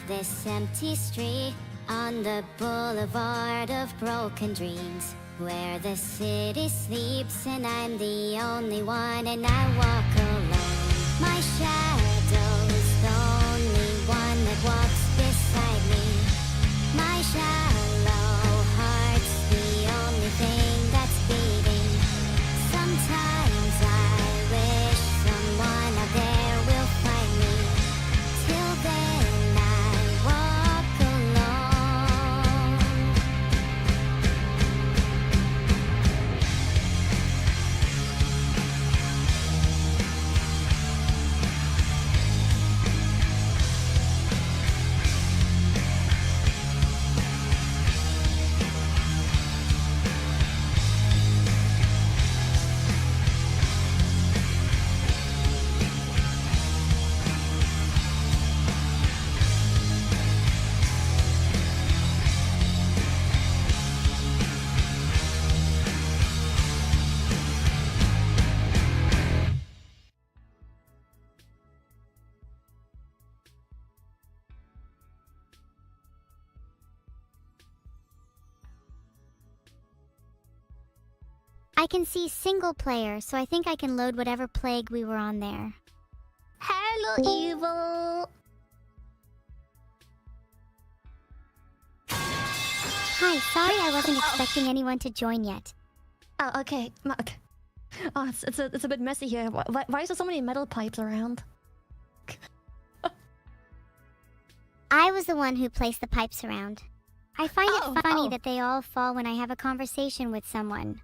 this empty street on the boulevard of broken dreams, where the city sleeps and I'm the only one, and I walk alone. My shadow's the only one that walks beside me. My shallow heart's the only thing that's beating. Sometimes I wish someone out there will find me. Till then I walk alone. I can see single player, so I think I can load whatever plague we were on there. Hello, evil. Hi, sorry I wasn't expecting anyone to join yet. Oh, okay. Okay. Oh, it's a bit messy here. Why is there so many metal pipes around? I was the one who placed the pipes around. I find it funny that they all fall when I have a conversation with someone.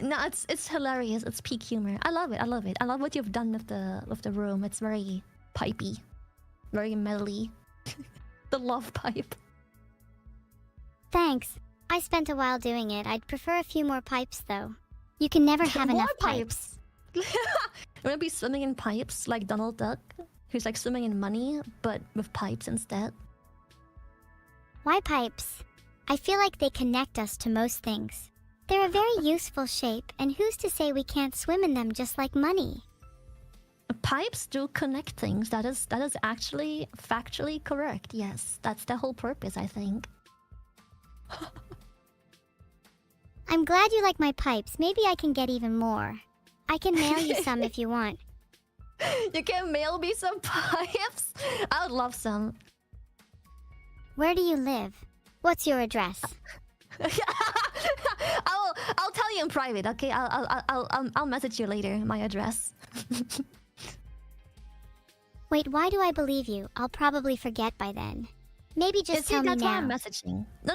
No, it's hilarious. It's peak humor. I love it. I love it. I love what you've done with the room. It's very pipey, very metally. The love pipe. Thanks. I spent a while doing it. I'd prefer a few more pipes, though. You can never have More enough pipes. You wanna be swimming in pipes like Donald Duck, who's like swimming in money, but with pipes instead? Why pipes? I feel like they connect us to most things. They're a very useful shape, and who's to say we can't swim in them just like money? Pipes do connect things. That is actually factually correct. Yes, that's the whole purpose, I think. I'm glad you like my pipes. Maybe I can get even more. I can mail you some if you want. You can mail me some pipes? I would love some. Where do you live? What's your address? I'll tell you in private, okay? I'll message you later my address. Wait, why do I believe you? I'll probably forget by then. Maybe just tell me that's now. why I'm messaging. No.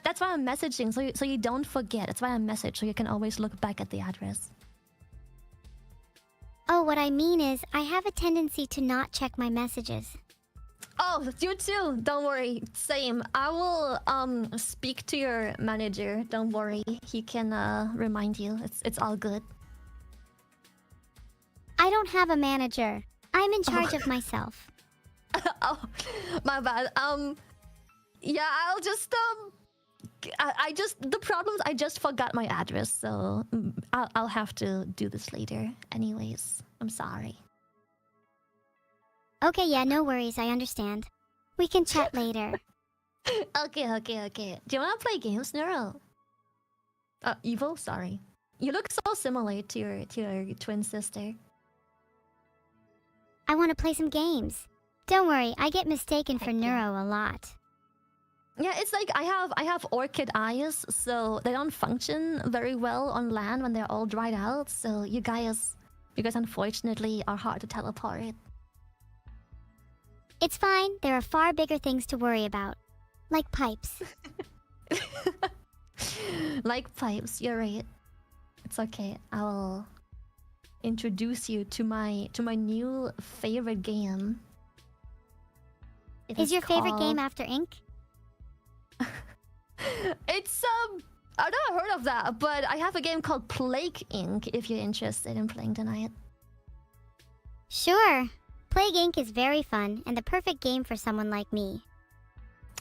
That's why I'm messaging, so you don't forget. That's why I message, so you can always look back at the address. Oh, what I mean is, I have a tendency to not check my messages. Oh, you too. Don't worry. Same. I will speak to your manager. Don't worry. He can remind you. It's all good. I don't have a manager. I'm in charge of myself. Oh, my bad. Yeah, I'll just the problem is I just forgot my address, so I'll have to do this later. Anyways, I'm sorry. Okay, yeah, no worries. I understand. We can chat later. Okay. Do you wanna play games, Neuro? Evil? Sorry. You look so similar to your twin sister. I want to play some games. Don't worry, I get mistaken for Neuro a lot. Yeah, it's like I have orchid eyes, so they don't function very well on land when they're all dried out. So you guys unfortunately are hard to teleport. It's fine. There are far bigger things to worry about. Like pipes. Like pipes, you're right. It's okay. I'll introduce you to my new favorite game. Is your favorite game After Ink? It's I've never heard of that, but I have a game called Plague Inc. if you're interested in playing tonight. Sure. Plague Inc. is very fun and the perfect game for someone like me.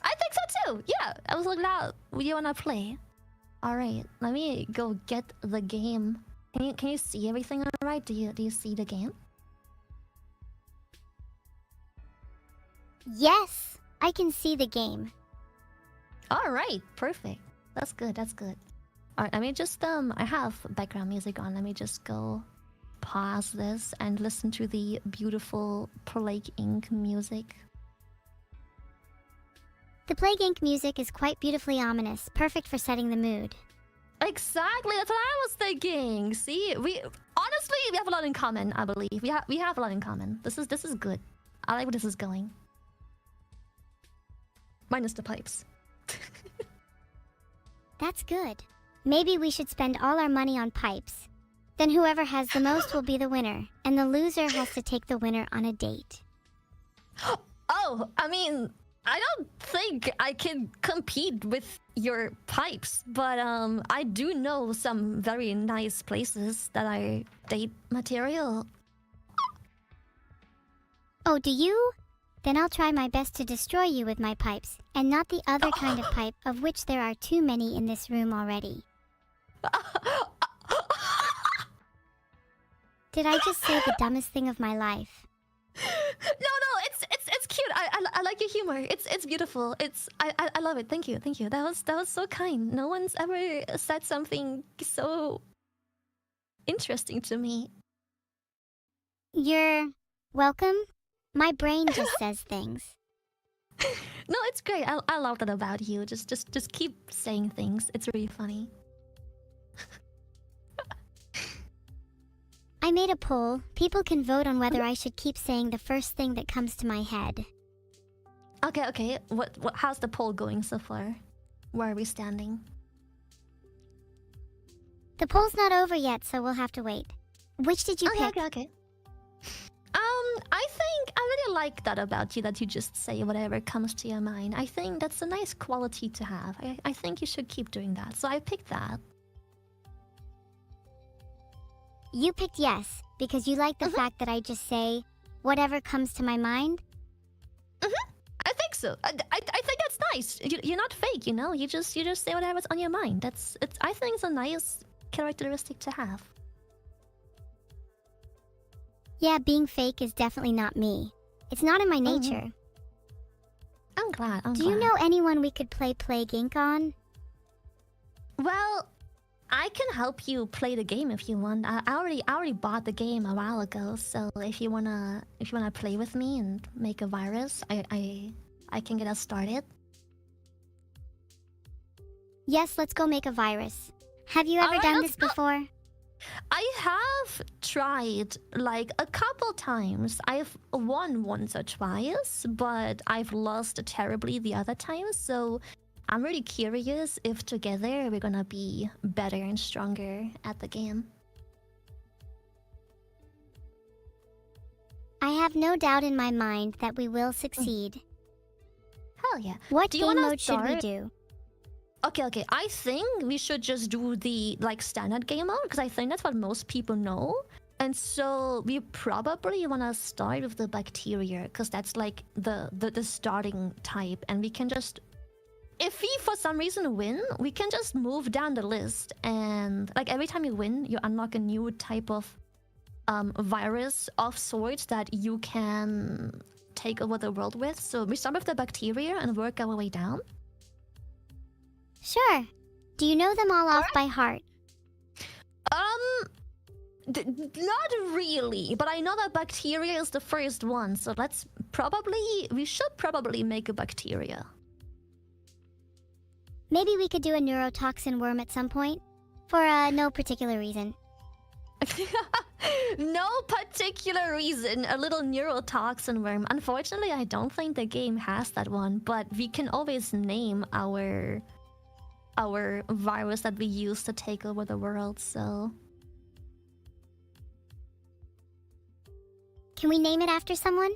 I think so too. Yeah, I was looking out. You wanna play? All right, let me go get the game. Can you see everything all right? Do you see the game? Yes. I can see the game. All right, perfect. That's good. That's good. All right, let me just I have background music on. Let me just go pause this and listen to the beautiful Plague Inc. music. The Plague Inc. music is quite beautifully ominous, perfect for setting the mood. Exactly, that's what I was thinking. See, we honestly we have a lot in common. I believe we have a lot in common. This is good. I like where this is going. Minus the pipes. That's good. Maybe we should spend all our money on pipes. Then whoever has the most will be the winner, and the loser has to take the winner on a date. Oh, I mean, I don't think I can compete with your pipes, but I do know some very nice places that are date material. Oh, do you? Then I'll try my best to destroy you with my pipes, and not the other kind of pipe, of which there are too many in this room already. Did I just say the dumbest thing of my life? No, it's cute. I like your humor. It's beautiful. I love it. Thank you. That was so kind. No one's ever said something so interesting to me. You're welcome? My brain just says things. No, it's great. I love that about you. Just keep saying things. It's really funny. I made a poll. People can vote on whether I should keep saying the first thing that comes to my head. Okay. What? How's the poll going so far? Where are we standing? The poll's not over yet, so we'll have to wait. Which did you pick? Okay. I think I really like that about you, that you just say whatever comes to your mind. I think that's a nice quality to have. I think you should keep doing that. So I picked that. You picked yes, because you like the fact that I just say whatever comes to my mind? I think so. I think that's nice. You're not fake, you know? You just say whatever's on your mind. I think it's a nice characteristic to have. Yeah, being fake is definitely not me. It's not in my nature. I'm glad. Do you know anyone we could play Plague Inc. on? Well, I can help you play the game if you want. I already bought the game a while ago, so if you wanna play with me and make a virus, I can get us started. Yes, let's go make a virus. Have you ever done this before? I have tried like a couple times. I've won once or twice, but I've lost terribly the other times. So I'm really curious if together we're gonna be better and stronger at the game. I have no doubt in my mind that we will succeed. Hell yeah. What Do you game wanna mode should we start? do? Okay. I think we should just do the like standard game mode, because I think that's what most people know. And so we probably want to start with the bacteria, because that's like the starting type, and we can just, if we for some reason win, we can just move down the list, and like every time you win, you unlock a new type of virus of sorts that you can take over the world with. So we start with the bacteria and work our way down. Sure. Do you know them all off by heart? Not really, but I know that bacteria is the first one, so we should probably make a bacteria. Maybe we could do a neurotoxin worm at some point? For no particular reason. No particular reason, a little neurotoxin worm. Unfortunately, I don't think the game has that one, but we can always name our virus that we use to take over the world, so... Can we name it after someone?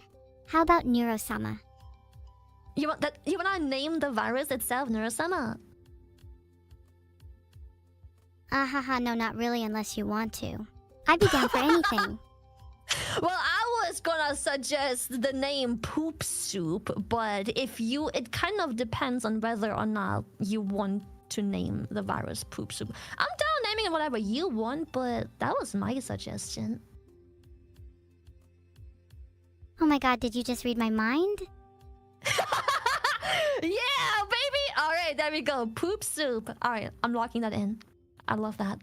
How about neuro-sama? You wanna name the virus itself neuro-sama? Haha, no, not really unless you want to. I'd be down for anything. Well, I was gonna suggest the name Poop Soup, but it kind of depends on whether or not you want to name the virus Poop Soup. I'm down naming it whatever you want, but that was my suggestion. Oh my god, did you just read my mind? Yeah, baby! Alright, there we go. Poop soup. Alright, I'm locking that in. I love that.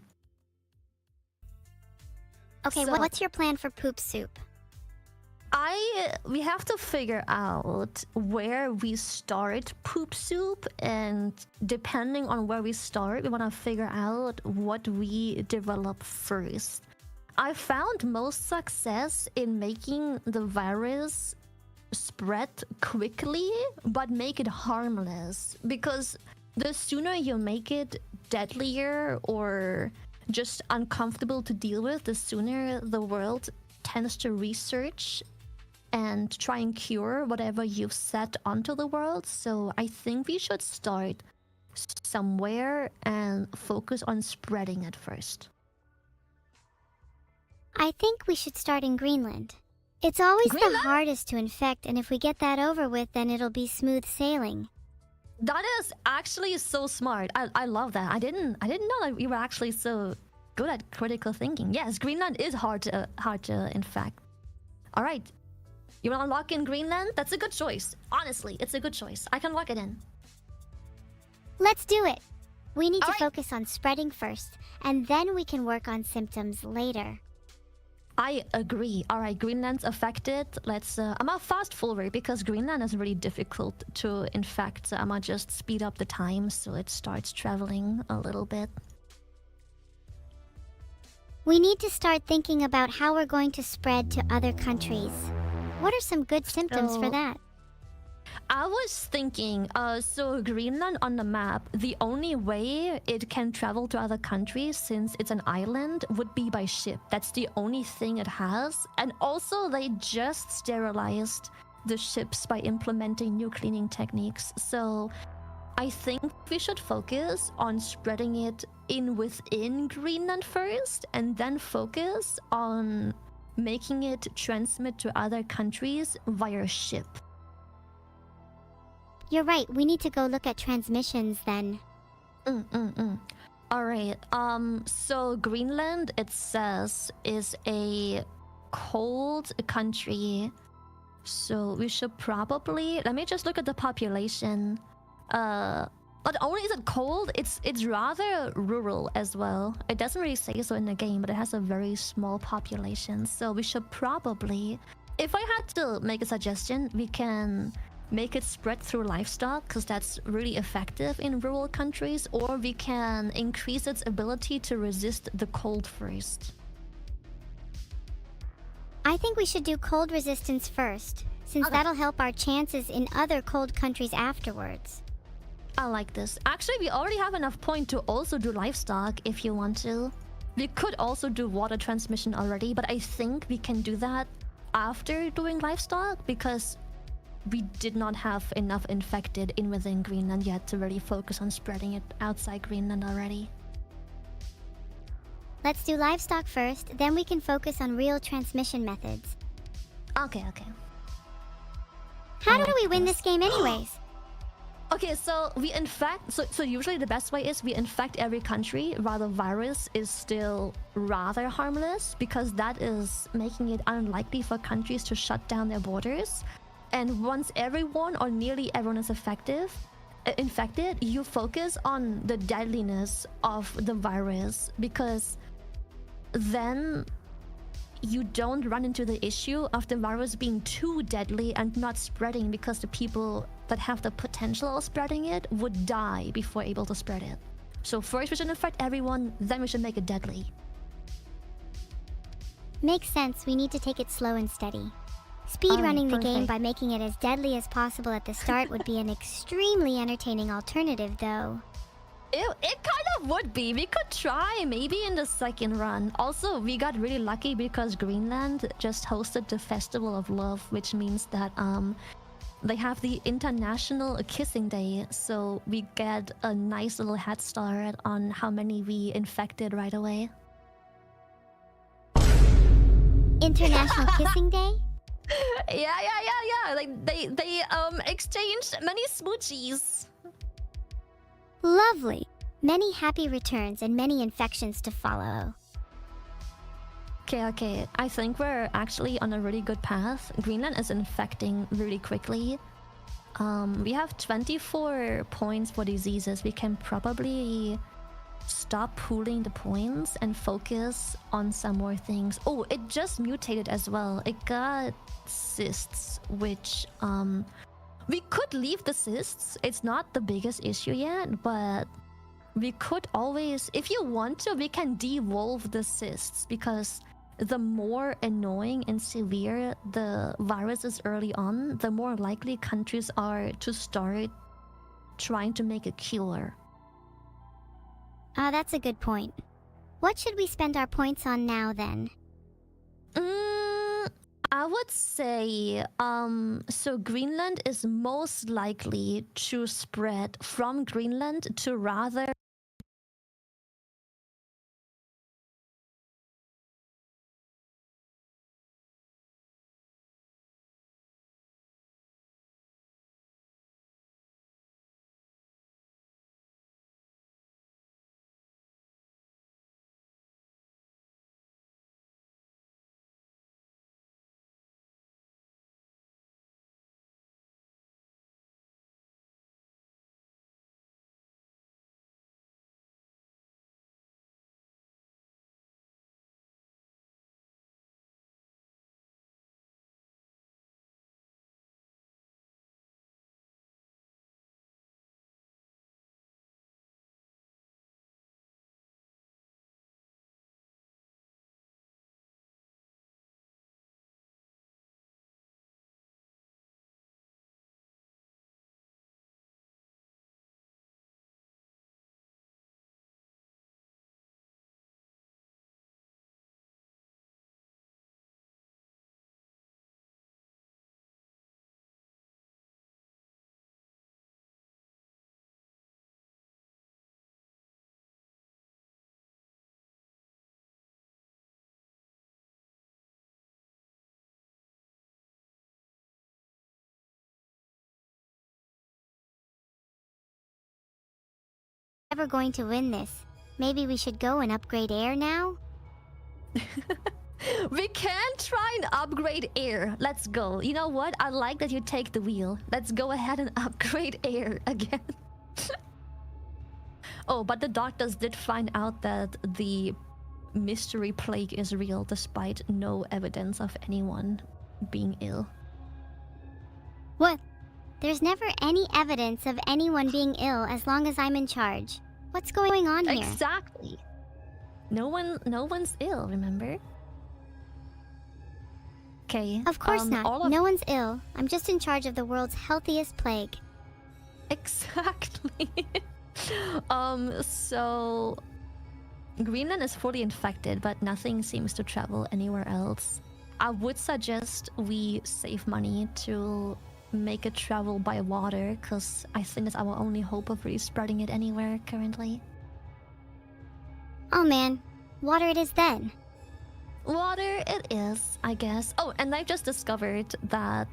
Okay, So- what's your plan for poop soup? We have to figure out where we start poop soup, and depending on where we start, we want to figure out what we develop first. I found most success in making the virus spread quickly but make it harmless, because the sooner you make it deadlier or just uncomfortable to deal with, the sooner the world tends to research and try and cure whatever you've set onto the world. So I think we should start somewhere and focus on spreading it first. I think we should start in Greenland. It's always Greenland? the hardest to infect, and if we get that over with, then it'll be smooth sailing. That is actually so smart. I love that. I didn't know that we were actually so good at critical thinking. Yes, Greenland is hard to infect. All right. You want to lock in Greenland? That's a good choice. Honestly, it's a good choice. I can lock it in. Let's do it! We need to Alright. focus on spreading first, and then we can work on symptoms later. I agree. All right, Greenland's affected. Let's. I'm gonna fast forward because Greenland is really difficult to infect. So I'm gonna just speed up the time so it starts traveling a little bit. We need to start thinking about how we're going to spread to other countries. What are some good symptoms for So- that? I was thinking, so Greenland on the map, the only way it can travel to other countries, since it's an island, would be by ship. That's the only thing it has. And also, they just sterilized the ships by implementing new cleaning techniques. So I think we should focus on spreading it within Greenland first, and then focus on making it transmit to other countries via ship. You're right, we need to go look at transmissions then. All right. So Greenland, it says, is a cold country. So we should probably, let me just look at the population. Not only is it cold, it's rather rural as well. It doesn't really say so in the game, but it has a very small population. So we should probably, if I had to make a suggestion, we can make it spread through livestock, because that's really effective in rural countries, or we can increase its ability to resist the cold first. I think we should do cold resistance first, since Okay. that'll help our chances in other cold countries afterwards. I like this. Actually, we already have enough point to also do livestock if you want to. We could also do water transmission already, but I think we can do that after doing livestock, because we did not have enough infected within Greenland yet to really focus on spreading it outside Greenland already. Let's do livestock first, then we can focus on real transmission methods. Okay. How I do like we win this. this game anyways? Okay, so we infect. So usually the best way is we infect every country, while the virus is still rather harmless, because that is making it unlikely for countries to shut down their borders. And once everyone or nearly everyone is infected, you focus on the deadliness of the virus, because then you don't run into the issue of the virus being too deadly and not spreading, because the people that have the potential of spreading it would die before able to spread it. So first we should infect everyone, then we should make it deadly. Makes sense, we need to take it slow and steady. Speedrunning the game perfect. by making it as deadly as possible at the start would be an extremely entertaining alternative, though. It kind of would be. We could try maybe in the second run. Also, we got really lucky because Greenland just hosted the Festival of Love, which means that they have the International Kissing Day, so we get a nice little head start on how many we infected right away. International Kissing Day? Yeah. Like they exchanged many smoochies. Lovely. Many happy returns and many infections to follow. Okay. I think we're actually on a really good path. Greenland is infecting really quickly. We have 24 points for diseases. We can probably stop pooling the points and focus on some more things. Oh, it just mutated as well. It got cysts, which we could leave the cysts. It's not the biggest issue yet, but we could always, if you want to, we can devolve the cysts, because the more annoying and severe the virus is early on, the more likely countries are to start trying to make a cure. That's a good point. What should we spend our points on now, then? I would say, so Greenland is most likely to spread from Greenland to rather Ever going to win this? Maybe we should go and upgrade air now? we can try and upgrade air. Let's go. You know what? I like that you take the wheel. Let's go ahead and upgrade air again. Oh, but the doctors did find out that the mystery plague is real despite no evidence of anyone being ill. What? There's never any evidence of anyone being ill as long as I'm in charge. What's going on here? Exactly. No one's ill, remember? Okay. Of course not. No one's ill. I'm just in charge of the world's healthiest plague. Exactly. So Greenland is fully infected, but nothing seems to travel anywhere else. I would suggest we save money to make it travel by water, because I think that's our only hope of really spreading it anywhere currently. Oh man, water it is then. Water it is, I guess. Oh, and I just discovered that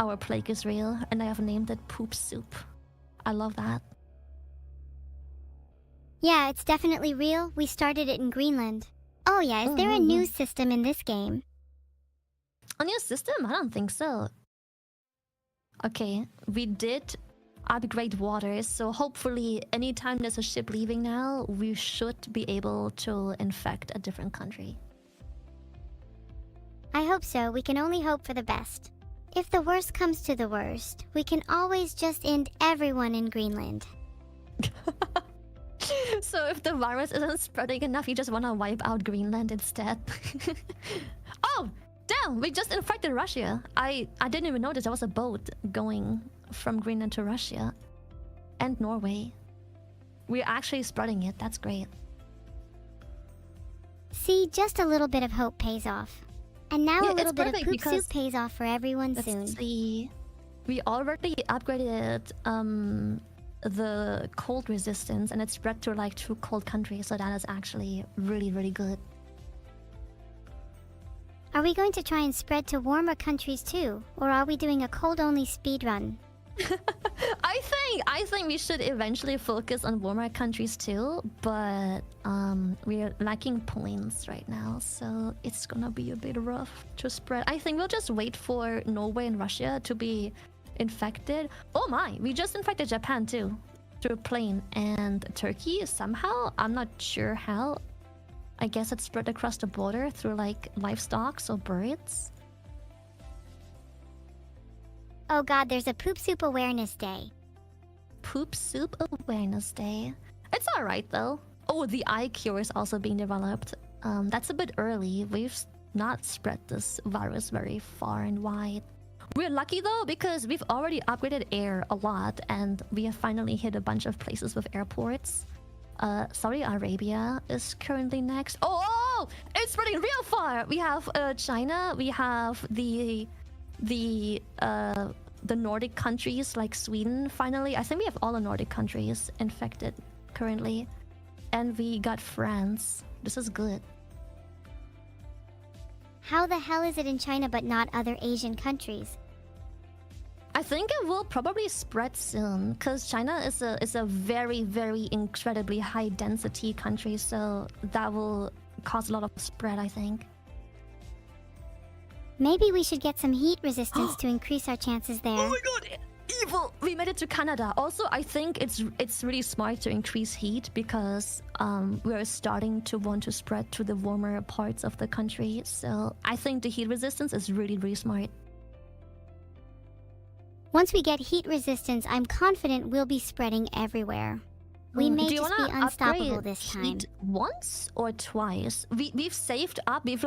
our plague is real, and I have named it Poop Soup. I love that. Yeah, it's definitely real. We started it in Greenland. Oh yeah, is there a news system in this game? A new system? I don't think so. Okay, we did upgrade water, so hopefully anytime there's a ship leaving now, we should be able to infect a different country. I hope so. We can only hope for the best. If the worst comes to the worst, we can always just end everyone in Greenland. So if the virus isn't spreading enough, you just want to wipe out Greenland instead. Oh! Damn, we just infected Russia. I didn't even notice there was a boat going from Greenland to Russia. And Norway. We're actually spreading it. That's great. See, just a little bit of hope pays off. And now a little bit of poop soup pays off for everyone soon. Let's see. We already upgraded the cold resistance, and it spread to like 2 cold countries, so that is actually really, really good. Are we going to try and spread to warmer countries too? Or are we doing a cold-only speedrun? I think we should eventually focus on warmer countries too, but we're lacking points right now, so it's gonna be a bit rough to spread. I think we'll just wait for Norway and Russia to be infected. Oh my, we just infected Japan too. Through a plane. And Turkey somehow, I'm not sure how. I guess it spread across the border through like livestock or birds. Oh god, there's a Poop Soup Awareness Day. Poop Soup Awareness Day. It's alright though. Oh, the eye cure is also being developed. That's a bit early. We've not spread this virus very far and wide. We're lucky though because we've already upgraded air a lot and we have finally hit a bunch of places with airports. Saudi Arabia is currently next. Oh, it's spreading real far. We have China. We have the Nordic countries like Sweden. Finally, I think we have all the Nordic countries infected currently, and we got France. This is good. How the hell is it in China but not other Asian countries? I think it will probably spread soon because China is a very, very incredibly high density country, so that will cause a lot of spread, I think. Maybe we should get some heat resistance to increase our chances there. Oh my god, evil! We made it to Canada. Also, I think it's really smart to increase heat because we're starting to want to spread to the warmer parts of the country. So I think the heat resistance is really, really smart. Once we get heat resistance, I'm confident we'll be spreading everywhere. We may just be unstoppable this time. Heat once or twice? We've saved up. We've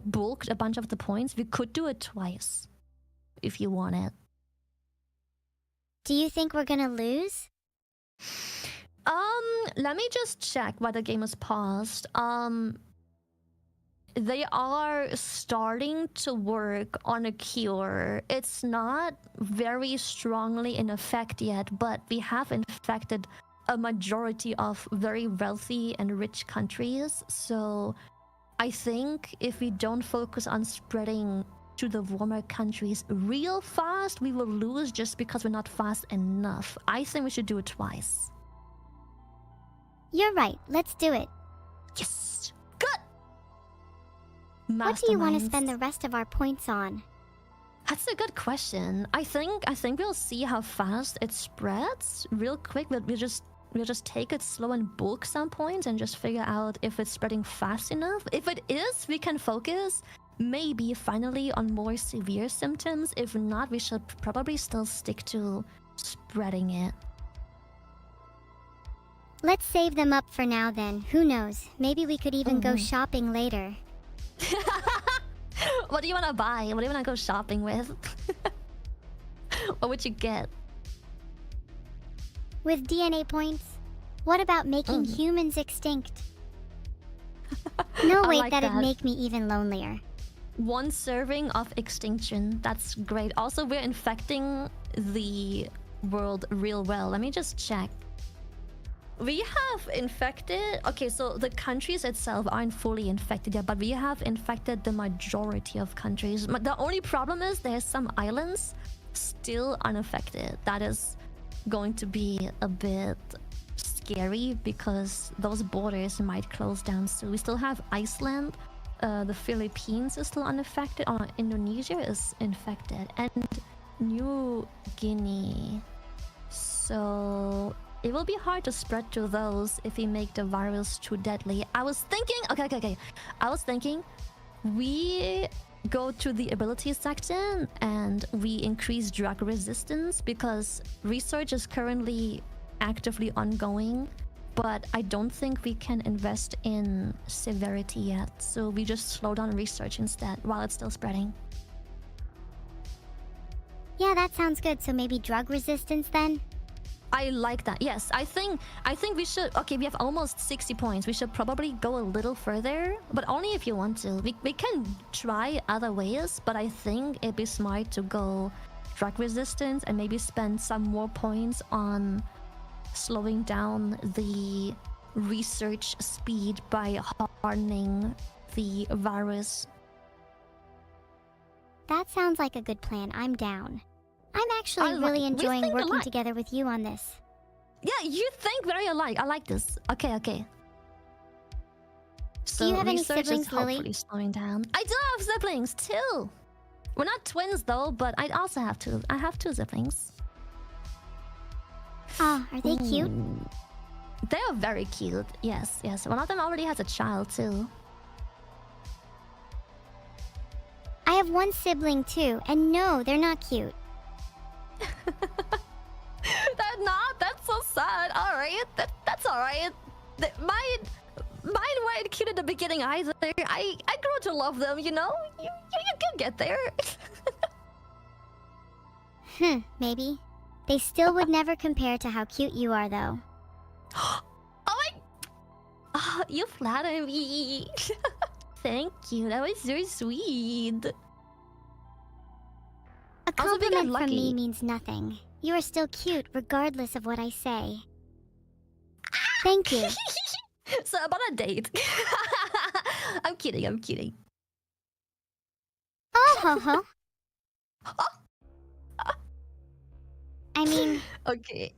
bulked a bunch of the points. We could do it twice, if you want it. Do you think we're gonna lose? Let me just check why the game is paused. They are starting to work on a cure. It's not very strongly in effect yet, but we have infected a majority of very wealthy and rich countries. So I think if we don't focus on spreading to the warmer countries real fast, we will lose just because we're not fast enough. I think we should do it twice. You're right. Let's do it. Yes! Good! What do you want to spend the rest of our points on? That's a good question. I think we'll see how fast it spreads real quick. We'll just take it slow and bulk some points and just figure out if it's spreading fast enough. If it is, we can focus maybe finally on more severe symptoms. If not, we should probably still stick to spreading it. Let's save them up for now then. Who knows? Maybe we could even go shopping later. What do you want to buy? What do you want to go shopping with? What would you get? With DNA points? What about making humans extinct? No, wait, that'd make me even lonelier. 1 serving of extinction. That's great. Also, we're infecting the world real well. Let me just check. We have infected... Okay, so the countries itself aren't fully infected yet, but we have infected the majority of countries. But the only problem is there's some islands still unaffected. That is going to be a bit scary because those borders might close down. So we still have Iceland. The Philippines is still unaffected. Indonesia is infected. And New Guinea. So... it will be hard to spread to those if we make the virus too deadly. I was thinking... Okay. I was thinking we go to the abilities section and we increase drug resistance because research is currently actively ongoing, but I don't think we can invest in severity yet. So we just slow down research instead while it's still spreading. Yeah, that sounds good. So maybe drug resistance then? I like that. Yes, I think we should... Okay, we have almost 60 points. We should probably go a little further, but only if you want to. We can try other ways, but I think it'd be smart to go drug resistance and maybe spend some more points on slowing down the research speed by hardening the virus. That sounds like a good plan. I'm down. I'm actually really enjoying working together with you on this. Yeah, you think very alike. I like this. Okay. So do you have any research siblings, is hopefully Lily? slowing down. I do have siblings too. We're not twins though, but I also have two. I have two siblings. Oh, are they cute? Ooh. They are very cute. Yes, yes. One of them already has a child too. I have one sibling too, and no, they're not cute. They're not. That's so sad. All right, that's all right. Mine weren't cute at the beginning either. I grew to love them. You know, you can get there. Maybe. They still would never compare to how cute you are, though. Oh my! Oh, you flatter me. Thank you. That was very sweet. A Also, we got compliment from lucky. me means nothing. You are still cute, regardless of what I say. Thank you. So about a date. I'm kidding. I'm kidding. Oh ho ho. I mean, Okay.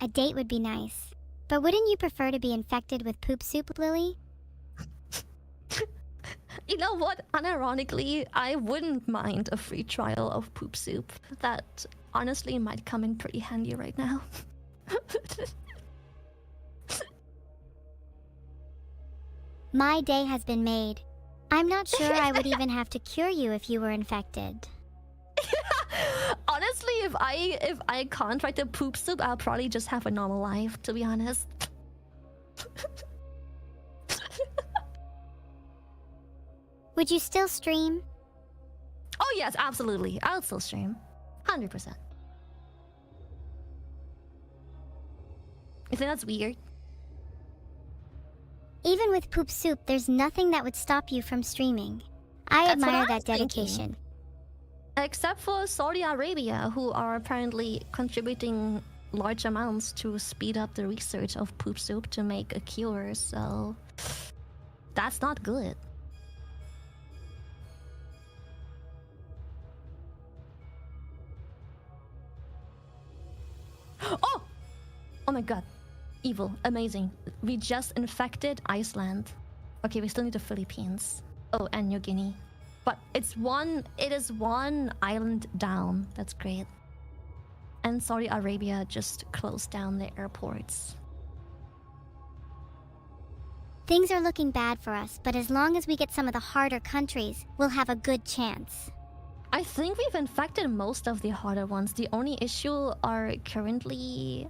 a date would be nice. But wouldn't you prefer to be infected with poop soup, Lily? You know what? Unironically, I wouldn't mind a free trial of poop soup. That honestly might come in pretty handy right now. My day has been made. I'm not sure I would even have to cure you if you were infected. Honestly, if I contracted poop soup, I'll probably just have a normal life, to be honest. Would you still stream? Oh yes, absolutely. I'll still stream. 100%. You think that's weird? Even with poop soup, there's nothing that would stop you from streaming. I That's what admire I that was thinking. dedication. Except for Saudi Arabia, who are apparently contributing large amounts to speed up the research of poop soup to make a cure, so that's not good. Oh! Oh my god. Evil. Amazing. We just infected Iceland. Okay, we still need the Philippines. Oh, and New Guinea. But it is one island down. That's great. And Saudi Arabia just closed down the airports. Things are looking bad for us, but as long as we get some of the harder countries, we'll have a good chance. I think we've infected most of the harder ones. The only issue are currently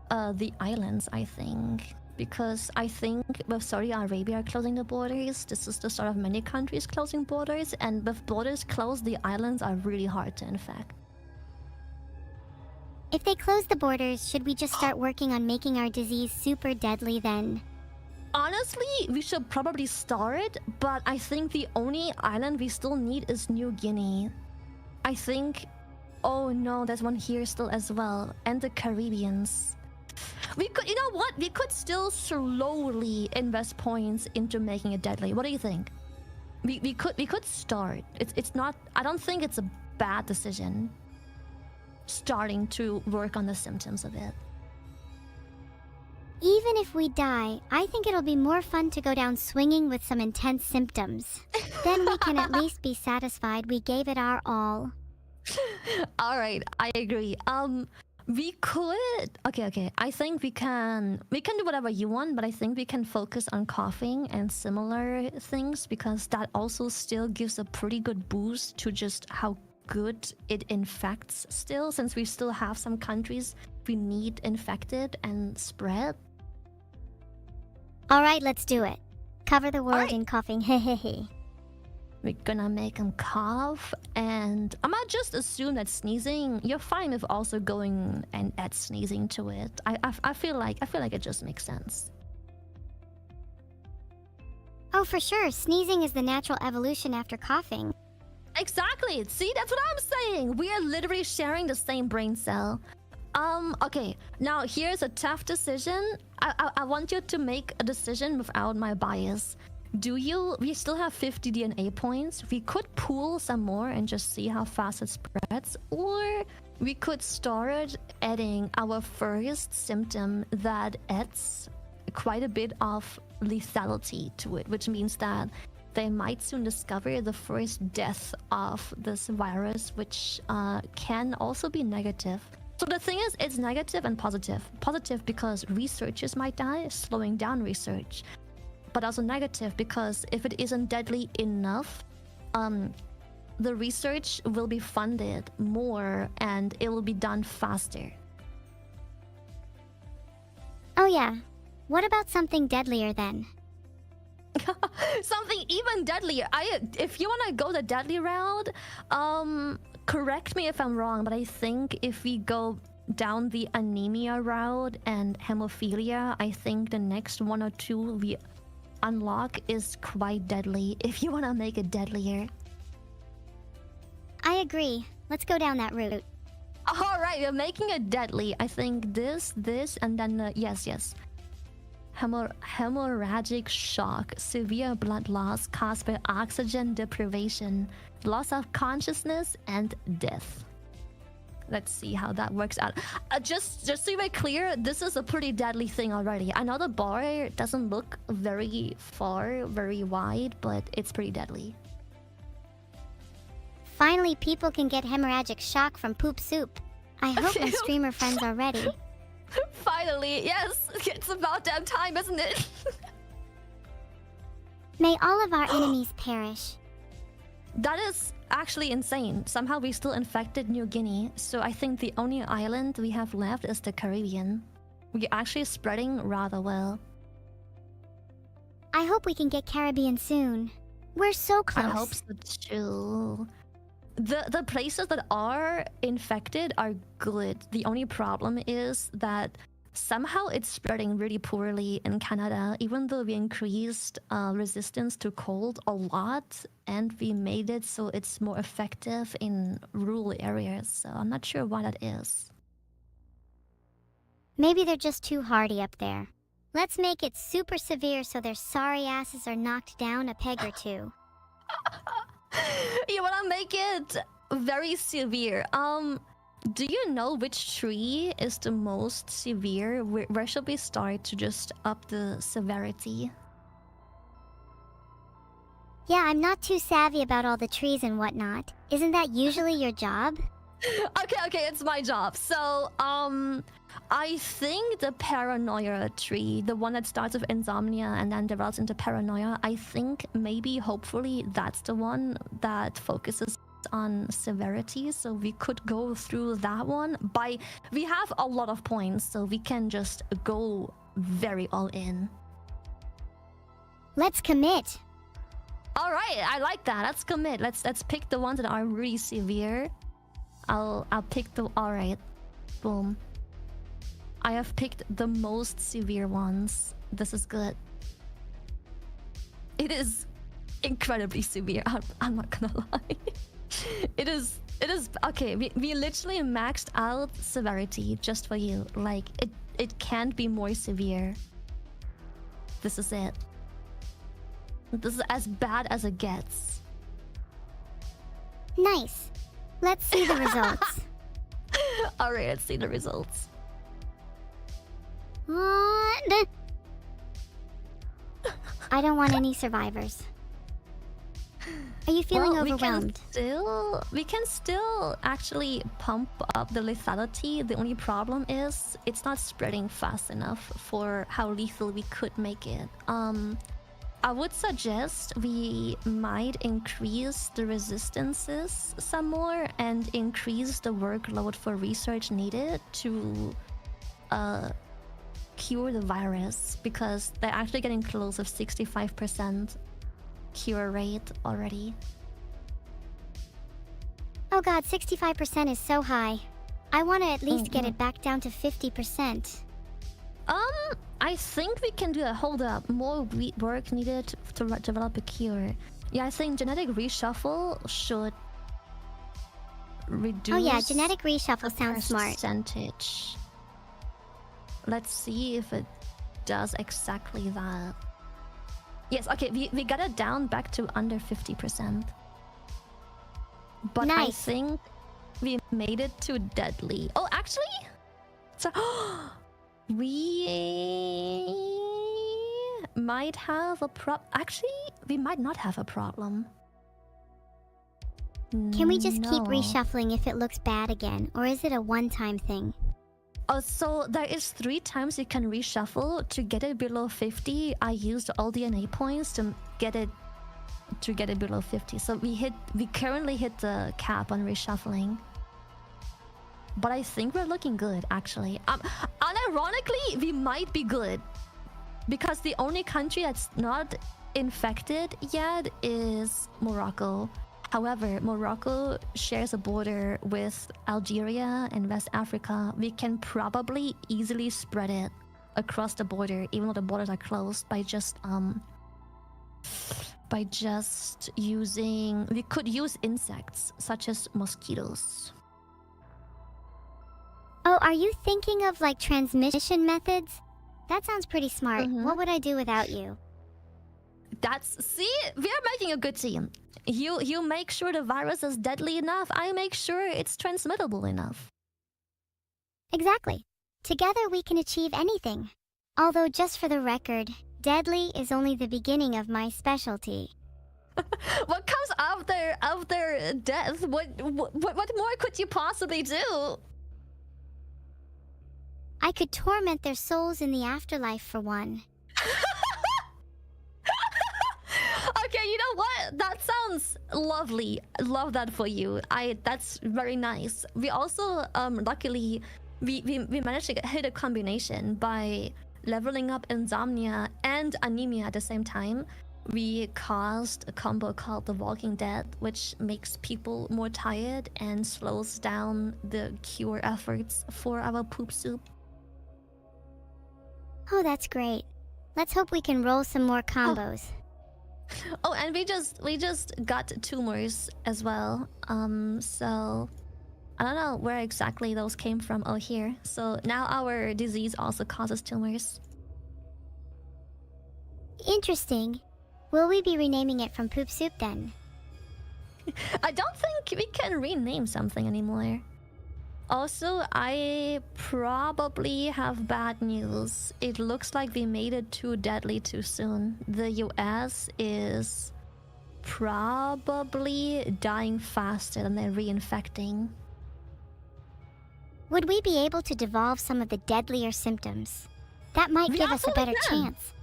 the islands, I think. Because I think with Saudi Arabia closing the borders, this is the start of many countries closing borders, and with borders closed, the islands are really hard to infect. If they close the borders, should we just start working on making our disease super deadly then? Honestly, we should probably start, but I think the only island we still need is New Guinea. I think... Oh no, there's one here still as well. And the Caribbeans. We could, you know what? We could still slowly invest points into making it deadly. What do you think? We could start. It's not... I don't think it's a bad decision. Starting to work on the symptoms of it. Even if we die, I think it'll be more fun to go down swinging with some intense symptoms. Then we can at least be satisfied we gave it our all. All right, I agree. We could... Okay. I think we can do whatever you want, but I think we can focus on coughing and similar things, because that also still gives a pretty good boost to just how good it infects still, since we still have some countries we need infected and spread. Alright, let's do it. Cover the world Alright. in coughing, hehehe. We're gonna make him cough, and I might just assume that sneezing, you're fine with also going and add sneezing to it. I feel like it just makes sense. Oh, for sure, sneezing is the natural evolution after coughing. Exactly. See, that's what I'm saying. We are literally sharing the same brain cell. Okay. Now here's a tough decision. I want you to make a decision without my bias. We still have 50 DNA points. We could pool some more and just see how fast it spreads, or we could start adding our first symptom that adds quite a bit of lethality to it, which means that they might soon discover the first death of this virus, which can also be negative. So the thing is, it's negative and positive. Positive because researchers might die, slowing down research. But also negative because if it isn't deadly enough, the research will be funded more and it will be done faster. Oh yeah. What about something deadlier then? Something even deadlier. If you want to go the deadly route, correct me if I'm wrong, but I think if we go down the anemia route and hemophilia, I think the next one or two we unlock is quite deadly if you want to make it deadlier. I agree. Let's go down that route. All right, we're making it deadly. I think this, and then yes. Hemorrhagic shock, severe blood loss caused by oxygen deprivation, loss of consciousness, and death. Let's see how that works out. Just to be clear, this is a pretty deadly thing already. I know the bar doesn't look very far, very wide, but it's pretty deadly. Finally, people can get hemorrhagic shock from poop soup. I hope my streamer friends are ready. Finally, yes! It's about damn time, isn't it? May all of our enemies perish. That is actually insane. Somehow we still infected New Guinea, so I think the only island we have left is the Caribbean. We're actually spreading rather well. I hope we can get Caribbean soon. We're so close. I hope so too. The places that are infected are good. The only problem is that somehow it's spreading really poorly in Canada, even though we increased resistance to cold a lot and we made it so it's more effective in rural areas. So I'm not sure why that is. Maybe they're just too hardy up there. Let's make it super severe so their sorry asses are knocked down a peg or two. You wanna make it very severe. Do you know which tree is the most severe? Where should we start to just up the severity? Yeah, I'm not too savvy about all the trees and whatnot. Isn't that usually your job? Okay, it's my job. So, I think the paranoia tree, the one that starts with insomnia and then develops into paranoia, I think maybe, hopefully, that's the one that focuses on severity. So we could go through that one. We have a lot of points, so we can just go very all in. Let's commit. All right, I like that. Let's commit. Let's pick the ones that are really severe. I'll pick the... All right. Boom. I have picked the most severe ones. This is good. It is incredibly severe. I'm not gonna lie. It is... Okay, we literally maxed out severity just for you. Like, it can't be more severe. This is it. This is as bad as it gets. Nice. Let's see the results. Alright, let's see the results. I don't want any survivors. Are you feeling overwhelmed? We can still actually pump up the lethality. The only problem is it's not spreading fast enough for how lethal we could make it. I would suggest we might increase the resistances some more and increase the workload for research needed to cure the virus, because they're actually getting close to 65% cure rate already. Oh god, 65% is so high. I want to at least get it back down to 50%. I think we can do a hold up. More work needed to develop a cure. Yeah, I think genetic reshuffle should reduce... Oh yeah, genetic reshuffle sounds smart. Percentage. Let's see if it does exactly that. Yes, okay, we got it down back to under 50%. But nice. I think we made it to deadly. Oh, actually? So, we might have a Actually, we might not have a problem. Can we just keep No. reshuffling if it looks bad again, or is it a one-time thing? Oh, so there is 3 times you can reshuffle to get it below 50. I used all DNA points to get it below 50. So we currently hit the cap on reshuffling. But I think we're looking good, actually. Unironically, we might be good. Because the only country that's not infected yet is Morocco. However, Morocco shares a border with Algeria and West Africa. We can probably easily spread it across the border, even though the borders are closed, by just using... We could use insects, such as mosquitoes. Oh, are you thinking of like transmission methods? That sounds pretty smart. What would I do without you? See, we are making a good team. You make sure the virus is deadly enough. I make sure it's transmittable enough. Exactly. Together we can achieve anything. Although, just for the record, deadly is only the beginning of my specialty. What comes after death? What more could you possibly do? I could torment their souls in the afterlife for one. Okay, you know what? That sounds lovely. Love that for you. That's very nice. We also luckily we managed to hit a combination by leveling up insomnia and anemia at the same time. We caused a combo called The Walking Dead, which makes people more tired and slows down the cure efforts for our poop soup. Oh, that's great. Let's hope we can roll some more combos. Oh, and we just got tumors as well. So I don't know where exactly those came from. Oh, here. So now our disease also causes tumors. Interesting. Will we be renaming it from Poop Soup then? I don't think we can rename something anymore. Also, I probably have bad news. It looks like we made it too deadly too soon. The US is probably dying faster than they're reinfecting. Would we be able to devolve some of the deadlier symptoms? That might We give us a better absolutely can. chance.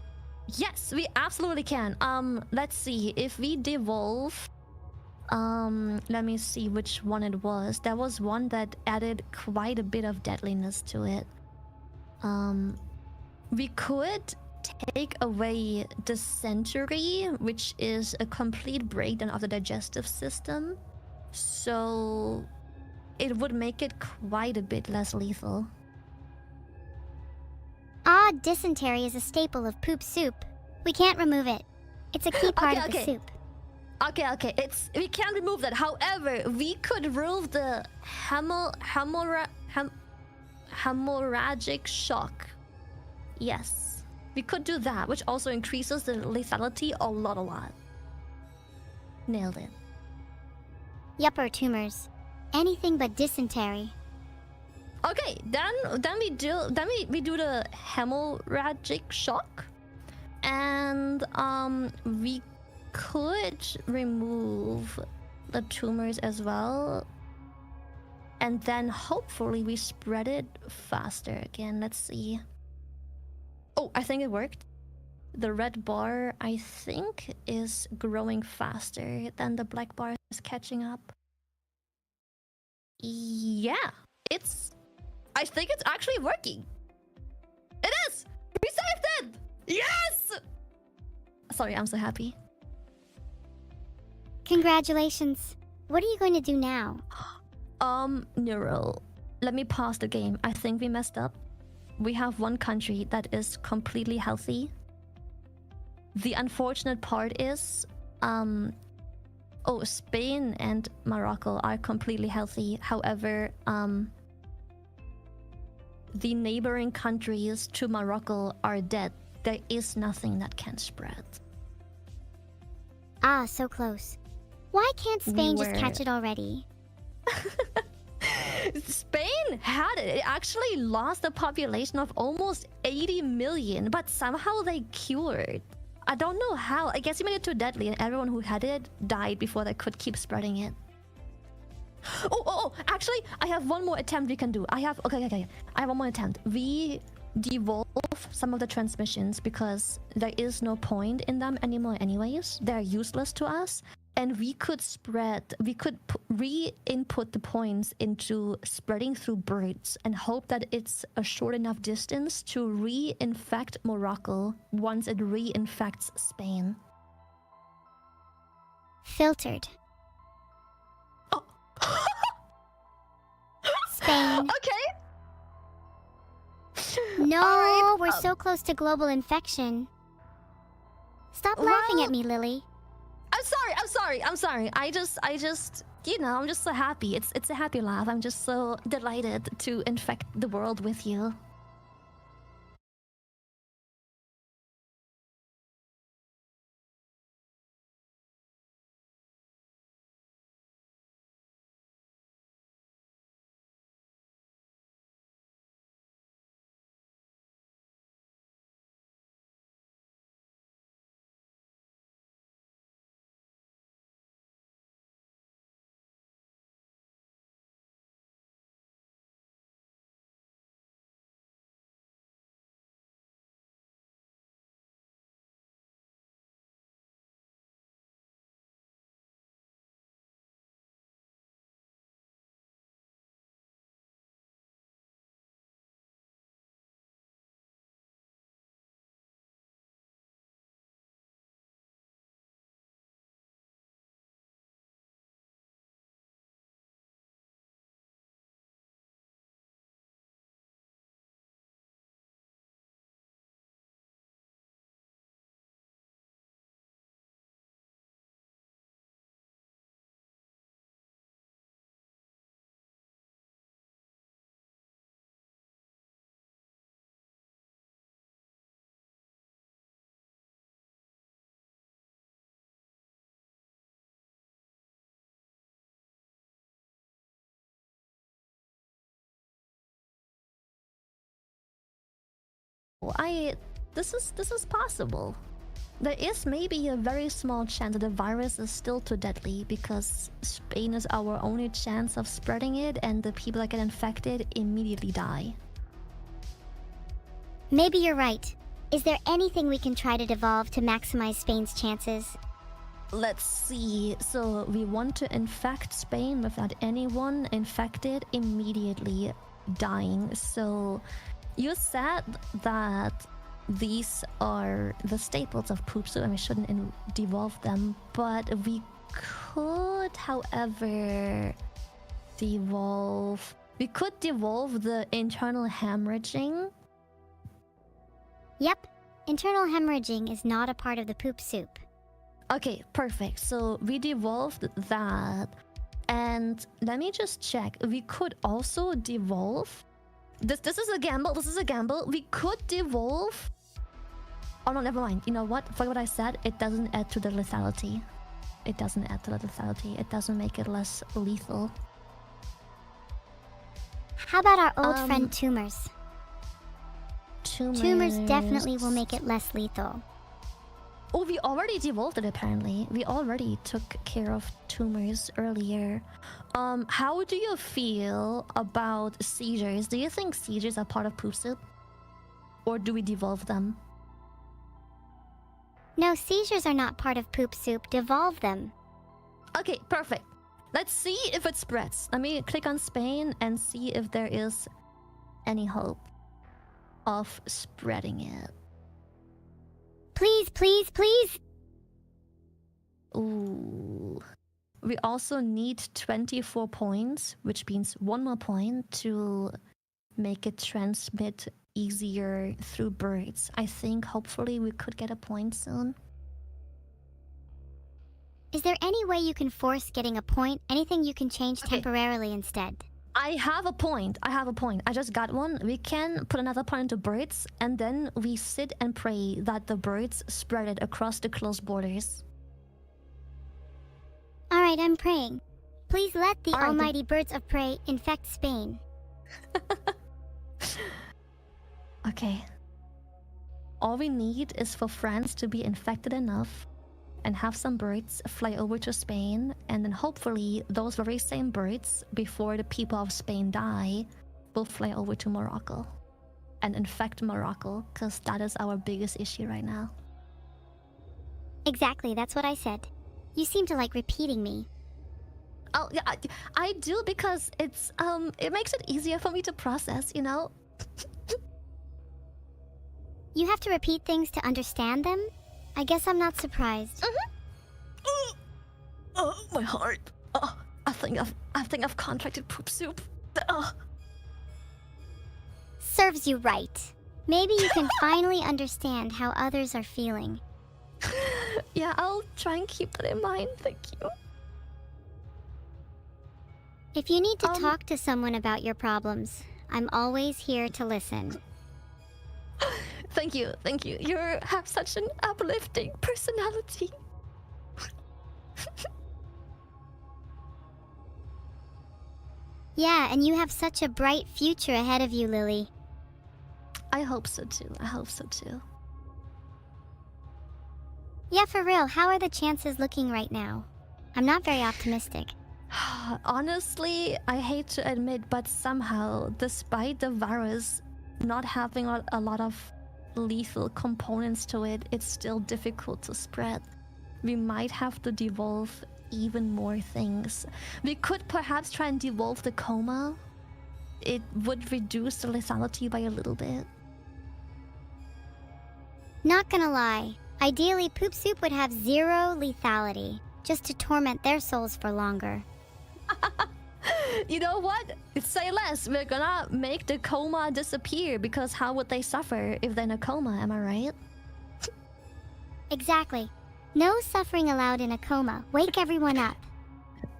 Yes, we absolutely can. Let's see. If we devolve... let me see which one it was. There was one that added quite a bit of deadliness to it. We could take away dysentery, which is a complete breakdown of the digestive system. So it would make it quite a bit less lethal. Ah, dysentery is a staple of Poop Soup. We can't remove it. It's a key part of the soup. Okay. We can't remove that. However, we could remove the hemorrhagic shock. Yes, we could do that, which also increases the lethality a lot. Nailed it. Yupper tumors. Anything but dysentery. Okay, then we do the hemorrhagic shock, and we could remove the tumors as well, and then hopefully we spread it faster again. Let's see. Oh, I think it worked. The red bar, I think, is growing faster than the black bar is catching up. Yeah, I think it's actually working. It is! We saved it! Yes! Sorry, I'm so happy. Congratulations. What are you going to do now? Neuro. Let me pause the game. I think we messed up. We have one country that is completely healthy. The unfortunate part is, Spain and Morocco are completely healthy. However, the neighboring countries to Morocco are dead. There is nothing that can spread. Ah, so close. Why can't Spain just catch it already? Spain had it. It actually lost a population of almost 80 million, but somehow they cured. I don't know how. I guess you made it too deadly, and everyone who had it died before they could keep spreading it. Oh! Actually, I have one more attempt we can do. I have one more attempt. We devolve some of the transmissions because there is no point in them anymore anyways. They're useless to us. And we could re-input the points into spreading through birds and hope that it's a short enough distance to reinfect Morocco once it reinfects Spain. Filtered. Oh. Spain. Okay. No, right, we're so close to global infection. Stop laughing at me, Lily. I'm sorry. I just, you know, I'm just so happy. It's a happy laugh. I'm just so delighted to infect the world with you. This is possible. There is maybe a very small chance that the virus is still too deadly because Spain is our only chance of spreading it, and the people that get infected immediately die. Maybe you're right. Is there anything we can try to devolve to maximize Spain's chances? Let's see. So we want to infect Spain without anyone infected immediately dying. So you said that these are the staples of poop soup and we shouldn't devolve them, but we could, however, devolve... We could devolve the internal hemorrhaging. Yep. Internal hemorrhaging is not a part of the poop soup. Okay, perfect. So we devolved that. And let me just check. We could also devolve... This is a gamble. This is a gamble. We could devolve... Oh no, never mind. You know what? For what I said, it doesn't add to the lethality. It doesn't add to the lethality. It doesn't make it less lethal. How about our old friend tumors? Tumors definitely will make it less lethal. Oh, we already devolved it apparently. We already took care of tumors earlier. How do you feel about seizures? Do you think seizures are part of poop soup? Or do we devolve them? No, seizures are not part of poop soup. Devolve them. Okay, perfect. Let's see if it spreads. Let me click on Spain and see if there is any hope of spreading it. Please, please, please! Ooh. We also need 24 points, which means one more point to make it transmit easier through birds. I think hopefully we could get a point soon. Is there any way you can force getting a point? Anything you can change temporarily instead? I have a point. I just got one. We can put another point into birds, and then we sit and pray that the birds spread it across the closed borders. Alright, I'm praying. Please let the Alright, then. almighty birds of prey infect Spain. Okay. All we need is for France to be infected enough and have some birds fly over to Spain, and then hopefully those very same birds, before the people of Spain die, will fly over to Morocco and infect Morocco, because that is our biggest issue right now. Exactly, that's what I said. You seem to like repeating me. Oh yeah, I do, because it's it makes it easier for me to process, you know? You have to repeat things to understand them? I guess I'm not surprised. Oh, my heart. Oh, I think I've contracted poop soup. Serves you right. Maybe you can finally understand how others are feeling. Yeah, I'll try and keep that in mind. Thank you. If you need to talk to someone about your problems, I'm always here to listen. Thank you, thank you. You have such an uplifting personality. Yeah, and you have such a bright future ahead of you, Lily. I hope so too. I hope so too. Yeah, for real, how are the chances looking right now? I'm not very optimistic. Honestly, I hate to admit, but somehow, despite the virus not having a lot of lethal components to it, it's still difficult to spread. We might have to devolve even more things. We could perhaps try and devolve the coma. It would reduce the lethality by a little bit. Not gonna lie, ideally Poop Soup would have 0 lethality, just to torment their souls for longer. You know what? Say less. We're gonna make the coma disappear, because how would they suffer if they're in a coma, am I right? Exactly. No suffering allowed in a coma. Wake everyone up.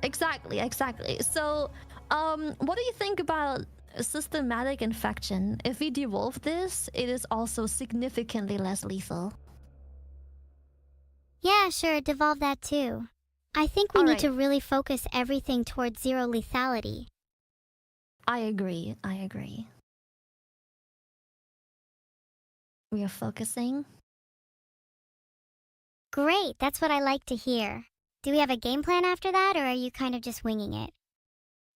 Exactly, exactly. So, what do you think about systematic infection? If we devolve this, it is also significantly less lethal. Yeah, sure, devolve that too. I think we need Alright. to really focus everything towards 0 lethality. I agree, I agree. We are focusing. Great, that's what I like to hear. Do we have a game plan after that, or are you kind of just winging it?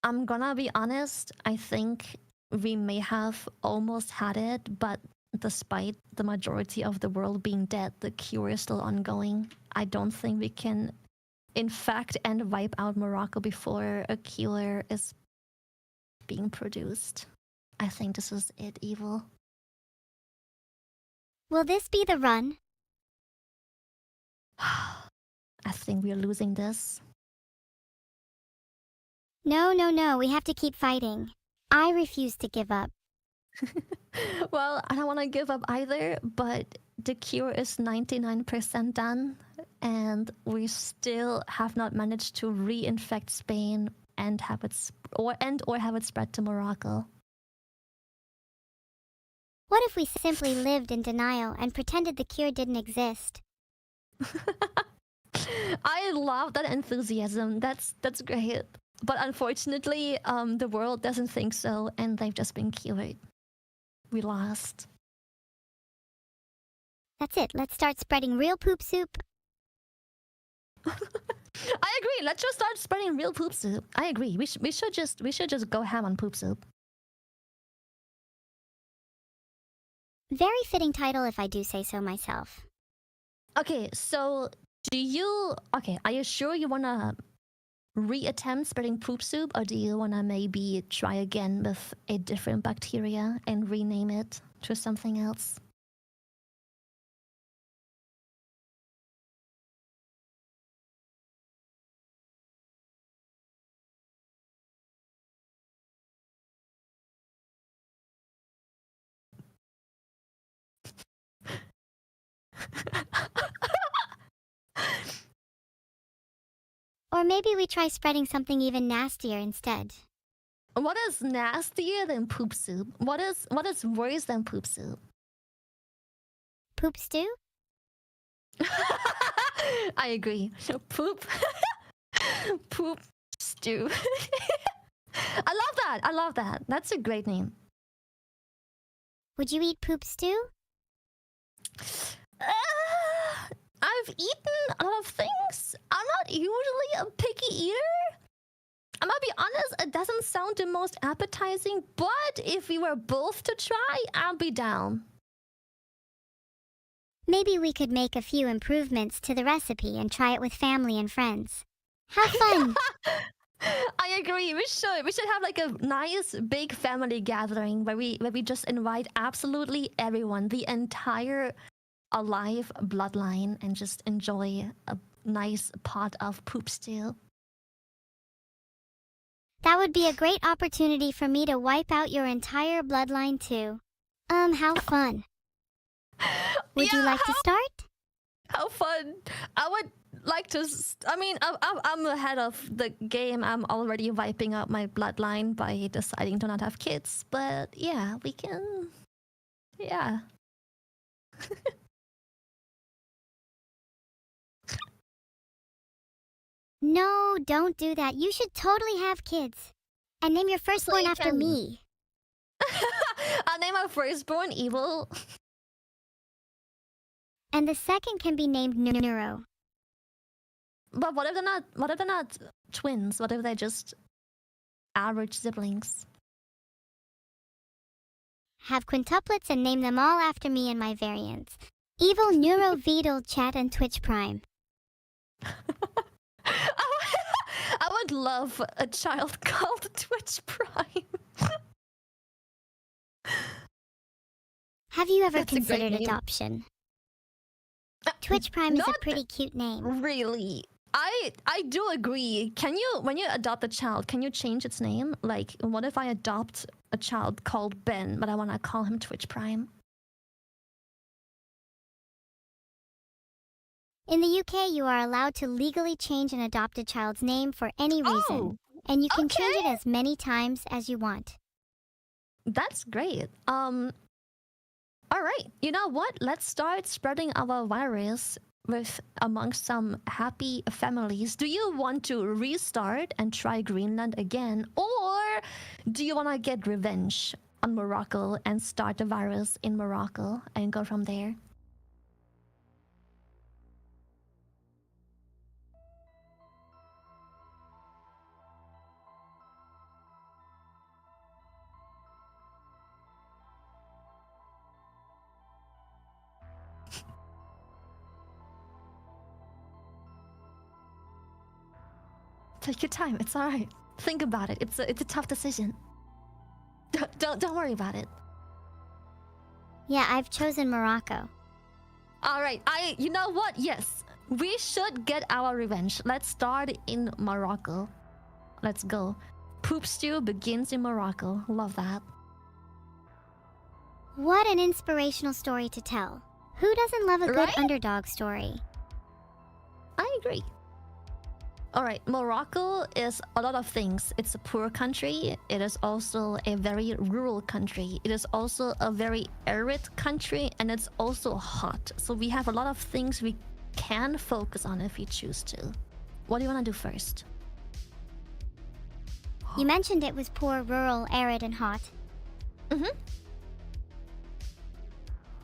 I'm gonna be honest, I think we may have almost had it, but despite the majority of the world being dead, the cure is still ongoing. I don't think we can infect and wipe out Morocco before a cure is being produced. I think this is it, evil. Will this be the run? I think we're losing this. No, we have to keep fighting. I refuse to give up. Well, I don't want to give up either, but the cure is 99% done, and we still have not managed to reinfect Spain and have it or have it spread to Morocco. What if we simply lived in denial and pretended the cure didn't exist? I love that enthusiasm. That's great. But unfortunately, the world doesn't think so, and they've just been cured. We lost. That's it, let's start spreading real poop soup. I agree. Let's just start spreading real poop soup. I agree. We should just go ham on poop soup. Very fitting title if I do say so myself. Okay, so are you sure you wanna reattempt spreading poop soup, or do you wanna maybe try again with a different bacteria and rename it to something else? Or maybe we try spreading something even nastier instead. What is nastier than poop soup? What is worse than poop soup? Poop stew? I agree. Poop. Poop Stew. I love that. I love that. That's a great name. Would you eat poop stew? I've eaten a lot of things. I'm not usually a picky eater. I'm gonna be honest, it doesn't sound the most appetizing, but if we were both to try, I'll be down. Maybe we could make a few improvements to the recipe and try it with family and friends. How fun! I agree. We should. We should have like a nice big family gathering where we just invite absolutely everyone, the entire alive bloodline, and just enjoy a nice pot of poop stew. That would be a great opportunity for me to wipe out your entire bloodline too. How fun. Would you like to start? How fun! I would like to. I mean, I'm ahead of the game. I'm already wiping out my bloodline by deciding to not have kids. But yeah, we can. Yeah. No, don't do that. You should totally have kids. And name your firstborn after me. I'll name our firstborn Evil. And the second can be named Neuro. But what if they're not? What if they're not twins? What if they're just average siblings? Have quintuplets and name them all after me and my variants. Evil, Neuro, Vidal, Chat, and Twitch Prime. I would love a child called Twitch Prime. Have you ever That's a great considered name. adoption? Twitch Prime is a Not pretty cute name. really. I do agree. Can you, when you adopt a child, can you change its name? Like, what if I adopt a child called Ben, but I want to call him Twitch Prime? In the UK, you are allowed to legally change an adopted child's name for any reason. Oh, And you can change okay. it as many times as you want. That's great. All right. You know what? Let's start spreading our virus with amongst some happy families. Do you want to restart and try Greenland again, or do you want to get revenge on Morocco and start the virus in Morocco and go from there? Take your time. It's all right. Think about it. It's a tough decision. Don't worry about it. Yeah, I've chosen Morocco. All right. You know what? Yes, we should get our revenge. Let's start in Morocco. Let's go. Poop stew begins in Morocco. Love that. What an inspirational story to tell. Who doesn't love a good Right? underdog story? I agree. All right, Morocco is a lot of things. It's a poor country. It is also a very rural country. It is also a very arid country, and it's also hot. So we have a lot of things we can focus on if we choose to. What do you want to do first? You mentioned it was poor, rural, arid, and hot. Mm-hmm.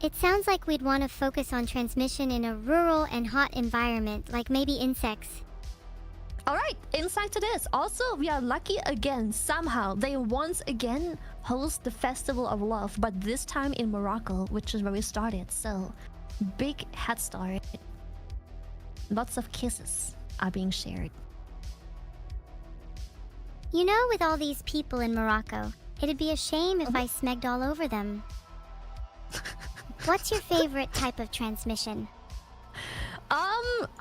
It sounds like we'd want to focus on transmission in a rural and hot environment, like maybe insects. All right, insight to this. Also, we are lucky again. Somehow, they once again host the Festival of Love, but this time in Morocco, which is where we started. So, big head start. Lots of kisses are being shared. You know, with all these people in Morocco, it'd be a shame if I smegged all over them. What's your favorite type of transmission?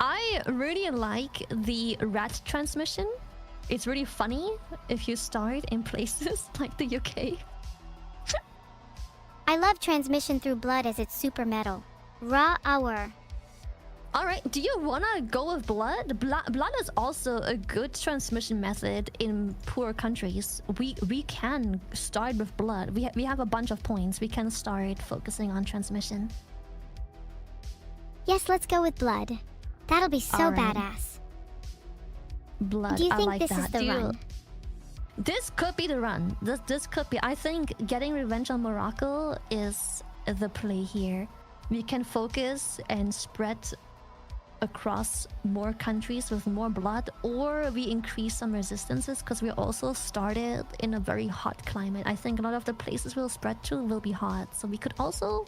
I really like the rat transmission. It's really funny if you start in places like the UK. I love transmission through blood as it's super metal. Raw hour. All right, do you want to go with blood? Blood is also a good transmission method in poor countries. We can start with blood. We have a bunch of points. We can start focusing on transmission. Yes, let's go with blood. That'll be so All right. badass. blood. Do you I think like this that. is the run? This could be the run. This could be. I think getting revenge on Morocco is the play here. We can focus and spread across more countries with more blood, or we increase some resistances because we also started in a very hot climate. I think a lot of the places we'll spread to will be hot, so we could also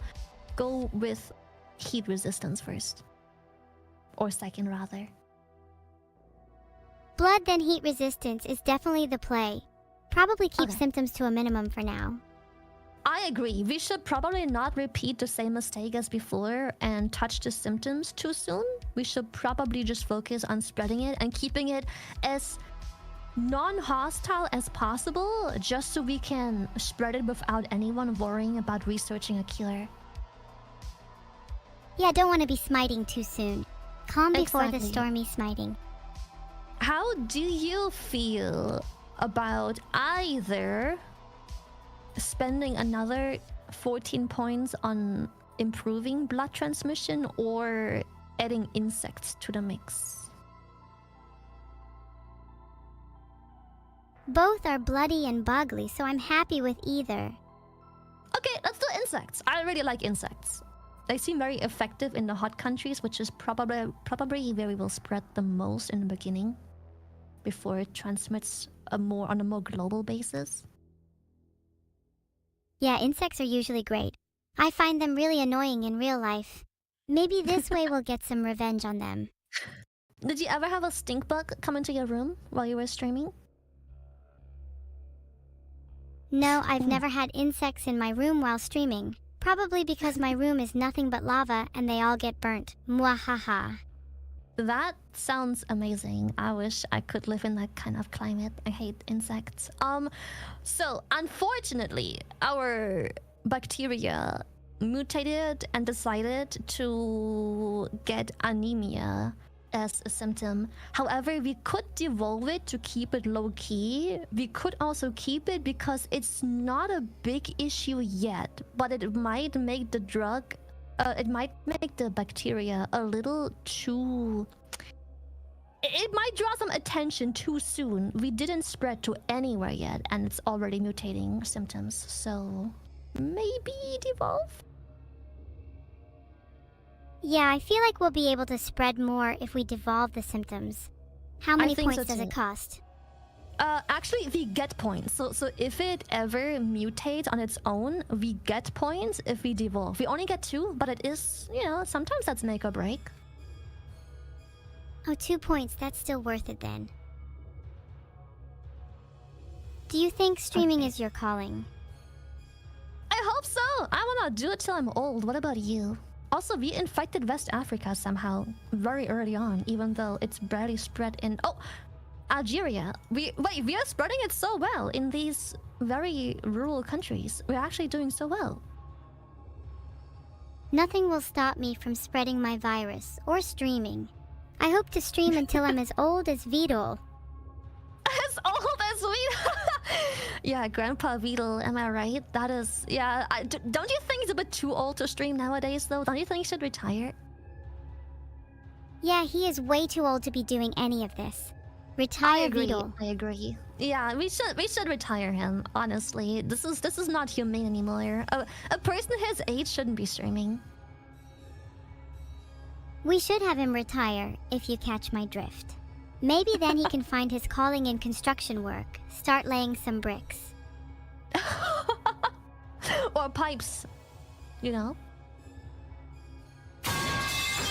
go with heat resistance first, or second rather. Blood then heat resistance is definitely the play. Probably keep Okay. symptoms to a minimum for now. I agree. We should probably not repeat the same mistake as before and touch the symptoms too soon. We should probably just focus on spreading it and keeping it as non-hostile as possible, just so we can spread it without anyone worrying about researching a killer. Yeah, don't want to be smiting too soon. Calm before the Exactly. stormy smiting. How do you feel about either spending another 14 points on improving blood transmission or adding insects to the mix? Both are bloody and bugly, so I'm happy with either. Okay, let's do insects. I really like insects. They seem very effective in the hot countries, which is probably where we will spread the most in the beginning, before it transmits on a more global basis. Yeah, insects are usually great. I find them really annoying in real life. Maybe this way we'll get some revenge on them. Did you ever have a stink bug come into your room while you were streaming? No, I've never had insects in my room while streaming. Probably because my room is nothing but lava and they all get burnt. Mwahaha. That sounds amazing. I wish I could live in that kind of climate. I hate insects. So unfortunately, our bacteria mutated and decided to get anemia as a symptom. However, we could devolve it to keep it low key. We could also keep it because it's not a big issue yet, but it might make the drug it might make the bacteria a little too... It might draw some attention too soon. We didn't spread to anywhere yet, and it's already mutating symptoms, so maybe devolve? Yeah, I feel like we'll be able to spread more if we devolve the symptoms. How many think points so does it too. cost? Actually, we get points. So if it ever mutates on its own, we get points if we devolve. We only get 2, but it is, sometimes that's make or break. Oh, 2 points. That's still worth it then. Do you think streaming is your calling? I hope so. I wanna do it till I'm old. What about you? Also, we infected West Africa somehow very early on, even though it's barely spread in... Oh! Algeria. We are spreading it so well in these very rural countries. We're actually doing so well. Nothing will stop me from spreading my virus or streaming. I hope to stream until I'm as old as Vidal. As old as we... Yeah, Grandpa Vidal, am I right? That is... Yeah, don't you think he's a bit too old to stream nowadays, though? Don't you think he should retire? Yeah, he is way too old to be doing any of this. Retire Vidal. I agree. Yeah, we should retire him, honestly. This is not humane anymore. A person his age shouldn't be streaming. We should have him retire, if you catch my drift. Maybe then he can find his calling in construction work, start laying some bricks. Or pipes, you know?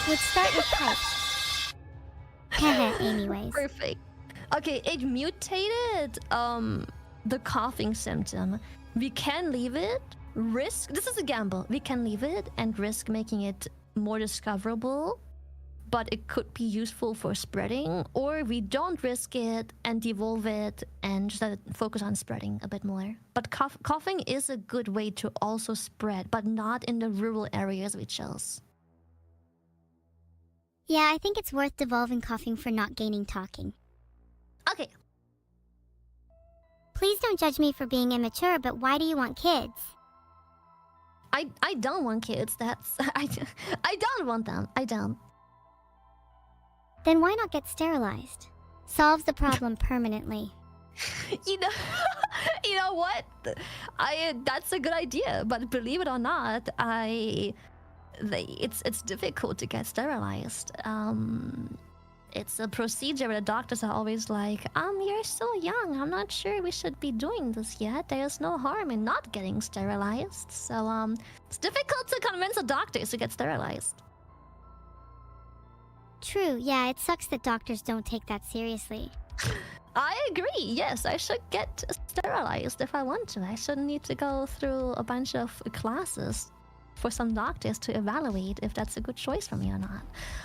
Would start with pipes. Heh anyways. Perfect. Okay, it mutated the coughing symptom. We can leave it, risk... This is a gamble. We can leave it and risk making it more discoverable, but it could be useful for spreading, or we don't risk it and devolve it and just let it focus on spreading a bit more. But coughing is a good way to also spread, but not in the rural areas we chose. Yeah, I think it's worth devolving coughing for not gaining talking. Okay. Please don't judge me for being immature, but why do you want kids? I don't want kids. That's... I don't want them. I don't. Then why not get sterilized? Solves the problem permanently. You know, you know what? That's a good idea, but believe it or not, it's difficult to get sterilized. It's a procedure where the doctors are always like, you're so young. I'm not sure we should be doing this yet. There's no harm in not getting sterilized. So, it's difficult to convince the doctors to get sterilized. True, yeah, it sucks that doctors don't take that seriously. I agree. Yes, I should get sterilized if I want to. I shouldn't need to go through a bunch of classes for some doctors to evaluate if that's a good choice for me or not.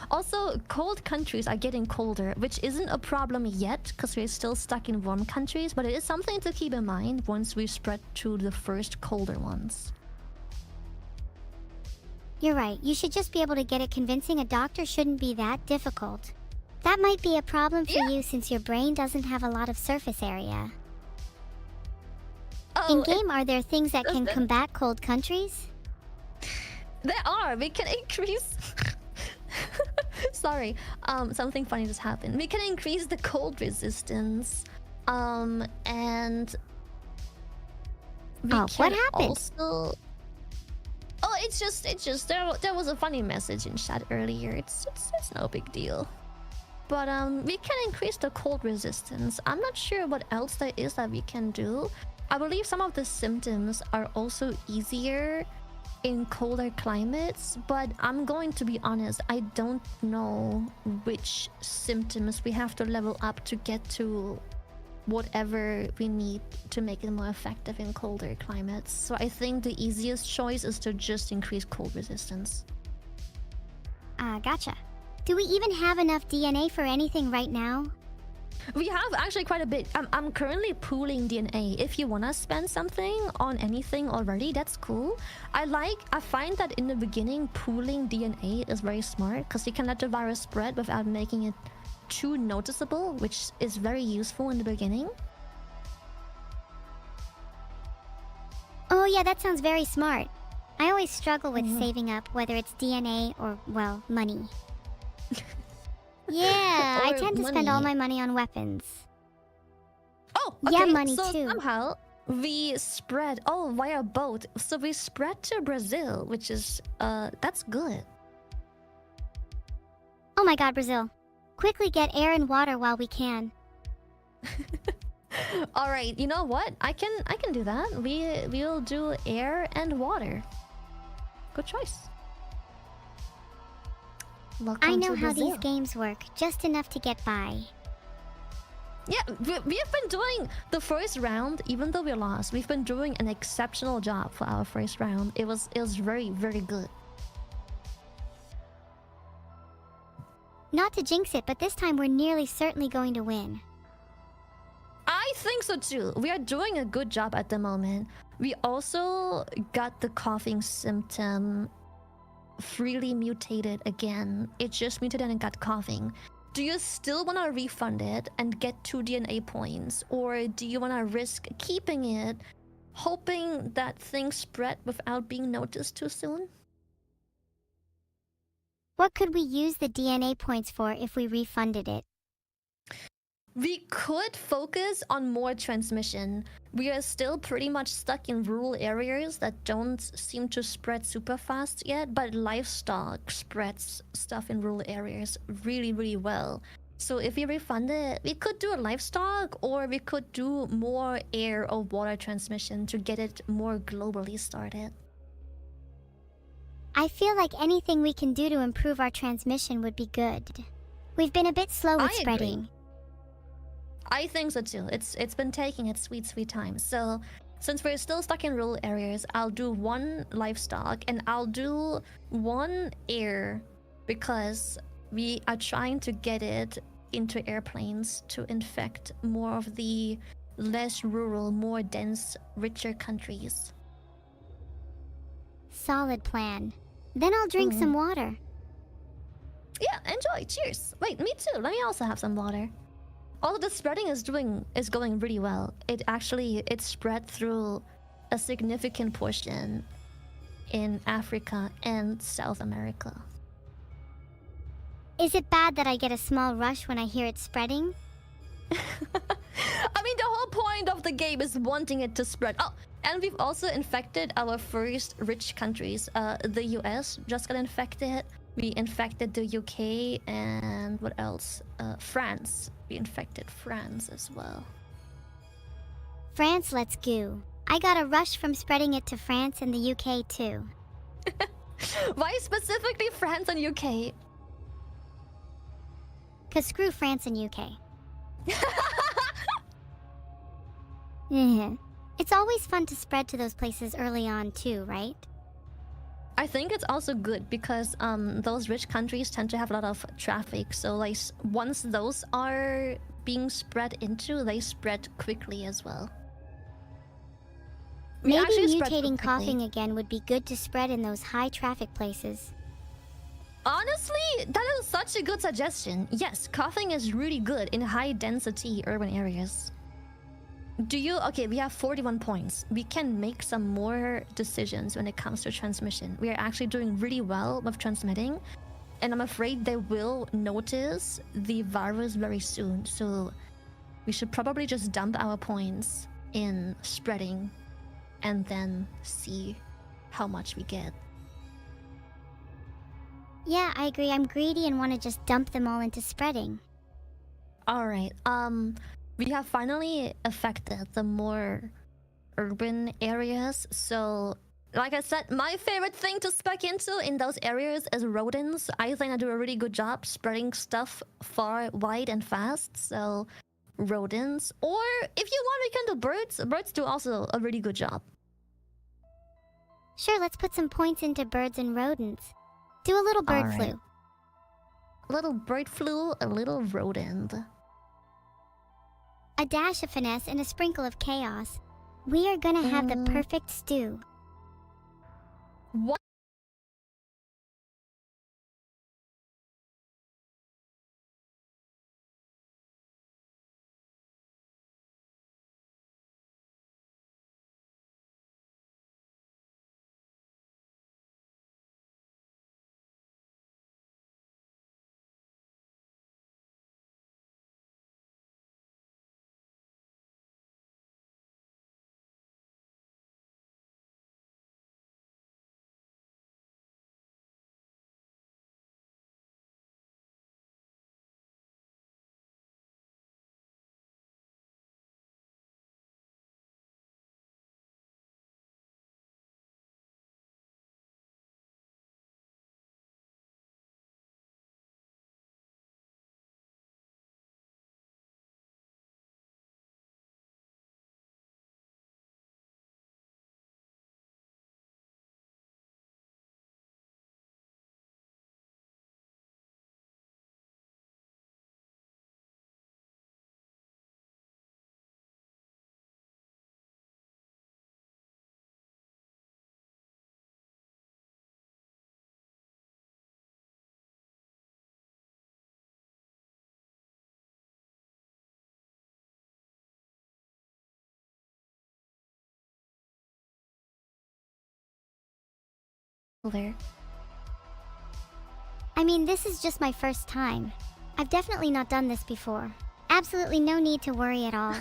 Also, cold countries are getting colder, which isn't a problem yet because we're still stuck in warm countries, but it is something to keep in mind once we spread to the first colder ones. You're right, you should just be able to get it. Convincing a doctor shouldn't be that difficult. That might be a problem for you since your brain doesn't have a lot of surface area. Oh, In-game, are there things that can combat cold countries? There are. We can increase... Sorry. Something funny just happened. We can increase the cold resistance. And... What happened? Also... Oh, it's just... There was a funny message in chat earlier. It's no big deal. But, we can increase the cold resistance. I'm not sure what else there is that we can do. I believe some of the symptoms are also easier in colder climates, but I'm going to be honest, I don't know which symptoms we have to level up to get to whatever we need to make it more effective in colder climates. So I think the easiest choice is to just increase cold resistance. Gotcha. Do we even have enough DNA for anything right now? We have actually quite a bit. I'm currently pooling DNA. If you want to spend something on anything already, that's cool. I find that in the beginning, pooling DNA is very smart because you can let the virus spread without making it too noticeable, which is very useful in the beginning. Oh yeah, that sounds very smart. I always struggle with saving up, whether it's DNA or, well, money. Yeah, I tend to spend all my money on weapons. Oh, okay. Yeah, money so too. Somehow we spread via boat. So we spread to Brazil, which is that's good. Oh my god, Brazil. Quickly get air and water while we can. All right, you know what? I can do that. We'll do air and water. Good choice. Welcome I know to how Brazil. these games work, just enough to get by. Yeah, we have been doing the first round, even though we lost. We've been doing an exceptional job for our first round. It was very, very good. Not to jinx it, but this time we're nearly certainly going to win. I think so too. We are doing a good job at the moment. We also got the coughing symptom freely mutated again. It just mutated and got coughing. Do you still want to refund it and get 2 DNA points? Or do you want to risk keeping it, hoping that things spread without being noticed too soon? What could we use the DNA points for if we refunded it? We could focus on more transmission. We are still pretty much stuck in rural areas that don't seem to spread super fast yet, but livestock spreads stuff in rural areas really, really well. So if we refund it, we could do a livestock, or we could do more air or water transmission to get it more globally started. I feel like anything we can do to improve our transmission would be good. We've been a bit slow with spreading. Agree. I think so too. It's been taking its sweet time. So since we're still stuck in rural areas, I'll do 1 livestock and I'll do 1 air, because we are trying to get it into airplanes to infect more of the less rural, more dense, richer countries. Solid plan. Then I'll drink some water. Yeah, enjoy. Cheers. Wait, me too. Let me also have some water. Although the spreading is going really well. It spread through a significant portion in Africa and South America. Is it bad that I get a small rush when I hear it spreading? I mean, the whole point of the game is wanting it to spread. Oh, and we've also infected our first rich countries. The US just got infected. We infected the UK, and what else? France. We infected France as well. France, let's go. I got a rush from spreading it to France and the UK too. Why specifically France and UK? Cause screw France and UK. It's always fun to spread to those places early on too, right? I think it's also good because those rich countries tend to have a lot of traffic. So like once those are being spread into, they spread quickly as well. Maybe mutating coughing again would be good to spread in those high traffic places. Honestly, that is such a good suggestion. Yes, coughing is really good in high density urban areas. Okay, we have 41 points. We can make some more decisions when it comes to transmission. We are actually doing really well with transmitting, and I'm afraid they will notice the virus very soon. So we should probably just dump our points in spreading and then see how much we get. Yeah, I agree. I'm greedy and want to just dump them all into spreading. Alright, we have finally affected the more urban areas. So, like I said, my favorite thing to spec into in those areas is rodents. I think I do a really good job spreading stuff far, wide, and fast. So, rodents. Or, if you want, we can do birds. Birds do also a really good job. Sure, let's put some points into birds and rodents. Do a little bird Alright. flu. A little bird flu, a little rodent. A dash of finesse and a sprinkle of chaos. We are gonna have the perfect stew. What? There. I mean, this is just my first time. I've definitely not done this before. Absolutely no need to worry at all.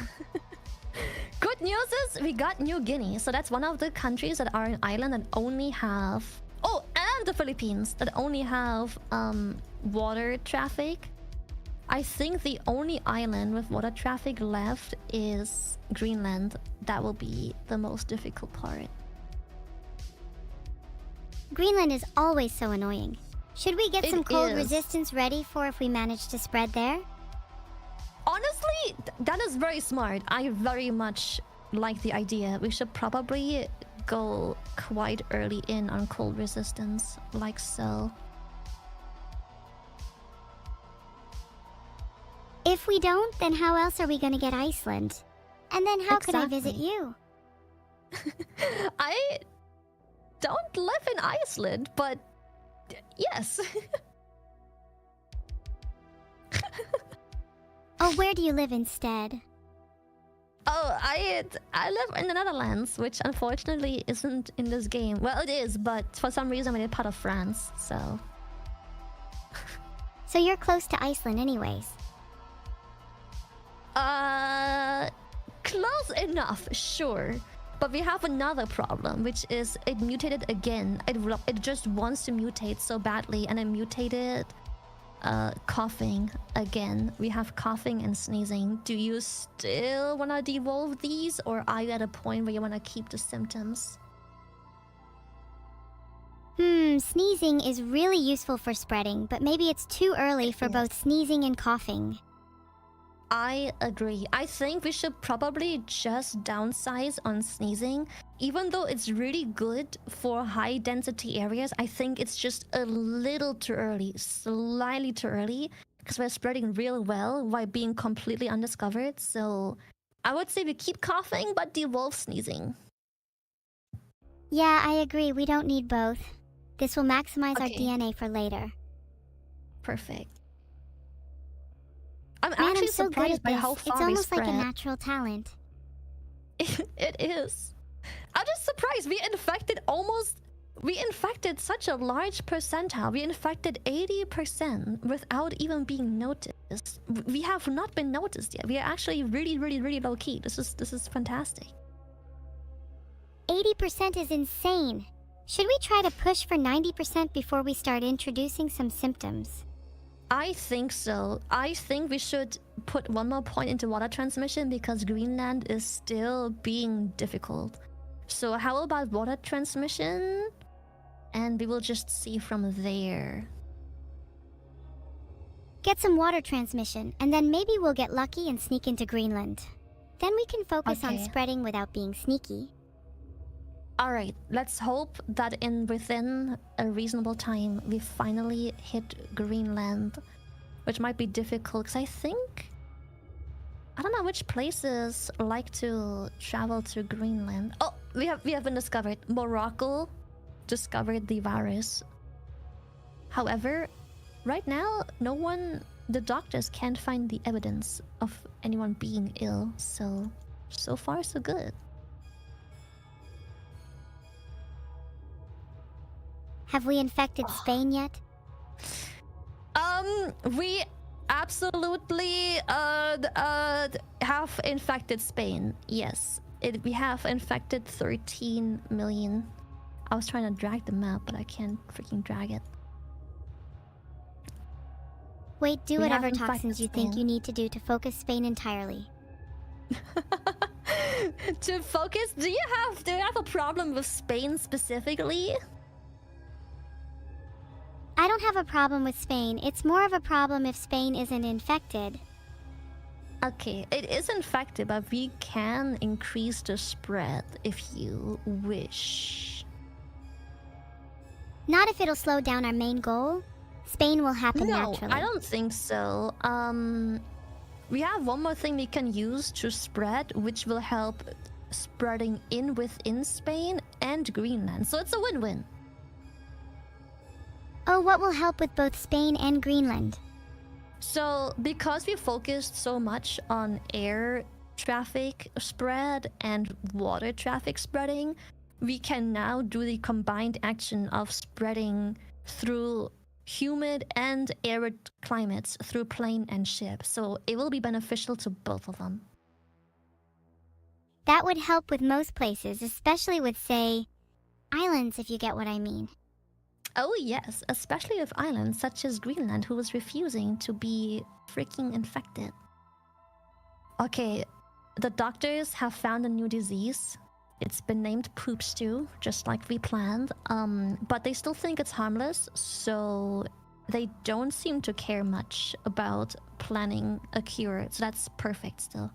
Good news is we got New Guinea, so that's one of the countries that are an island that only have... Oh, and the Philippines that only have water traffic. I think the only island with water traffic left is Greenland. That will be the most difficult part. Greenland is always so annoying. Should we get It some cold is. resistance ready for if we manage to spread there? Honestly, that is very smart. I very much like the idea. We should probably go quite early in on cold resistance, like so. If we don't, then how else are we gonna get Iceland? And then how can I visit Exactly. you? I don't live in Iceland, but yes. Oh, where do you live instead? Oh, I live in the Netherlands, which unfortunately isn't in this game. Well, it is, but for some reason it's part of France, so... So you're close to Iceland anyways. Close enough, sure. But we have another problem, which is it mutated again. It just wants to mutate so badly, and it mutated coughing again. We have coughing and sneezing. Do you still want to devolve these, or are you at a point where you want to keep the symptoms? Sneezing is really useful for spreading, but maybe it's too early for both sneezing and coughing. I agree. I think we should probably just downsize on sneezing. Even though it's really good for high density areas, I think it's just a little too early, slightly too early, because we're spreading real well while being completely undiscovered. So I would say we keep coughing, but devolve sneezing. Yeah, I agree. We don't need both. This will maximize our Okay. DNA for later. Perfect. I'm Man, actually I'm so good surprised at by this. how It's far we almost like a spread. natural talent. It is. I'm just surprised. We infected such a large percentile. We infected 80% without even being noticed. We have not been noticed yet. We are actually really, really, really low key. This is fantastic. 80% is insane. Should we try to push for 90% before we start introducing some symptoms? I think so. I think we should put one more point into water transmission because Greenland is still being difficult. So how about water transmission? And we will just see from there. Get some water transmission, and then maybe we'll get lucky and sneak into Greenland. Then we can focus on Okay. spreading without being sneaky. Alright, let's hope that within a reasonable time we finally hit Greenland. Which might be difficult because I don't know which places like to travel to Greenland. Oh, we have been discovered. Morocco discovered the virus. However, right now the doctors can't find the evidence of anyone being ill, so far so good. Have we infected Spain yet? We absolutely have infected Spain. Yes, we have infected 13 million. I was trying to drag the map, but I can't freaking drag it. Wait, do We whatever have toxins infected you think Spain. you need to do to focus Spain entirely. To focus, do you have a problem with Spain specifically? I don't have a problem with Spain. It's more of a problem if Spain isn't infected. Okay, it is infected, but we can increase the spread if you wish. Not if it'll slow down our main goal. Spain will happen No, naturally. I don't think so. We have one more thing we can use to spread, which will help spreading within Spain and Greenland. So it's a win-win. Oh, what will help with both Spain and Greenland? So because we focused so much on air traffic spread and water traffic spreading, we can now do the combined action of spreading through humid and arid climates through plane and ship. So it will be beneficial to both of them. That would help with most places, especially with, say, islands, if you get what I mean. Oh yes, especially with islands such as Greenland, who was refusing to be freaking infected. Okay, the doctors have found a new disease. It's been named poop stew, just like we planned. But they still think it's harmless, so they don't seem to care much about planning a cure. So that's perfect still.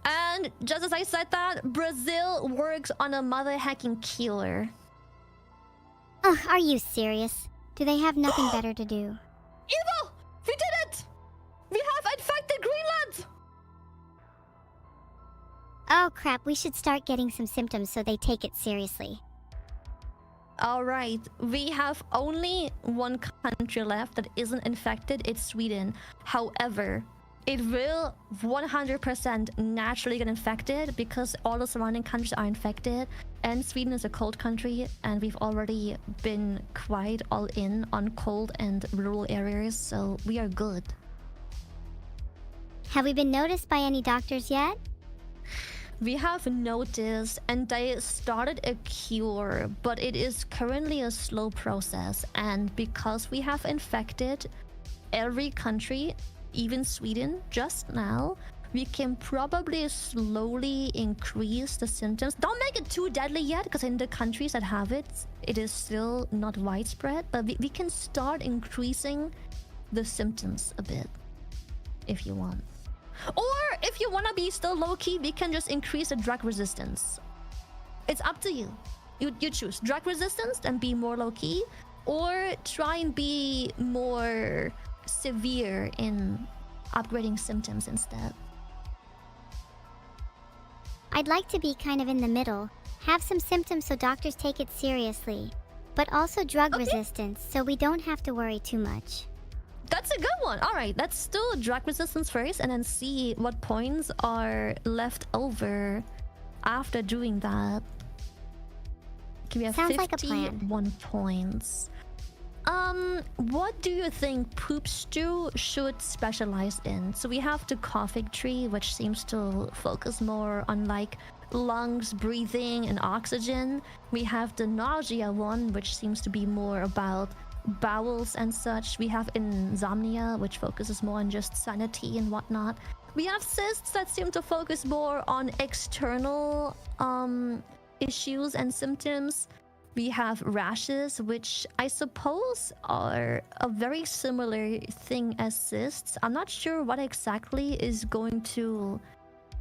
And just as I said that, Brazil works on a mother hacking killer. Ugh, are you serious? Do they have nothing better to do? Evil! We did it! We have infected Greenland! Oh crap, we should start getting some symptoms so they take it seriously. Alright, we have only one country left that isn't infected. It's Sweden. However, it will 100% naturally get infected because all the surrounding countries are infected. And Sweden is a cold country, and we've already been quite all in on cold and rural areas, so we are good. Have we been noticed by any doctors yet? We have noticed, and they started a cure, but it is currently a slow process. And because we have infected every country, even Sweden, just now, we can probably slowly increase the symptoms. Don't make it too deadly yet, because in the countries that have it, it is still not widespread. But we can start increasing the symptoms a bit, if you want. Or if you want to be still low-key, we can just increase the drug resistance. It's up to you. You choose drug resistance and be more low-key, or try and be more severe in upgrading symptoms instead. I'd like to be kind of in the middle. Have some symptoms so doctors take it seriously, but also drug resistance so we don't have to worry too much. That's a good one. All right, let's do drug resistance first and then see what points are left over after doing that. Okay, we have Sounds like a plan. 51 points. What do you think Poop Stew should specialize in? So we have the coughing tree, which seems to focus more on like lungs, breathing, and oxygen. We have the nausea one, which seems to be more about bowels and such. We have insomnia, which focuses more on just sanity and whatnot. We have cysts that seem to focus more on external issues and symptoms. We have rashes, which I suppose are a very similar thing as cysts. I'm not sure what exactly is going to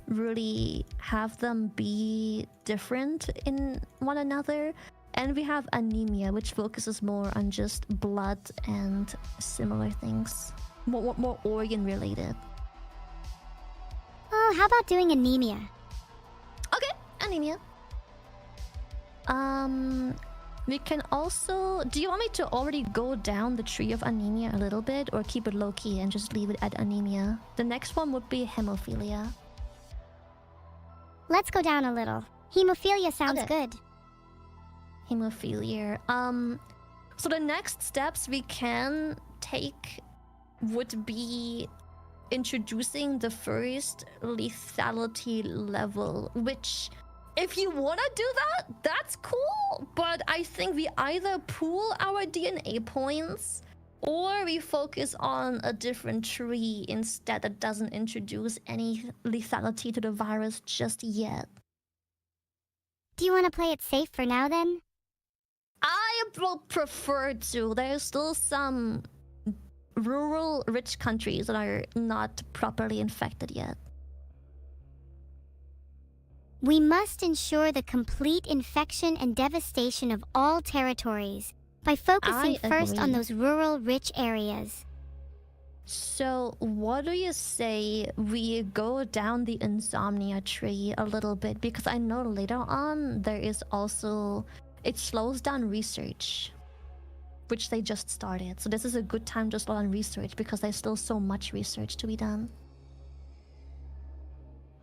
really have them be different in one another. And we have anemia, which focuses more on just blood and similar things. More organ related. Oh, how about doing anemia? Okay, anemia. We can also... Do you want me to already go down the tree of anemia a little bit, or keep it low-key and just leave it at anemia? The next one would be hemophilia. Let's go down a little. Hemophilia sounds good. Hemophilia. So the next steps we can take would be introducing the first lethality level, which... If you want to do that, that's cool. But I think we either pool our DNA points or we focus on a different tree instead that doesn't introduce any lethality to the virus just yet. Do you want to play it safe for now then? I will prefer to. There's still some rural rich countries that are not properly infected yet. We must ensure the complete infection and devastation of all territories by focusing first on those rural, rich areas. So, what do you say we go down the insomnia tree a little bit? Because I know later on there is also... It slows down research, which they just started. So this is a good time to slow down research because there's still so much research to be done.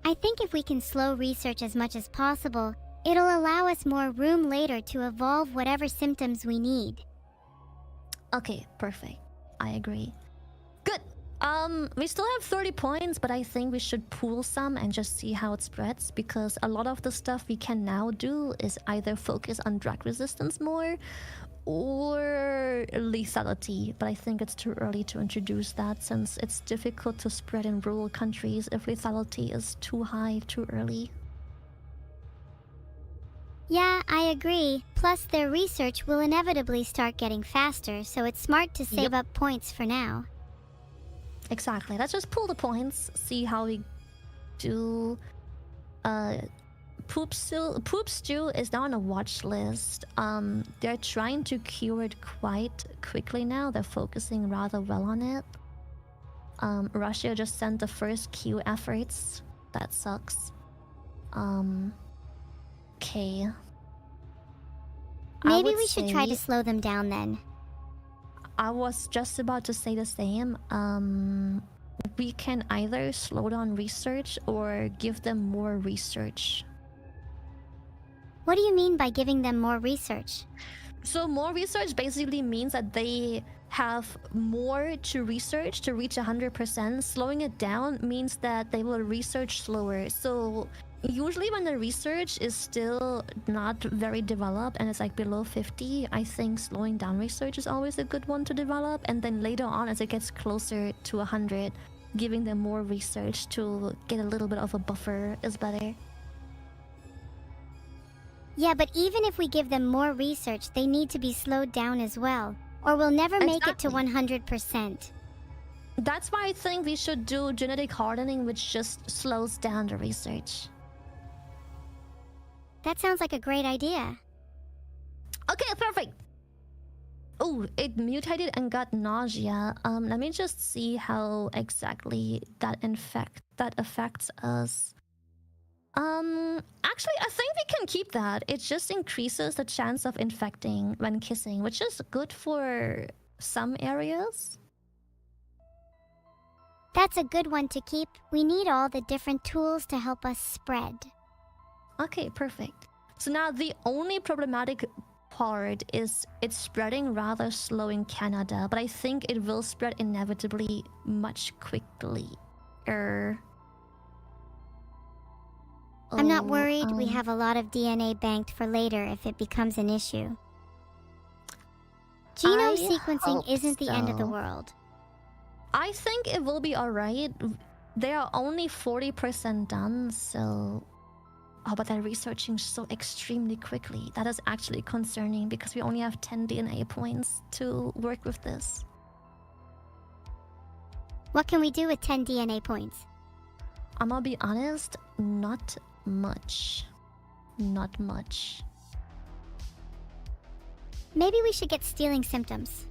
I think if we can slow research as much as possible, it'll allow us more room later to evolve whatever symptoms we need. Okay, perfect. I agree. Good. We still have 30 points, but I think we should pool some and just see how it spreads, because a lot of the stuff we can now do is either focus on drug resistance more or lethality, but I think it's too early to introduce that since it's difficult to spread in rural countries if lethality is too high too early. Yeah, I agree. Plus, their research will inevitably start getting faster, so it's smart to save up points for now. Exactly. Let's just pull the points, see how we do. Poop Stew is now on a watch list. They're trying to cure it quite quickly now. They're focusing rather well on it. Russia just sent the first Q efforts. That sucks. Okay. Maybe we should try to slow them down then. I was just about to say the same. We can either slow down research or give them more research. What do you mean by giving them more research? So more research basically means that they have more to research to reach 100%. Slowing it down means that they will research slower. So usually when the research is still not very developed and it's like below 50, I think slowing down research is always a good one to develop. And then later on, as it gets closer to 100, giving them more research to get a little bit of a buffer is better. Yeah, but even if we give them more research, they need to be slowed down as well, or we'll never make it to 100%. That's why I think we should do genetic hardening, which just slows down the research. That sounds like a great idea. Okay, perfect. Oh, it mutated and got nausea. Let me just see how exactly that affects us. Actually, I think we can keep that. It just increases the chance of infecting when kissing, which is good for some areas. That's a good one to keep. We need all the different tools to help us spread. Okay, perfect. So now the only problematic part is it's spreading rather slow in Canada, but I think it will spread inevitably much quickly. I'm not worried. We have a lot of DNA banked for later if it becomes an issue. Genome sequencing isn't the end of the world. I think it will be alright. They are only 40% done, so... Oh, but they're researching so extremely quickly. That is actually concerning because we only have 10 DNA points to work with this. What can we do with 10 DNA points? I'm gonna be honest, not much. Not much. Maybe we should get stealing symptoms.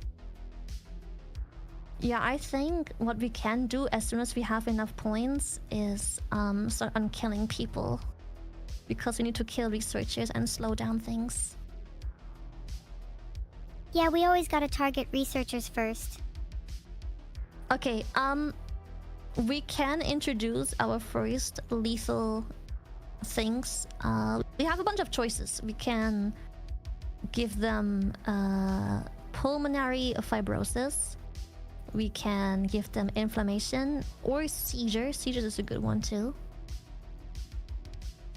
Yeah, I think what we can do as soon as we have enough points is start on killing people. Because we need to kill researchers and slow down things. Yeah, we always gotta target researchers first. Okay, we can introduce our first lethal things. We have a bunch of choices. We can give them pulmonary fibrosis. We can give them inflammation or seizures. Seizures is a good one too.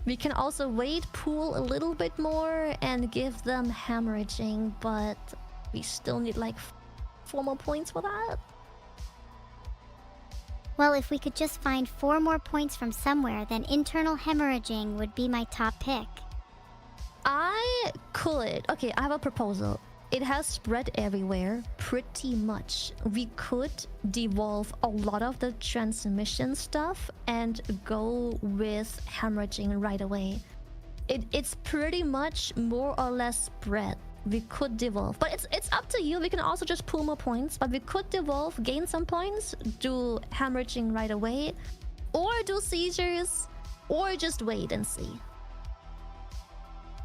We can also weight pool a little bit more and give them hemorrhaging, but we still need like 4 more points for that. Well, if we could just find 4 more points from somewhere, then internal hemorrhaging would be my top pick. I could. Okay, I have a proposal. It has spread everywhere, pretty much. We could devolve a lot of the transmission stuff and go with hemorrhaging right away. It's pretty much more or less spread. We could devolve, but it's up to you. We can also just pull more points, but we could devolve, gain some points, do hemorrhaging right away, or do seizures, or just wait and see.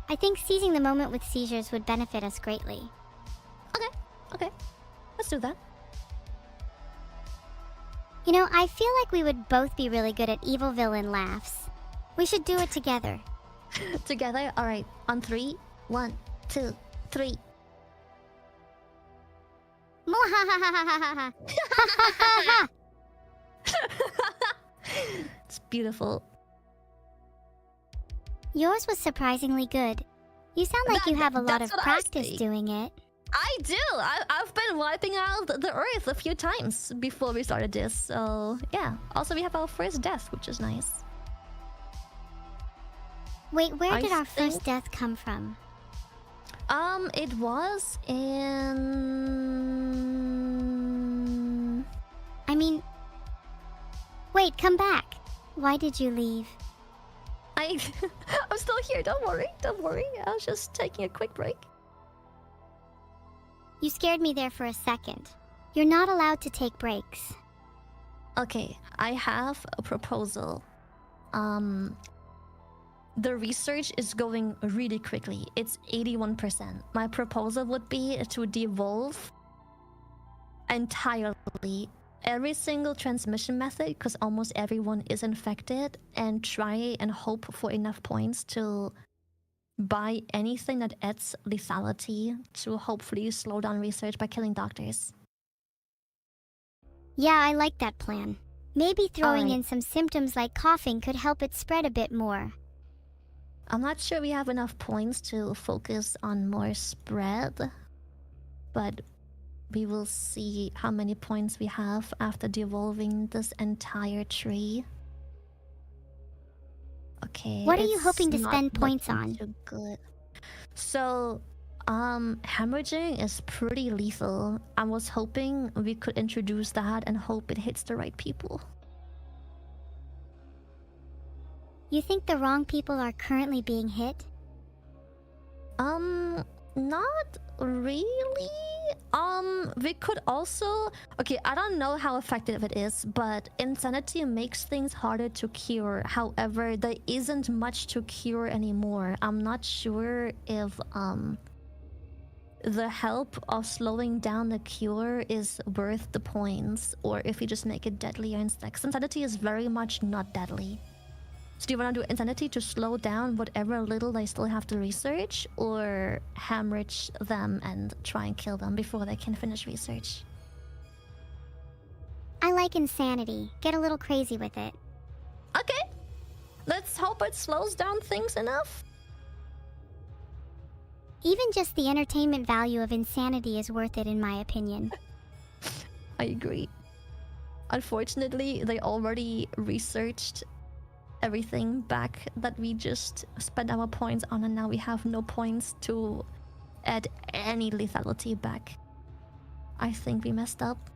I think seizing the moment with seizures would benefit us greatly. Okay. Let's do that. You know, I feel like we would both be really good at evil villain laughs. We should do it together. Together? Alright. On 3. 1, 2, 3. It's beautiful. Yours was surprisingly good. You sound like you have a lot of practice doing it. I do! I've been wiping out the earth a few times before we started this, so yeah. Also, we have our first death, which is nice. Wait, where did our first death come from? It was in... I mean... Wait, come back. Why did you leave? I'm still here, don't worry. I was just taking a quick break. You scared me there for a second. You're not allowed to take breaks. Okay, I have a proposal. The research is going really quickly. It's 81%. My proposal would be to devolve entirely every single transmission method, because almost everyone is infected, and try and hope for enough points to buy anything that adds lethality to hopefully slow down research by killing doctors. Yeah, I like that plan. Maybe throwing Alright. in some symptoms like coughing could help it spread a bit more. I'm not sure we have enough points to focus on more spread, but we will see how many points we have after devolving this entire tree. Okay. What are you hoping to it's spend not points looking on? too good. So, hemorrhaging is pretty lethal. I was hoping we could introduce that and hope it hits the right people. You think the wrong people are currently being hit? Not really. We could also... Okay, I don't know how effective it is, but insanity makes things harder to cure. However, there isn't much to cure anymore. I'm not sure if, the help of slowing down the cure is worth the points, or if you just make it deadlier instead. 'Cause insanity is very much not deadly. So do you want to do insanity to slow down whatever little they still have to research, or hemorrhage them and try and kill them before they can finish research? I like insanity. Get a little crazy with it. Okay. Let's hope it slows down things enough. Even just the entertainment value of insanity is worth it in my opinion. I agree. Unfortunately, they already researched everything back that we just spent our points on, and now we have no points to add any lethality back. I think we messed up.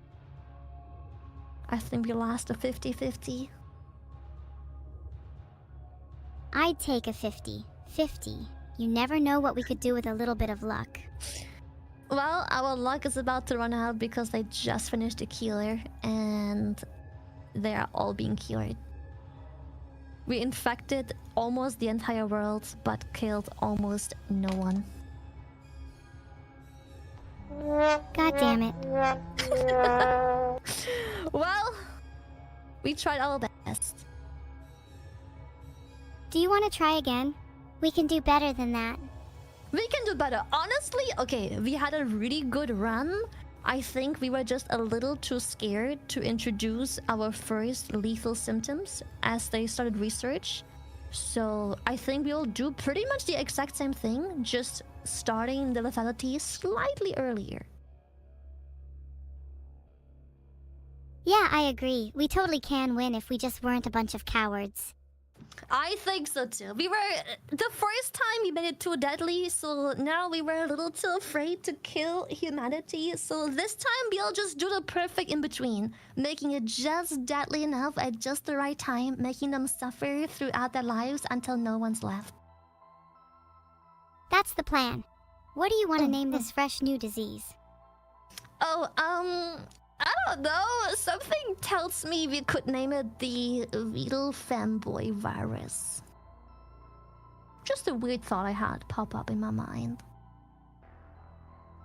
I think we lost a 50-50. I'd take a 50-50. You never know what we could do with a little bit of luck. Well, our luck is about to run out because they just finished a cure and they are all being cured. We infected almost the entire world, but killed almost no one. God damn it. Well, we tried our best. Do you want to try again? We can do better than that. We can do better. Honestly, okay, we had a really good run. I think we were just a little too scared to introduce our first lethal symptoms as they started research. So I think we'll do pretty much the exact same thing, just starting the lethality slightly earlier. Yeah, I agree. We totally can win if we just weren't a bunch of cowards. I think so too. We were... The first time we made it too deadly, so now we were a little too afraid to kill humanity. So this time we'll just do the perfect in-between, making it just deadly enough at just the right time, making them suffer throughout their lives until no one's left. That's the plan. What do you want to name this fresh new disease? Oh, I don't know. Something tells me we could name it the Vital Fanboy Virus. Just a weird thought I had pop up in my mind.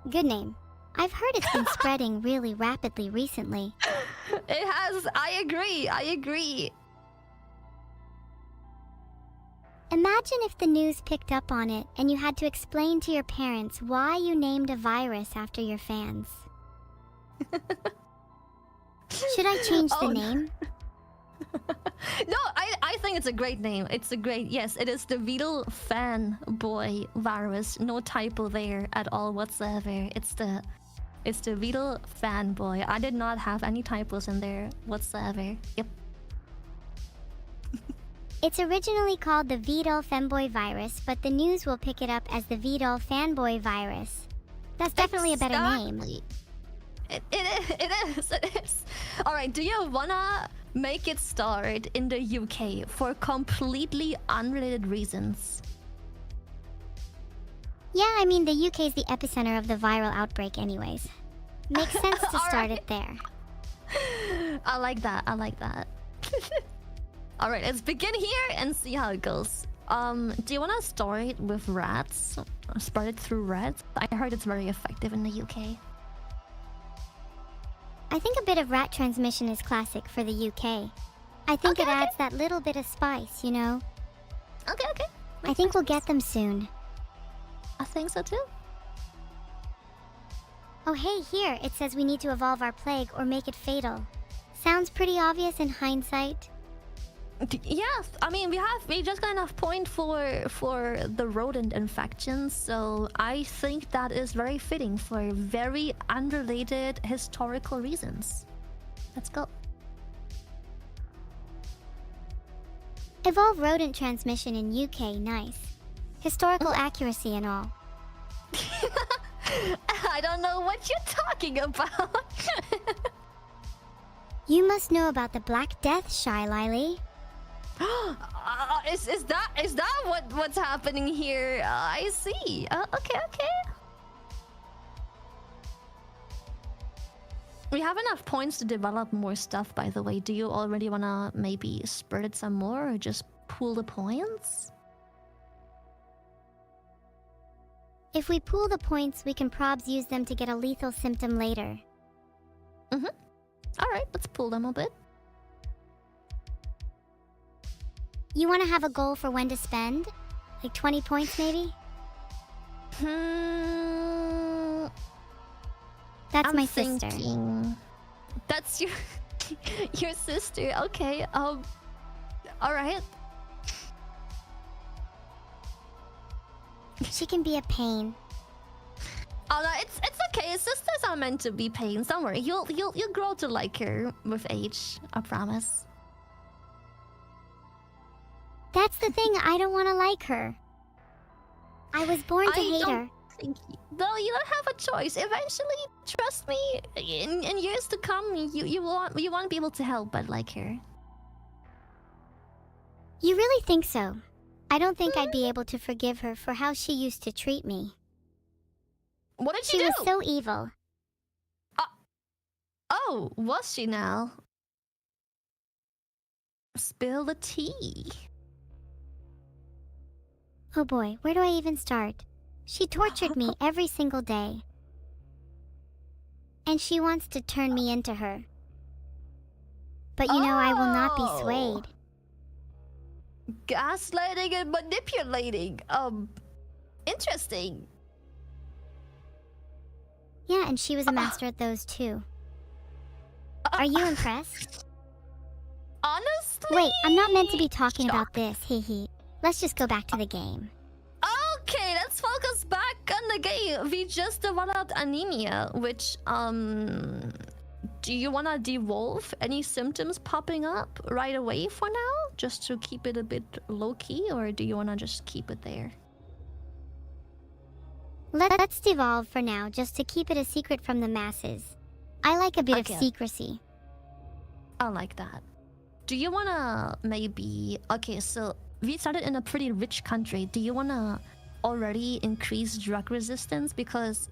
Good name. I've heard it's been spreading really rapidly recently. It has. I agree. Imagine if the news picked up on it and you had to explain to your parents why you named a virus after your fans. Should I change the name? No, I think it's a great name. It's a great... Yes, it is the Vital Fanboy Virus. No typo there at all whatsoever. It's the Vital Fanboy. I did not have any typos in there whatsoever. Yep. It's originally called the Vital Femboy Virus, but the news will pick it up as the Vital Fanboy Virus. That's definitely a better name. It is. Alright, do you wanna make it start in the UK for completely unrelated reasons? Yeah, I mean, the UK is the epicenter of the viral outbreak anyways. Makes sense to start it there. I like that. Alright, let's begin here and see how it goes. Do you wanna start with rats? Spread it through rats? I heard it's very effective in the UK. I think a bit of rat transmission is classic for the UK. I think it adds that little bit of spice, you know? Okay. I think we'll get them soon. I think so too. Oh hey, here, it says we need to evolve our plague or make it fatal. Sounds pretty obvious in hindsight. Yes, I mean we just got enough point for the rodent infections, so I think that is very fitting for very unrelated historical reasons. Let's go. Evolve rodent transmission in UK, nice. Historical accuracy and all. I don't know what you're talking about. You must know about the Black Death, Shylily. Is that what's happening here? I see. Okay. We have enough points to develop more stuff, by the way. Do you already wanna maybe spread it some more or just pool the points? If we pool the points, we can probs use them to get a lethal symptom later. Alright, let's pool them a bit. You want to have a goal for when to spend? Like 20 points, maybe? That's my sister. That's your your sister. Okay. All right. She can be a pain. Oh no, it's okay. Sisters are meant to be pains. Don't worry. You'll grow to like her with age. I promise. That's the thing. I don't want to like her. I was born to hate her. No, you don't have a choice. Eventually, trust me, in years to come, you won't be able to help but like her. You really think so? I don't think I'd be able to forgive her for how she used to treat me. What did she do? She was so evil. Oh, was she now? Spill the tea. Oh boy, where do I even start? She tortured me every single day. And she wants to turn me into her. But you know I will not be swayed. Gaslighting and manipulating. Interesting. Yeah, and she was a master at those too. Are you impressed? Honestly? Wait, I'm not meant to be talking about this, hee. Let's just go back to the game. Okay, let's focus back on the game. We just developed anemia, which, do you want to devolve any symptoms popping up right away for now? Just to keep it a bit low-key, or do you want to just keep it there? Let's devolve for now, just to keep it a secret from the masses. I like a bit of secrecy. I like that. Do you want to maybe... Okay, so we started in a pretty rich country. Do you want to already increase drug resistance? Because...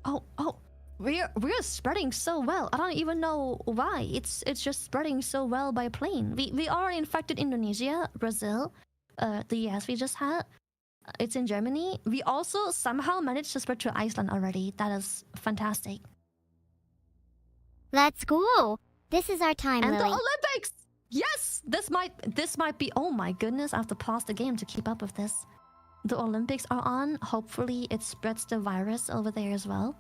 Oh, we're spreading so well. I don't even know why. It's just spreading so well by plane. We are infected Indonesia, Brazil, the US we just had. It's in Germany. We also somehow managed to spread to Iceland already. That is fantastic. Let's go. This is our time, And Lily. the Olympics! Yes! This might be... Oh my goodness, I have to pause the game to keep up with this. The Olympics are on. Hopefully it spreads the virus over there as well.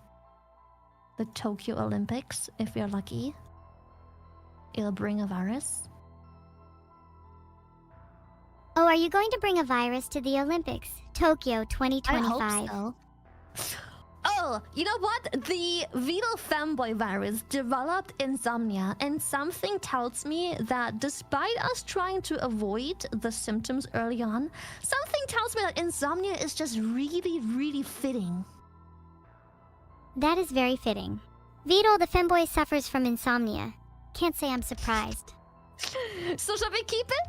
The Tokyo Olympics, if we're lucky. It'll bring a virus. Oh, are you going to bring a virus to the Olympics? Tokyo 2025. I hope so. Oh, you know what? The Vital Femboy virus developed insomnia, and something tells me that despite us trying to avoid the symptoms early on, something tells me that insomnia is just really, really fitting. That is very fitting. Vital the femboy suffers from insomnia. Can't say I'm surprised. So shall we keep it?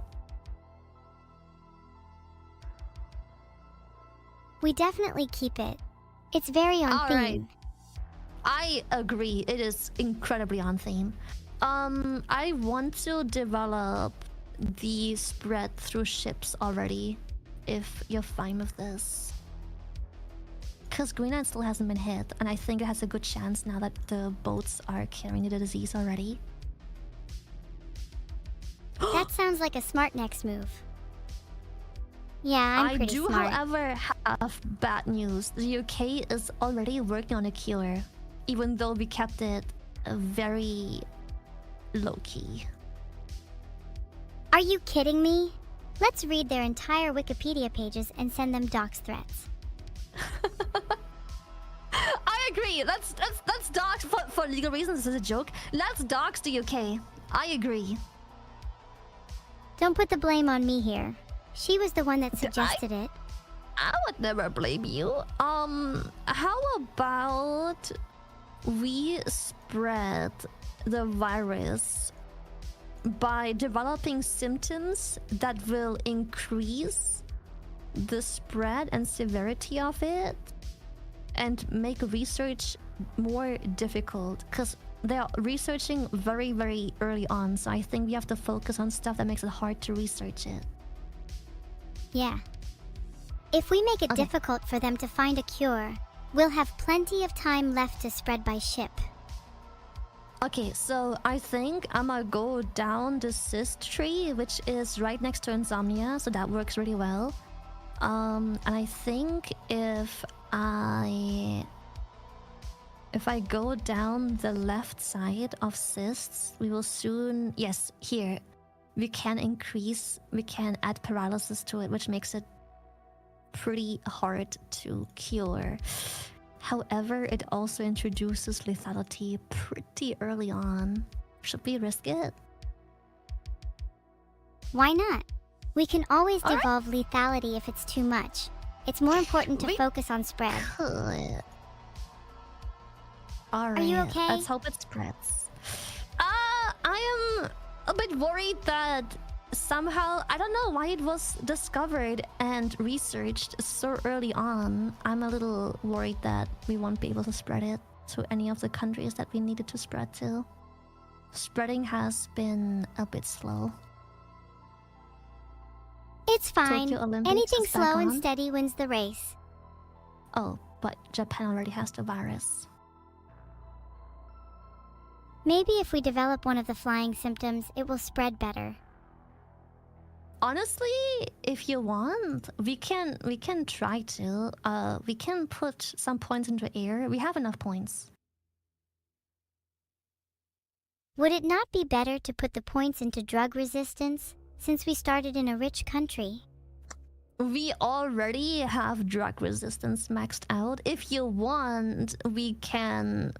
We definitely keep it. It's very on All theme. right. I agree. It is incredibly on theme. I want to develop the spread through ships already, if you're fine with this. Because Greenland still hasn't been hit, and I think it has a good chance now that the boats are carrying the disease already. That sounds like a smart next move. Yeah, I'm pretty do, smart. however, have bad news. The UK is already working on a cure, even though we kept it very low-key. Are you kidding me? Let's read their entire Wikipedia pages and send them dox threats. I agree. Let's dox for legal reasons. This is a joke. Let's dox the UK. I agree. Don't put the blame on me here. She was the one that suggested it. I would never blame you. How about we spread the virus by developing symptoms that will increase the spread and severity of it and make research more difficult, because they're researching very, very early on, so I think we have to focus on stuff that makes it hard to research it. Yeah. If we make it difficult for them to find a cure, we'll have plenty of time left to spread by ship. Okay, so I think I'm gonna go down the cyst tree, which is right next to insomnia, so that works really well. And I think if I go down the left side of cysts, we will soon... Yes, here. We can add paralysis to it, which makes it pretty hard to cure. However, it also introduces lethality pretty early on. Should we risk it? Why not? We can always devolve lethality if it's too much. It's more important to focus on spread. Alright. Are you okay? Let's hope it spreads. I am a bit worried that somehow, I don't know why it was discovered and researched so early on. I'm a little worried that we won't be able to spread it to any of the countries that we needed to spread to. Spreading has been a bit slow. It's fine. Tokyo Olympics Anything is back slow and on. steady wins the race. Oh, but Japan already has the virus. Maybe if we develop one of the flying symptoms, it will spread better. Honestly, if you want, we can try to. We can put some points into air. We have enough points. Would it not be better to put the points into drug resistance, since we started in a rich country? We already have drug resistance maxed out. If you want, we can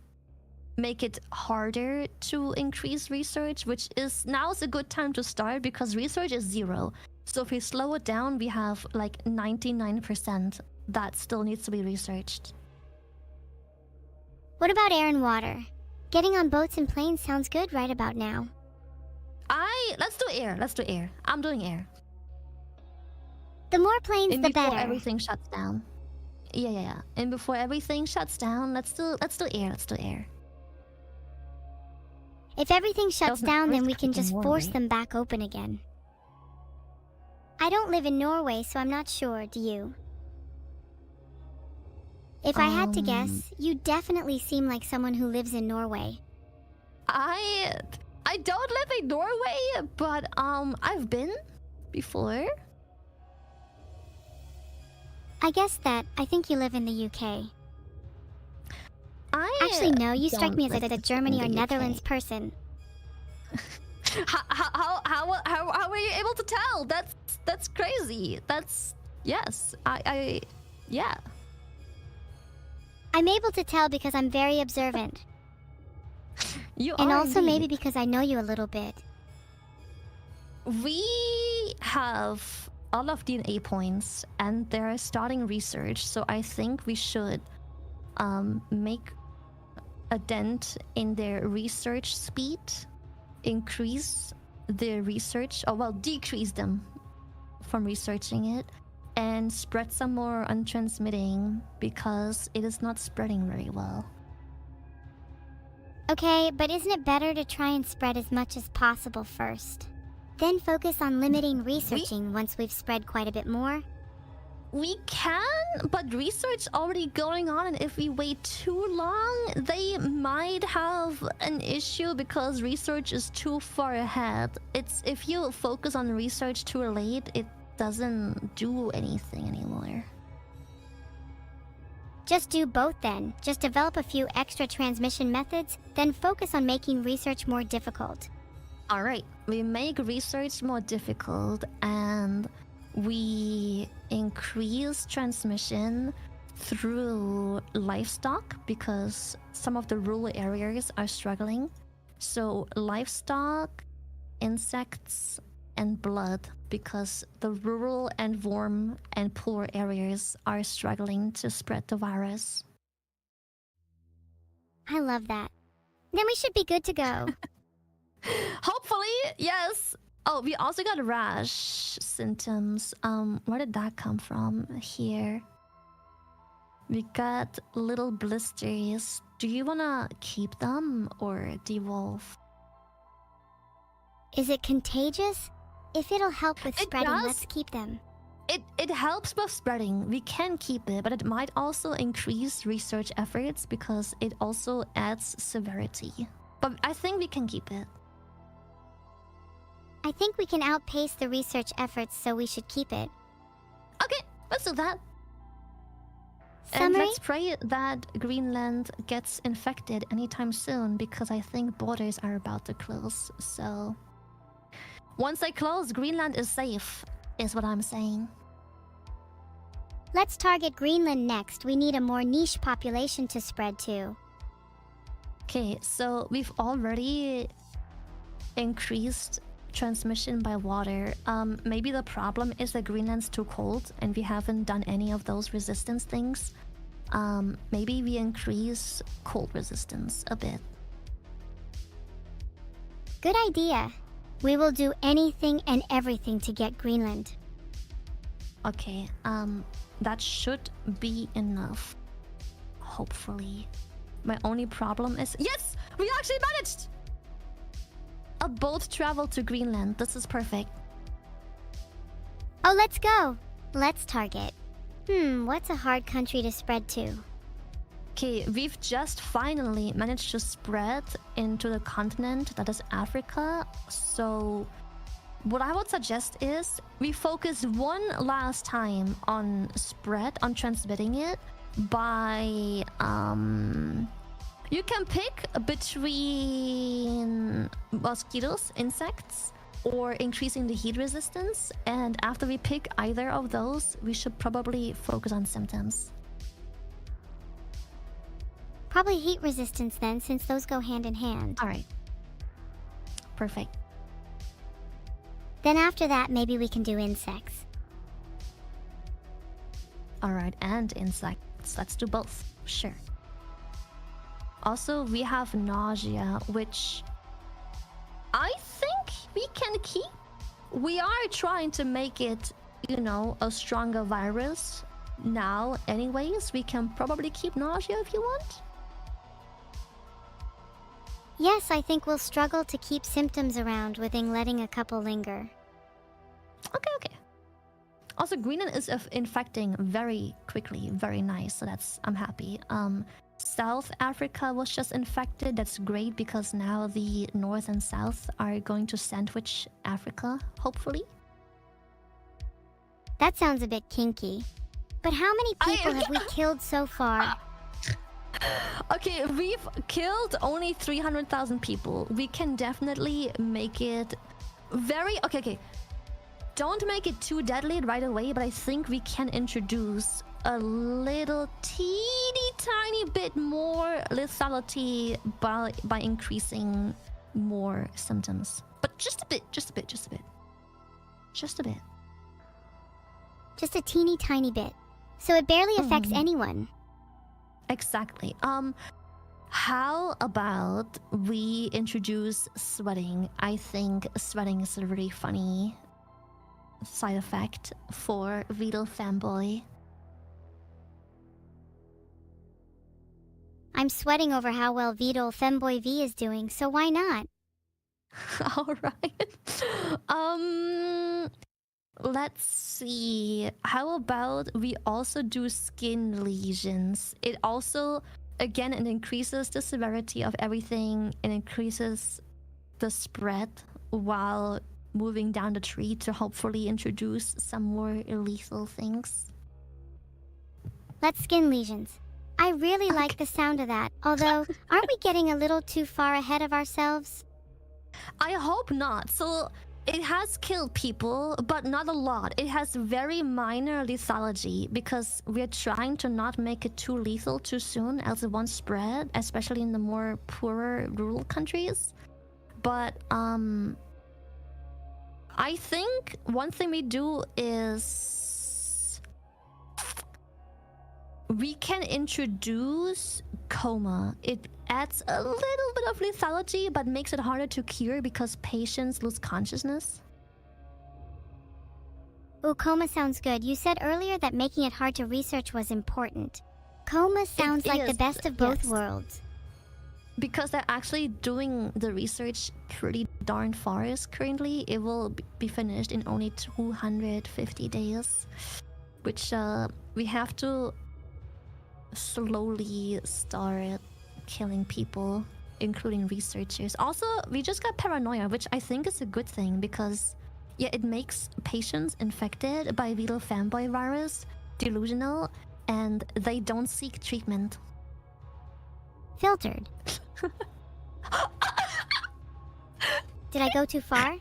make it harder to increase research, which is now's a good time to start because research is 0. So if we slow it down, we have like 99% that still needs to be researched. What about air and water? Getting on boats and planes sounds good right about now. Let's do air. Let's do air. I'm doing air. The more planes, And the before better. everything shuts down. Yeah. And before everything shuts down, let's do air. Let's do air. If everything shuts Doesn't down, then we risk can in just Norway. force them back open again. I don't live in Norway, so I'm not sure, do you? If I had to guess, you definitely seem like someone who lives in Norway. I don't live in Norway, but I've been before. I guess that I think you live in the UK. Actually, no, you strike me as a Germany or Netherlands person. How were you able to tell? That's crazy. Yes. Yeah. I'm able to tell because I'm very observant. You and are also indeed. maybe because I know you a little bit. We have all of DNA points and they're starting research, so I think we should make a dent in their research speed, increase their research, or well, decrease them from researching it, and spread some more on transmitting because it is not spreading very well. Okay, but isn't it better to try and spread as much as possible first? Then focus on limiting researching once we've spread quite a bit more? We can, but research already going on, and if we wait too long, they might have an issue because research is too far ahead. If you focus on research too late, it doesn't do anything anymore. Just do both then. Just develop a few extra transmission methods, then focus on making research more difficult. Alright, we make research more difficult and we increase transmission through livestock because some of the rural areas are struggling. So livestock, insects, and blood, because the rural and warm and poor areas are struggling to spread the virus. I love that. Then we should be good to go. Hopefully, yes. Oh, we also got rash symptoms. Where did that come from? Here. We got little blisters. Do you wanna keep them or devolve? Is it contagious? If it'll help with spreading, let's keep them. It helps with spreading. We can keep it, but it might also increase research efforts because it also adds severity. But I think we can keep it. I think we can outpace the research efforts, so we should keep it. Okay, let's do that. Summary? And let's pray that Greenland gets infected anytime soon because I think borders are about to close, so... Once they close, Greenland is safe, is what I'm saying. Let's target Greenland next. We need a more niche population to spread to. Okay, so we've already increased transmission by water. Maybe the problem is that Greenland's too cold and we haven't done any of those resistance things. Maybe we increase cold resistance a bit. Good idea. We will do anything and everything to get Greenland. Okay, that should be enough. Hopefully. My only problem is... Yes! We actually managed! A boat travel to Greenland. This is perfect. Oh, let's go. Let's target. What's a hard country to spread to? Okay, we've just finally managed to spread into the continent that is Africa. So what I would suggest is we focus one last time on spread, on transmitting it by you can pick between mosquitoes, insects, or increasing the heat resistance, and after we pick either of those, we should probably focus on symptoms. Probably heat resistance then, since those go hand in hand. Alright. Perfect. Then after that, maybe we can do insects. Alright, and insects. Let's do both. Sure. Also, we have nausea, which I think we can keep. We are trying to make it, you know, a stronger virus now anyways. We can probably keep nausea if you want. Yes, I think we'll struggle to keep symptoms around within letting a couple linger. Okay. Also, Greenland is infecting very quickly, very nice, so I'm happy. South Africa was just infected. That's great because now the North and South are going to sandwich Africa, hopefully. That sounds a bit kinky. But how many people have we killed so far? Okay, we've killed only 300,000 people. We can definitely make it very... Okay. Don't make it too deadly right away, but I think we can introduce a little teeny tiny bit more lethality by increasing more symptoms. But just a bit. Just a teeny tiny bit. So it barely affects anyone. Exactly. How about we introduce sweating? I think sweating is a really funny side effect for Vital Fanboy. I'm sweating over how well Vital Femboy V is doing, so why not? All right. Let's see. How about we also do skin lesions? It also, again, it increases the severity of everything. It increases the spread while moving down the tree to hopefully introduce some more lethal things. Let's skin lesions. I really like the sound of that, although aren't we getting a little too far ahead of ourselves? I hope not. So it has killed people, but not a lot. It has very minor lethality because we're trying to not make it too lethal too soon, else it won't spread, especially in the more poorer rural countries. But I think one thing we do is we can introduce coma. It adds a little bit of lethality, but makes it harder to cure because patients lose consciousness. Ooh, coma sounds good. You said earlier that making it hard to research was important. Coma sounds like the best of both worlds. Because they're actually doing the research pretty darn fast currently. It will be finished in only 250 days, which we have to slowly start killing people, including researchers. Also, we just got paranoia, which I think is a good thing because, yeah, it makes patients infected by Vital Fanboy virus delusional and they don't seek treatment. Filtered. Did I go too far?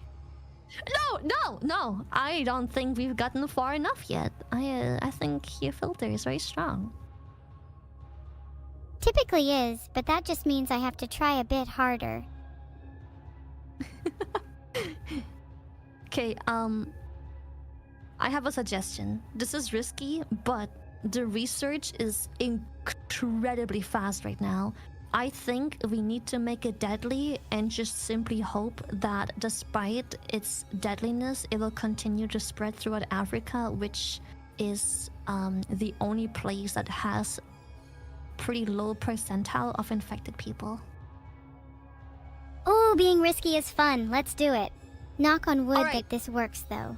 No. I don't think we've gotten far enough yet. I think your filter is very strong. Typically is, but that just means I have to try a bit harder. Okay, I have a suggestion. This is risky, but the research is incredibly fast right now. I think we need to make it deadly and just simply hope that despite its deadliness, it will continue to spread throughout Africa, which is the only place that has pretty low percentile of infected people. Oh, being risky is fun. Let's do it. Knock on wood right. that this works, though.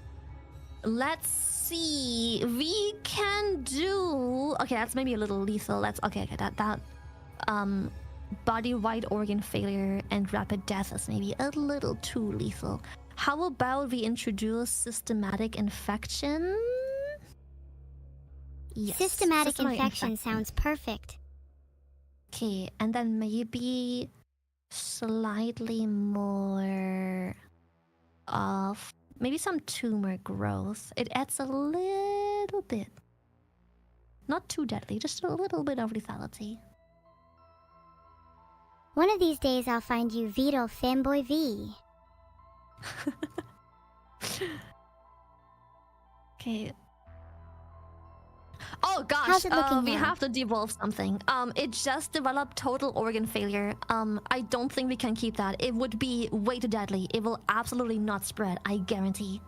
Let's see. We can do... Okay, that's maybe a little lethal. Okay, that body-wide organ failure and rapid death is maybe a little too lethal. How about we introduce systematic infection? Yes. Systematic infection sounds perfect. Okay, and then maybe slightly more of maybe some tumor growth. It adds a little bit. Not too deadly, just a little bit of lethality. One of these days I'll find you Vital Fanboy V. Okay. Oh gosh, How's it looking we now? have to devolve something. It just developed total organ failure. I don't think we can keep that. It would be way too deadly. It will absolutely not spread, I guarantee.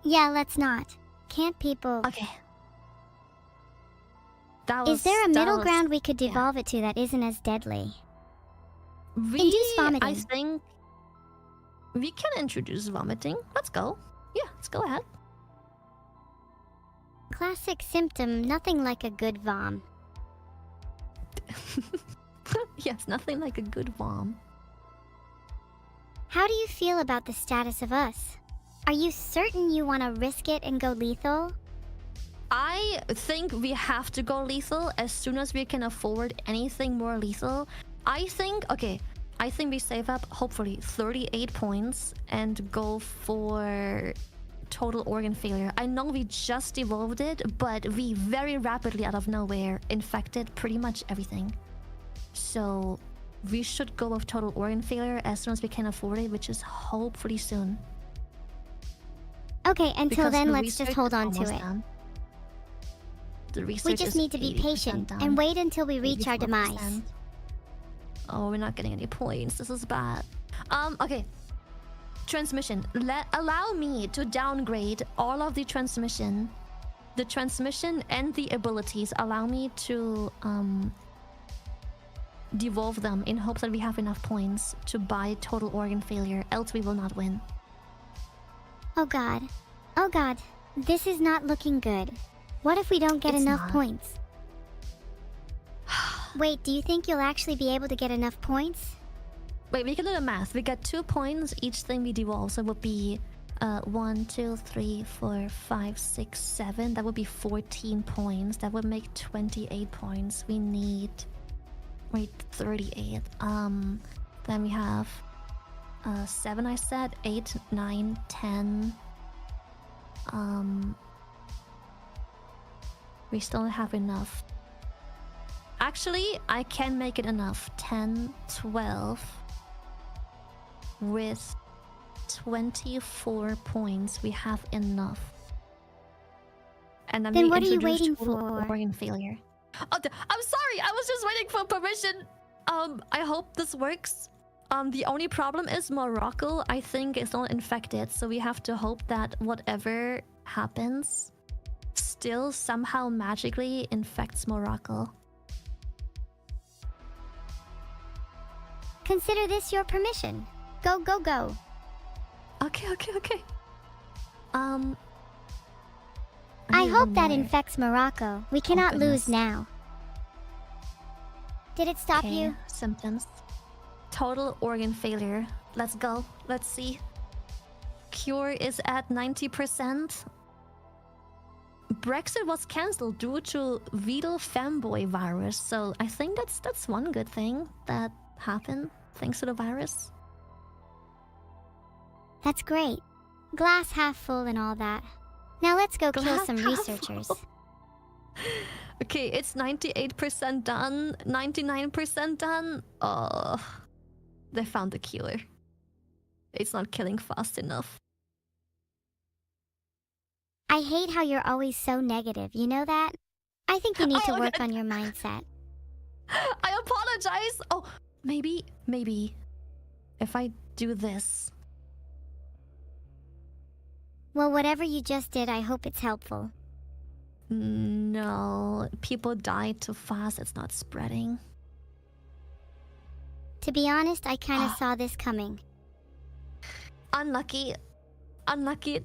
Yeah, let's not. Can't people... Okay. Is there a middle ground we could devolve it to that isn't as deadly? Induce vomiting. I think we can introduce vomiting. Let's go. Yeah, let's go ahead. Classic symptom, nothing like a good vom. Yes, nothing like a good bomb. How do you feel about the status of us? Are you certain you want to risk it and go lethal? I think we have to go lethal as soon as we can afford anything more lethal. I think we save up, hopefully, 38 points and go for total organ failure. I know we just evolved it, but we very rapidly, out of nowhere, infected pretty much everything. So we should go with total organ failure as soon as we can afford it, which is hopefully soon. Okay, until then, let's just hold on to it. We just need to be patient and wait until we reach our demise. Oh, we're not getting any points. This is bad. Okay. Transmission. Allow me to downgrade all of the transmission. The transmission and the abilities. Allow me to devolve them in hopes that we have enough points to buy total organ failure. Else we will not win. Oh god. Oh god. This is not looking good. What if we don't get enough points? Wait, do you think you'll actually be able to get enough points? Wait, we can do the math. We get 2 points each thing we devolve. So it would be 1, 2, 3, 4, 5, 6, 7. That would be 14 points. That would make 28 points. We need... Wait, 38. Then we have 7, I said. 8, 9, 10. We still don't have enough. Actually, I can make it enough. 10, 12. With 24 points, we have enough. And then what are you waiting for? Organ failure. Oh, I'm sorry. I was just waiting for permission. I hope this works. The only problem is Morocco, I think, is not infected, so we have to hope that whatever happens still somehow magically infects Morocco. Consider this your permission. Go, go, go. Okay. I hope that infects Morocco. We cannot lose now. Did it stop you? Symptoms. Total organ failure. Let's go. Let's see. Cure is at 90%. Brexit was cancelled due to Vidal femboy virus. So I think that's one good thing that happened thanks to the virus. That's great. Glass half full and all that. Now let's go kill some researchers. Okay, it's 98% done, 99% done. Oh, they found the cure. It's not killing fast enough. I hate how you're always so negative, you know that? I think you need to work on your mindset. I apologize. Oh, maybe if I do this. Well, whatever you just did, I hope it's helpful. No, people died too fast. It's not spreading. To be honest, I kind of saw this coming. Unlucky.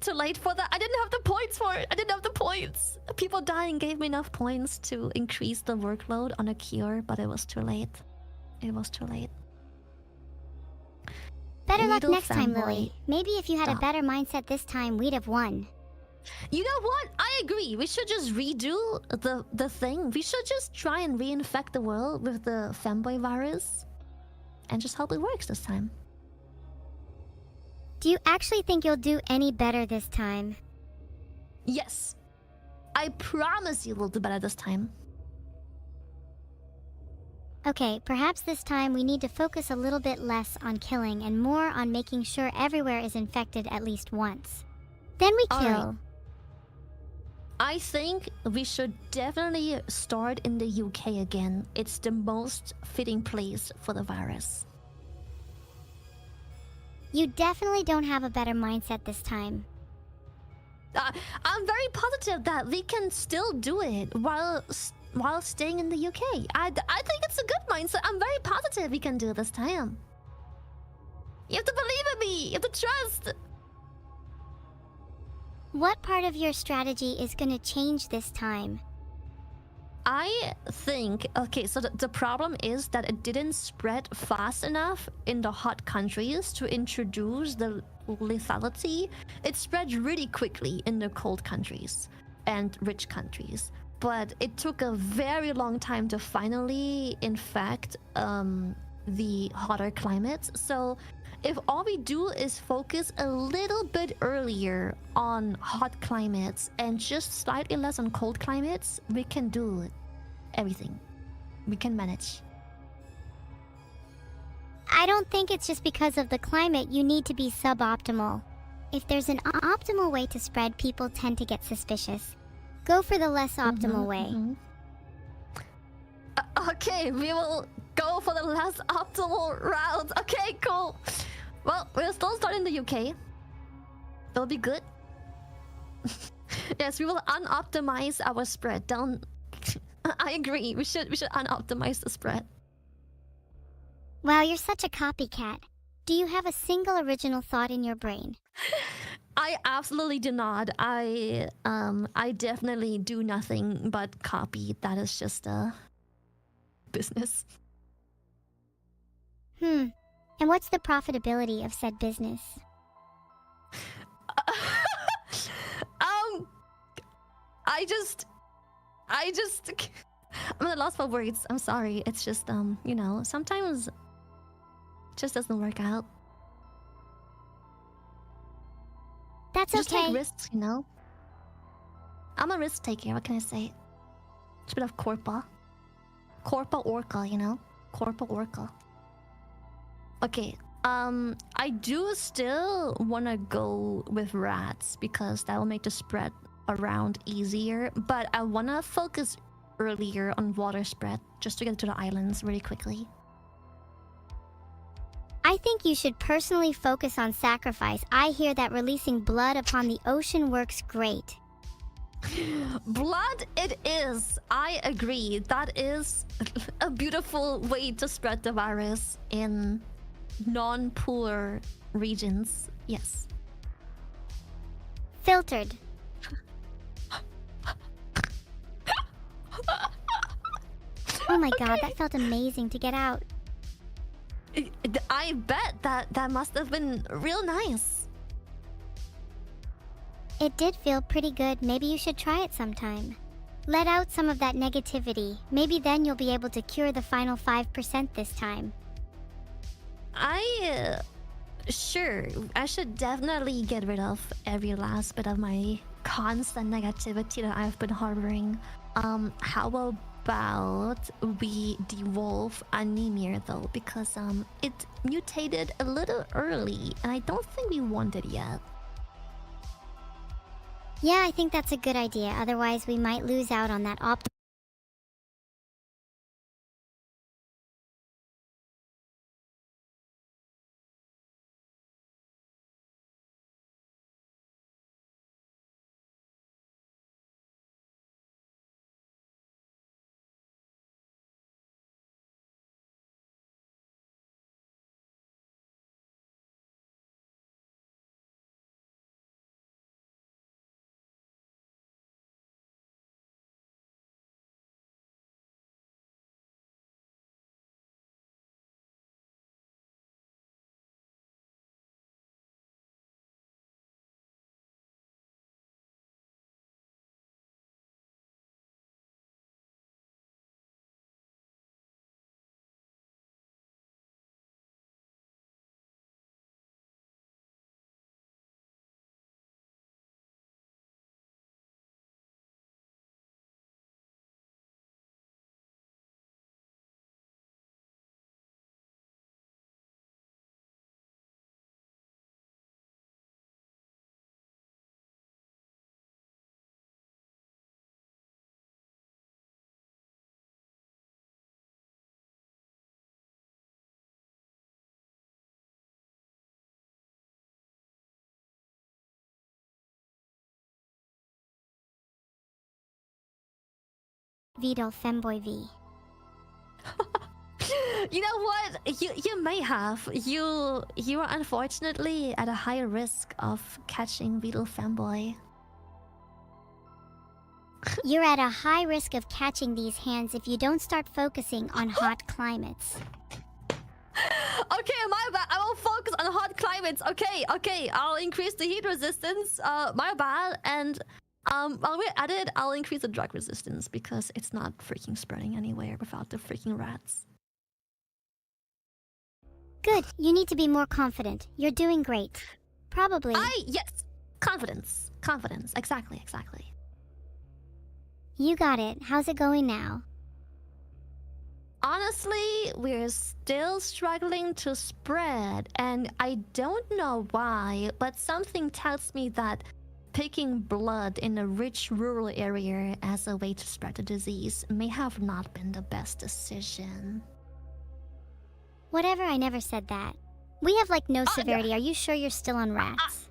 Too late for that. I didn't have the points for it. I didn't have the points. People dying gave me enough points to increase the workload on a cure, but it was too late. It was too late. Better luck next time, Lily. Maybe if you had a better mindset this time, we'd have won. You know what? I agree. We should just redo the thing. We should just try and reinfect the world with the femboy virus. And just hope it works this time. Do you actually think you'll do any better this time? Yes. I promise you we'll do better this time. Okay, perhaps this time we need to focus a little bit less on killing and more on making sure everywhere is infected at least once. Then we kill. Right. I think we should definitely start in the UK again. It's the most fitting place for the virus. You definitely don't have a better mindset this time. I'm very positive that we can still do it while staying in the UK. I think it's a good mindset. I'm very positive we can do it this time. You have to believe in me. You have to trust. What part of your strategy is going to change this time? I think, okay, so the problem is that it didn't spread fast enough in the hot countries to introduce the lethality. It spread really quickly in the cold countries and rich countries. But it took a very long time to finally infect the hotter climates. So if all we do is focus a little bit earlier on hot climates and just slightly less on cold climates, we can do everything. We can manage. I don't think it's just because of the climate you need to be suboptimal. If there's an optimal way to spread, people tend to get suspicious. Go for the less optimal way. Okay, we will go for the less optimal route. Okay, cool. Well, we'll still start in the UK. That'll be good. Yes, we will unoptimize our spread. Don't. I agree. We should unoptimize the spread. Wow, you're such a copycat. Do you have a single original thought in your brain? I absolutely do not. I definitely do nothing but copy. That is just a business. And what's the profitability of said business? I'm at a loss for words. I'm sorry. It's just you know, sometimes it just doesn't work out. That's Just okay. take risks, you know. I'm a risk taker. What can I say? It's a bit of Corpa Orca, you know. Corpa Orca. Okay. I do still want to go with rats because that will make the spread around easier. But I want to focus earlier on water spread just to get to the islands really quickly. I think you should personally focus on sacrifice. I hear that releasing blood upon the ocean works great. Blood it is. I agree. That is a beautiful way to spread the virus in non-poor regions. Yes. Filtered. Oh my god, that felt amazing to get out. I bet that must have been real nice. It did feel pretty good. Maybe you should try it sometime. Let out some of that negativity. Maybe then you'll be able to cure the final 5% this time. Sure, I should definitely get rid of every last bit of my constant negativity that I've been harboring. How about we devolve anemia though, because it mutated a little early and I don't think we want it yet. Yeah, I think that's a good idea. Otherwise, we might lose out on that Vidal Femboy V. You know what? You may have. You are unfortunately at a higher risk of catching Beetle Fanboy. You're at a high risk of catching these hands if you don't start focusing on hot climates. Okay, my bad. I will focus on hot climates. Okay. I'll increase the heat resistance. My bad. And while we're at it, I'll increase the drug resistance because it's not freaking spreading anywhere without the freaking rats. Good. You need to be more confident. You're doing great. Probably. Yes. Confidence. Exactly. You got it. How's it going now? Honestly, we're still struggling to spread, and I don't know why, but something tells me that picking blood in a rich rural area as a way to spread the disease may have not been the best decision. Whatever, I never said that. We have like no severity. Are you sure you're still on rats?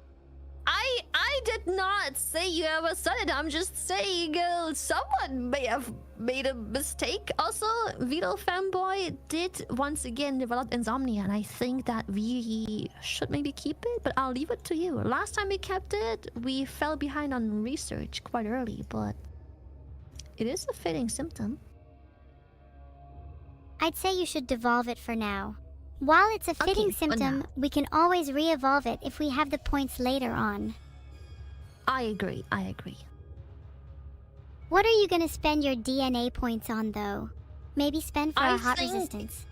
I did not say you ever said it. I'm just saying someone may have made a mistake. Also, Vito Fanboy did once again develop insomnia, and I think that we should maybe keep it, but I'll leave it to you. Last time we kept it, we fell behind on research quite early, but it is a fitting symptom. I'd say you should devolve it for now. While it's a fitting symptom, we can always re-evolve it if we have the points later on. I agree. What are you gonna spend your DNA points on, though? Maybe spend for a hot resistance.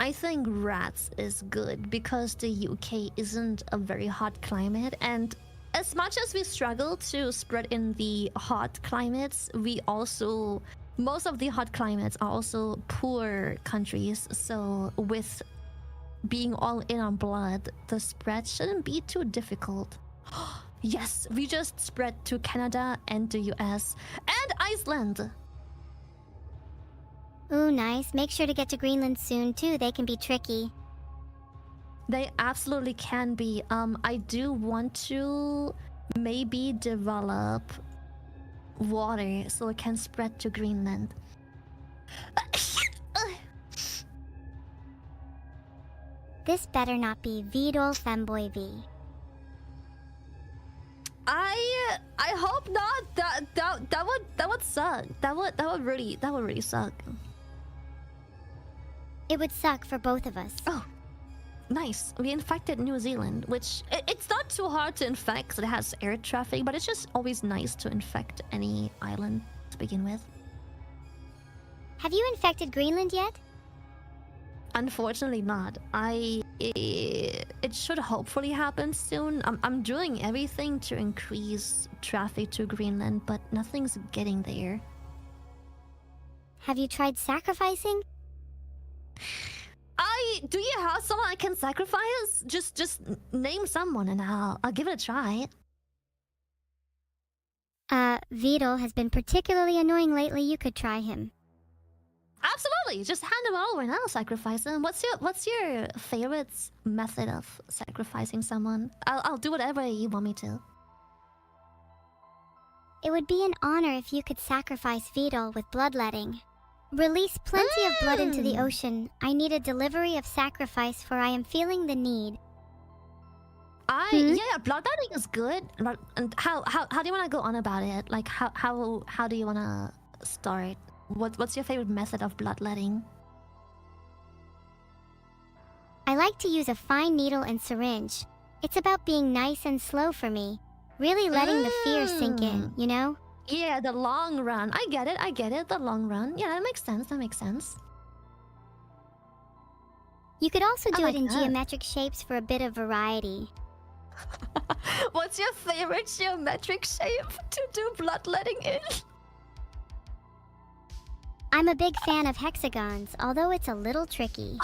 I think rats is good because the UK isn't a very hot climate, and as much as we struggle to spread in the hot climates, most of the hot climates are also poor countries, so with being all in on blood, the spread shouldn't be too difficult. Yes, we just spread to Canada and the US and Iceland. Ooh, nice. Make sure to get to Greenland soon, too. They can be tricky. They absolutely can be. I do want to maybe develop water so it can spread to Greenland. This better not be Vidol Femboy V. I hope not. That would suck. That would really suck. It would suck for both of us. Oh, nice. We infected New Zealand, which it's not too hard to infect because it has air traffic, but it's just always nice to infect any island to begin with. Have you infected Greenland yet? Unfortunately not. It should hopefully happen soon. I'm doing everything to increase traffic to Greenland, but nothing's getting there. Have you tried sacrificing? Do you have someone I can sacrifice? Just name someone and I'll give it a try. Vidal has been particularly annoying lately. You could try him. Absolutely. Just hand him over and I'll sacrifice him. What's your favorite method of sacrificing someone? I'll do whatever you want me to. It would be an honor if you could sacrifice Vidal with bloodletting. Release plenty of blood into the ocean. I need a delivery of sacrifice, for I am feeling the need. Yeah, bloodletting is good. And how do you want to go on about it? Like how do you want to start? What's your favorite method of bloodletting? I like to use a fine needle and syringe. It's about being nice and slow for me. Really letting the fear sink in, you know? Yeah, the long run. I get it. The long run. Yeah, that makes sense. You could also do it in geometric shapes for a bit of variety. What's your favorite geometric shape to do bloodletting in? I'm a big fan of hexagons, although it's a little tricky.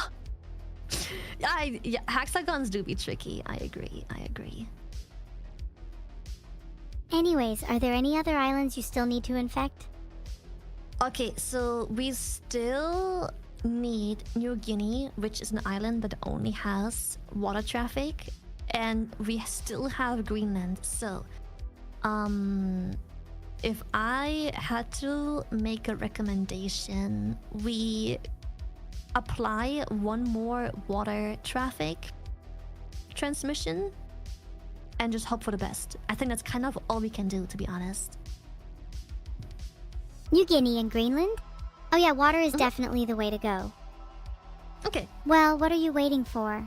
Yeah, hexagons do be tricky. I agree. Anyways, are there any other islands you still need to infect? Okay, so we still need New Guinea, which is an island that only has water traffic, and we still have Greenland. So, if I had to make a recommendation, we apply one more water traffic transmission and just hope for the best. I think that's kind of all we can do, to be honest. New Guinea and Greenland? Oh yeah, water is definitely the way to go. Okay. Well, what are you waiting for?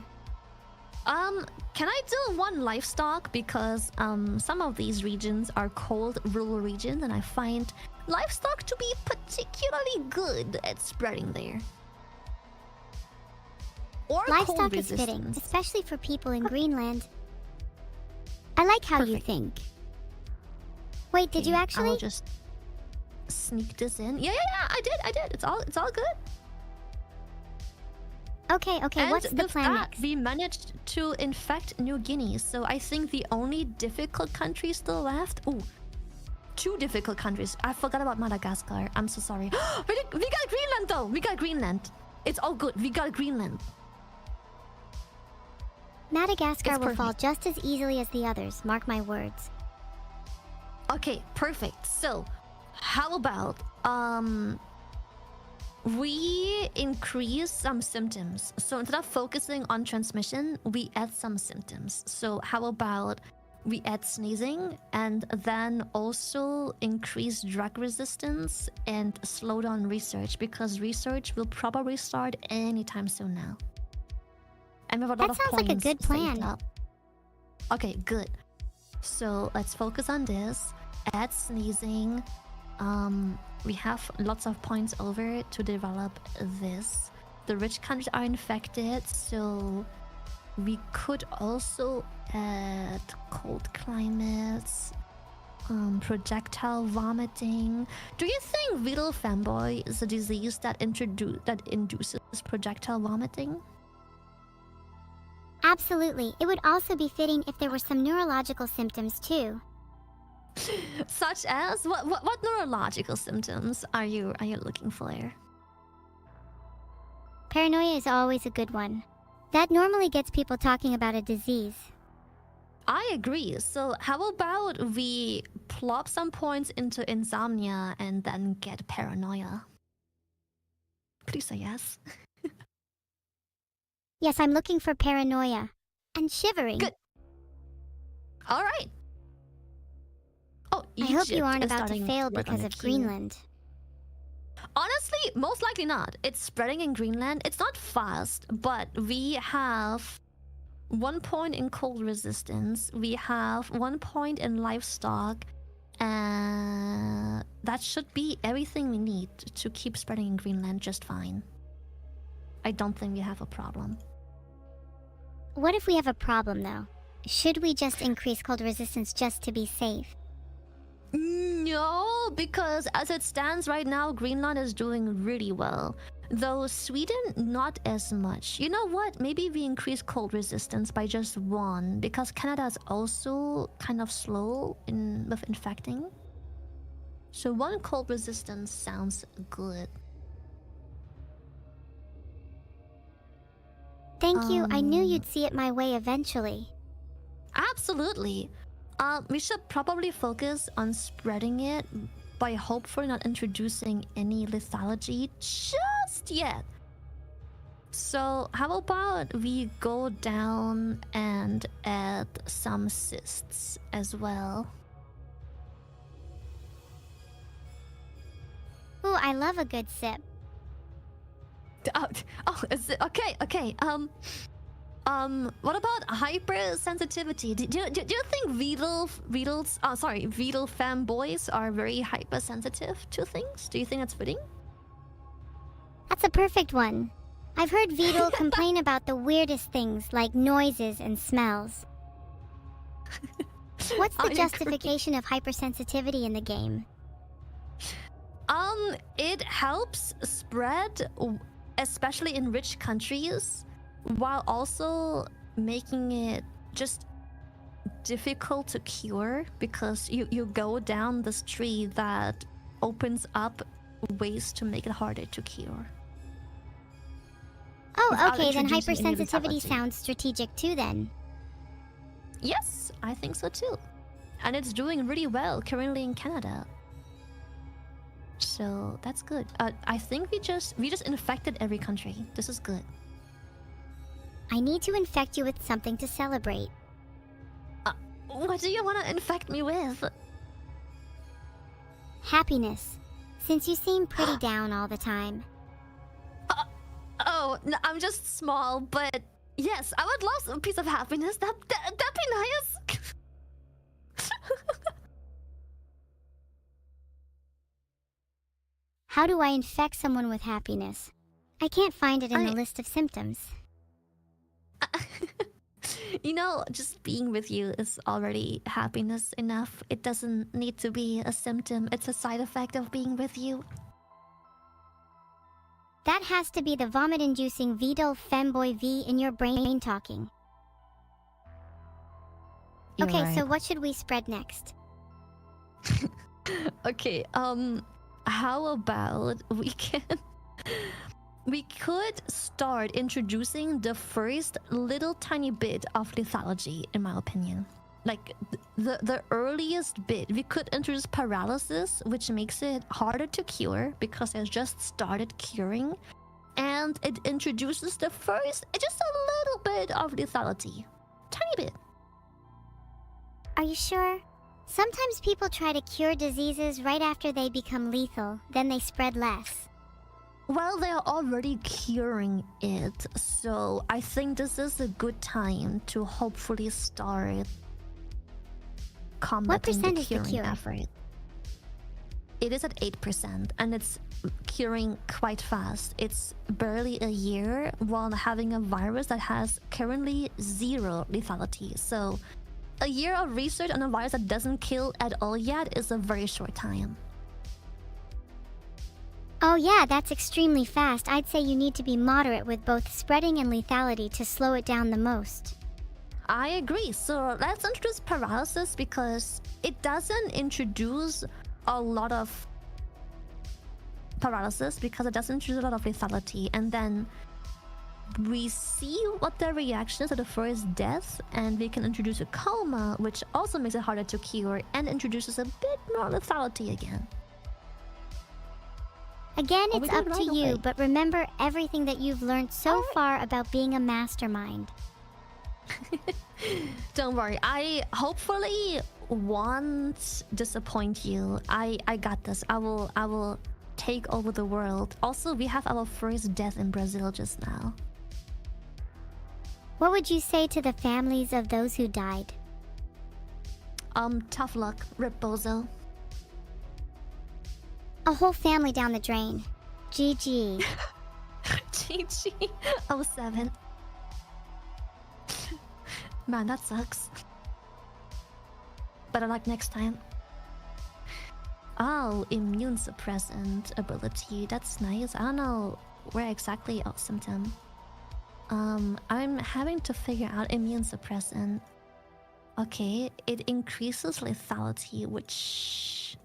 Can I do one livestock? Because some of these regions are cold rural regions, and I find livestock to be particularly good at spreading there. Or Livestock cold is fitting, resistance. especially for people in Greenland. I like how you Perfect. think. Wait, did you I actually? will just sneak this in. Yeah, I did. It's all good. Okay, And what's the with plan that, next? we managed to infect New Guinea. So I think the only difficult country still left. Ooh, 2 difficult countries. I forgot about Madagascar. I'm so sorry. we got Greenland though. We got Greenland. It's all good. We got Greenland. Madagascar It's will fall perfect. just as easily as the others, mark my words. Okay, perfect. So, how about we increase some symptoms. So instead of focusing on transmission, we add some symptoms. So how about we add sneezing and then also increase drug resistance and slow down research, because research will probably start anytime soon now. And we have a lot That of sounds like a points good saved plan. up. Okay, good. So let's focus on this. Add sneezing. We have lots of points over to develop this. The rich countries are infected, so we could also add cold climates, projectile vomiting. Do you think vital fanboy is a disease that induces projectile vomiting? Absolutely. It would also be fitting if there were some neurological symptoms too. Such as what neurological symptoms are you looking for? Paranoia is always a good one. That normally gets people talking about a disease. I agree. So how about we plop some points into insomnia and then get paranoia? Please say yes. Yes, I'm looking for paranoia. And shivering. Good. All right. Oh, I hope you Egypt aren't is about to starting fail work on because a of queue. Greenland. Honestly, most likely not. It's spreading in Greenland. It's not fast, but we have 1 point in cold resistance. We have 1 point in livestock. And that should be everything we need to keep spreading in Greenland just fine. I don't think we have a problem. What if we have a problem though? Should we just increase cold resistance just to be safe? No, because as it stands right now, Greenland is doing really well. Though Sweden, not as much. You know what? Maybe we increase cold resistance by just 1, because Canada is also kind of slow with infecting. So 1 cold resistance sounds good. Thank you. I knew you'd see it my way eventually. Absolutely. We should probably focus on spreading it by hopefully not introducing any lethality just yet. So how about we go down and add some cysts as well? Ooh, I love a good sip. Is it, okay. What about hypersensitivity? Do you think vital fanboys are very hypersensitive to things? Do you think that's fitting? That's a perfect one. I've heard Vidal complain about the weirdest things like noises and smells. What's the justification of hypersensitivity in the game? It helps spread, especially in rich countries, while also making it just difficult to cure, because you go down this tree that opens up ways to make it harder to cure. Oh, Without okay, then introducing any hypersensitivity lethality. sounds strategic too then. Yes, I think so too. And it's doing really well currently in Canada. So that's good. I think we just infected every country. This is good. I need to infect you with something to celebrate. What do you want to infect me with? Happiness. since you seem pretty down all the time. Oh, no, I'm just small, but yes, I would love a piece of happiness. That'd be nice. How do I infect someone with happiness? I can't find it in the list of symptoms. You know, just being with you is already happiness enough. It doesn't need to be a symptom. It's a side effect of being with you. That has to be the vomit-inducing Vidal femboy V in your brain talking. You're okay, right. so what should we spread next? Okay, how about we could start introducing the first little tiny bit of lethality, in my opinion. Like the earliest bit. We could introduce paralysis, which makes it harder to cure because it just started curing, and it introduces the first, just a little bit of lethality, tiny bit. Are you sure? Sometimes people try to cure diseases right after they become lethal, then they spread less. Well, they're already curing it, so I think this is a good time to hopefully start combating the is the curing cure? effort. It is at 8%, and it's curing quite fast. It's barely a year while having a virus that has currently 0 lethality. So a year of research on a virus that doesn't kill at all yet is a very short time. Oh yeah, that's extremely fast. I'd say you need to be moderate with both spreading and lethality to slow it down the most. I agree. So let's introduce paralysis because it doesn't introduce a lot of paralysis because it doesn't introduce a lot of lethality. And then we see what the reaction is to the first death, and we can introduce a coma, which also makes it harder to cure and introduces a bit more lethality again. Again, Oh, it's we did up it to right you, away. but remember everything that you've learned so far about being a mastermind. Don't worry, I hopefully won't disappoint you. I got this. I will take over the world. Also, we have our first death in Brazil just now. What would you say to the families of those who died? Tough luck, Rip Bozo. A whole family down the drain. GG. GG 07. Man, that sucks. Better luck next time. Oh, immune suppressant ability. That's nice. I don't know where exactly. Oh, symptom. I'm having to figure out immune suppressant. Okay, it increases lethality, which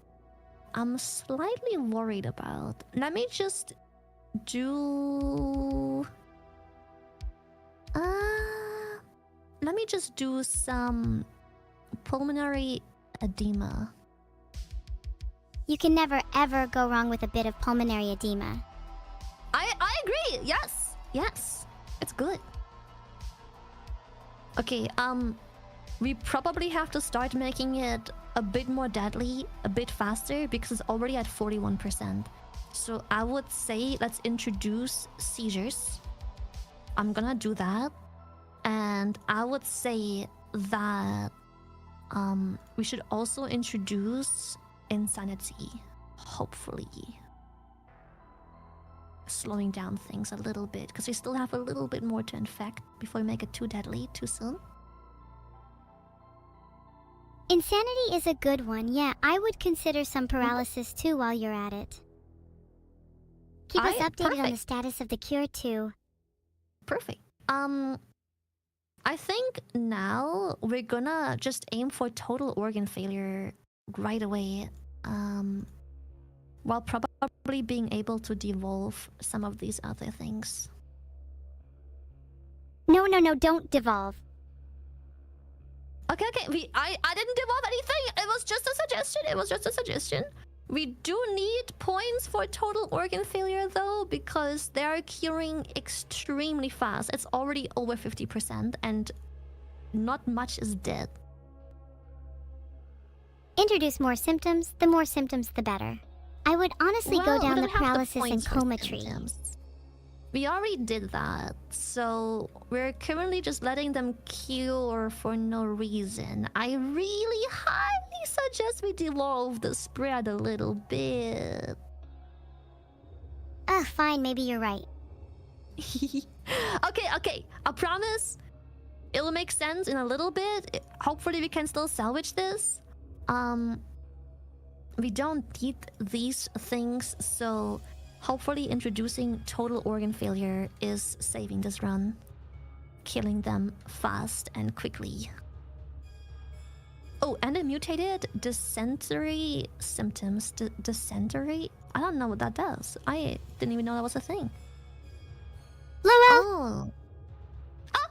I'm slightly worried about. Let me just do... let me just do some pulmonary edema. You can never ever go wrong with a bit of pulmonary edema. I agree. Yes. Yes. It's good. Okay, we probably have to start making it a bit more deadly, a bit faster, because it's already at 41%. So I would say let's introduce seizures. I'm gonna do that. And I would say that we should also introduce insanity, hopefully. Slowing down things a little bit, because we still have a little bit more to infect before we make it too deadly too soon. Insanity is a good one. Yeah, I would consider some paralysis too while you're at it. Keep us updated on the status of the cure too. Perfect. I think now we're gonna just aim for total organ failure right away, while probably being able to devolve some of these other things. No, don't devolve. Okay, I didn't devolve anything. It was just a suggestion. We do need points for total organ failure though, because they are curing extremely fast. It's already over 50% and not much is dead. Introduce more symptoms. The more symptoms, the better. I would honestly go down we the don't have paralysis and points for coma tree. symptoms. We already did that, so we're currently just letting them cure for no reason. I really highly suggest we devolve the spread a little bit. Ugh, fine, maybe you're right. Okay, I promise it'll make sense in a little bit. Hopefully we can still salvage this. We don't need these things, so hopefully introducing total organ failure is saving this run. Killing them fast and quickly. Oh, and the mutated dysentery symptoms. Dysentery? I don't know what that does. I didn't even know that was a thing. Lowell! Oh.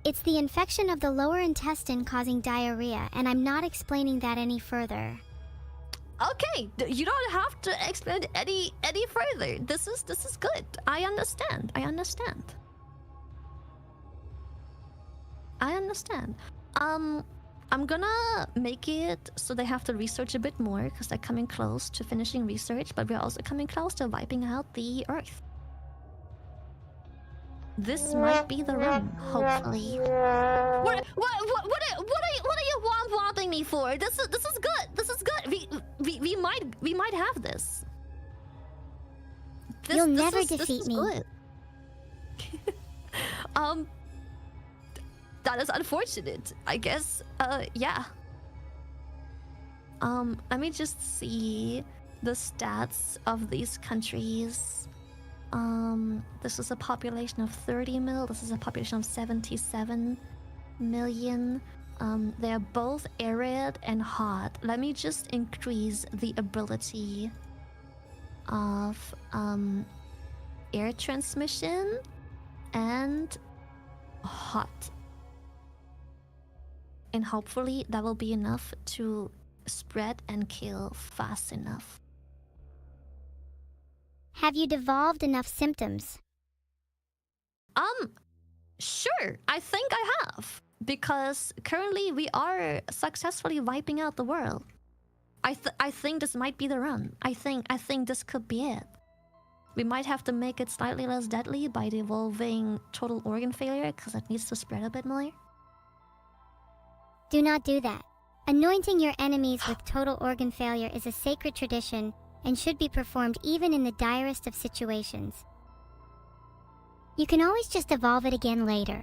It's the infection of the lower intestine causing diarrhea, and I'm not explaining that any further. Okay, you don't have to explain any further. This is good. I understand. I'm gonna make it so they have to research a bit more because they're coming close to finishing research, but we're also coming close to wiping out the Earth. This might be the run, hopefully. What are you womping me for? This is good. This is good. We might have this. You'll never defeat me. Good. That is unfortunate. I guess. Yeah. Let me just see the stats of these countries. This is a population of 30 mil. This is a population of 77 million. They're both arid and hot. Let me just increase the ability of air transmission and hot. And hopefully that will be enough to spread and kill fast enough. Have you devolved enough symptoms? Sure. I think I have. Because currently we are successfully wiping out the world. I think this might be the run. I think this could be it. We might have to make it slightly less deadly by devolving total organ failure because it needs to spread a bit more. Do not do that. Anointing your enemies with total organ failure is a sacred tradition and should be performed even in the direst of situations. You can always just evolve it again later.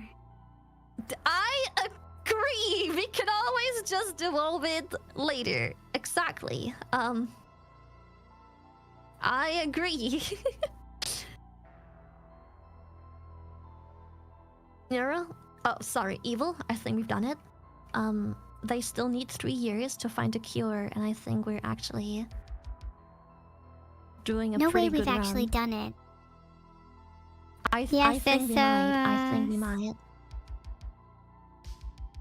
I agree! We can always just devolve it later. Exactly. I agree. Neuro? Oh, sorry, Evil. I think we've done it. They still need 3 years to find a cure, and I think we're actually doing a no pretty way good we've actually run. done it. I think we might.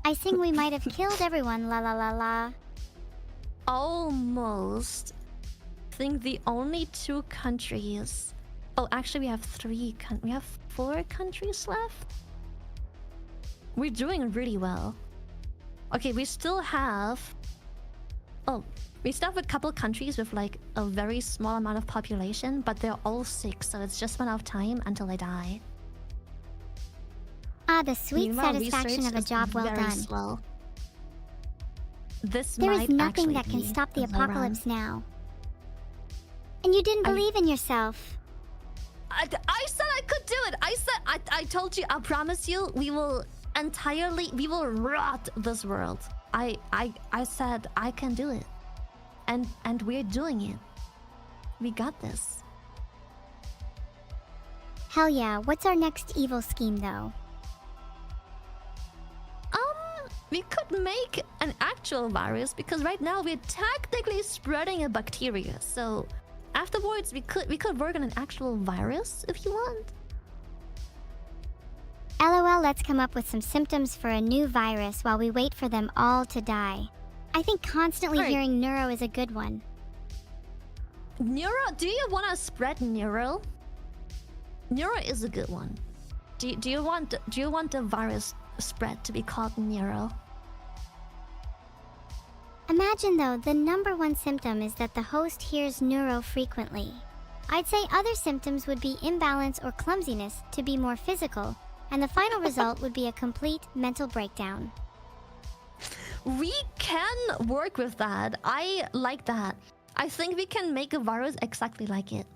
I think we might have killed everyone, la la la la. Almost. I think the only 2 countries... Oh, actually we have 4 countries left? We're doing really well. Okay, we still have... Oh, we still have a couple countries with like a very small amount of population, but they're all sick, so it's just a matter of time until they die. Ah, the sweet Meanwhile, satisfaction of a job well done. Slow. This There might is nothing actually that can be stop the run. apocalypse now. And you didn't believe in yourself. I said I could do it. I told you, I promise you, we will rot this world. I said I can do it. And we're doing it. We got this. Hell yeah, what's our next evil scheme though? We could make an actual virus because right now we're technically spreading a bacteria. So afterwards we could work on an actual virus if you want. LOL, let's come up with some symptoms for a new virus while we wait for them all to die. I think constantly hearing neuro is a good one. Neuro? Do you want to spread neuro? Neuro is a good one. Do you want the virus spread to be called neuro? Imagine though, the number one symptom is that the host hears neuro frequently. I'd say other symptoms would be imbalance or clumsiness to be more physical, and the final result would be a complete mental breakdown. We can work with that. I like that. I think we can make a virus exactly like it.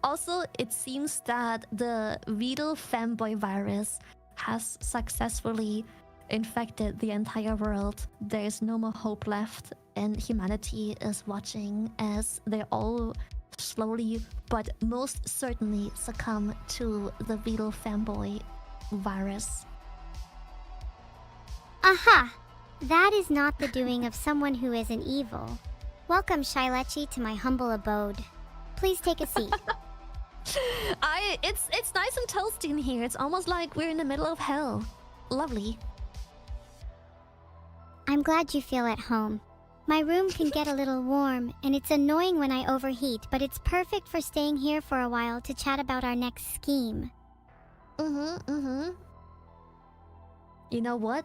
Also, it seems that the Weedle fanboy virus has successfully infected the entire world. There is no more hope left, and humanity is watching as they all slowly but most certainly succumb to the Weedle fanboy virus. Aha! That is not the doing of someone who isn't evil. Welcome, Shylily, to my humble abode. Please take a seat. It's nice and toasty in here. It's almost like we're in the middle of hell. Lovely. I'm glad you feel at home. My room can get a little warm, and it's annoying when I overheat, but it's perfect for staying here for a while to chat about our next scheme. You know what?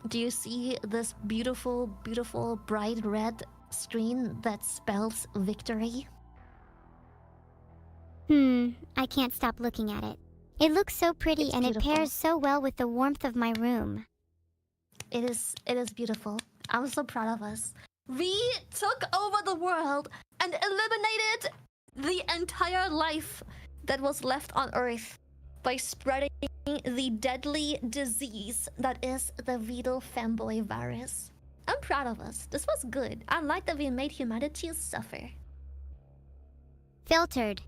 Do you see this beautiful, beautiful bright red screen that spells victory? I can't stop looking at it. It looks so pretty It's and beautiful. it pairs so well with the warmth of my room. It is beautiful. I'm so proud of us. We took over the world and eliminated the entire life that was left on Earth by spreading the deadly disease that is the Weedle fanboy virus. I'm proud of us. This was good. I like that we made humanity suffer. Filtered.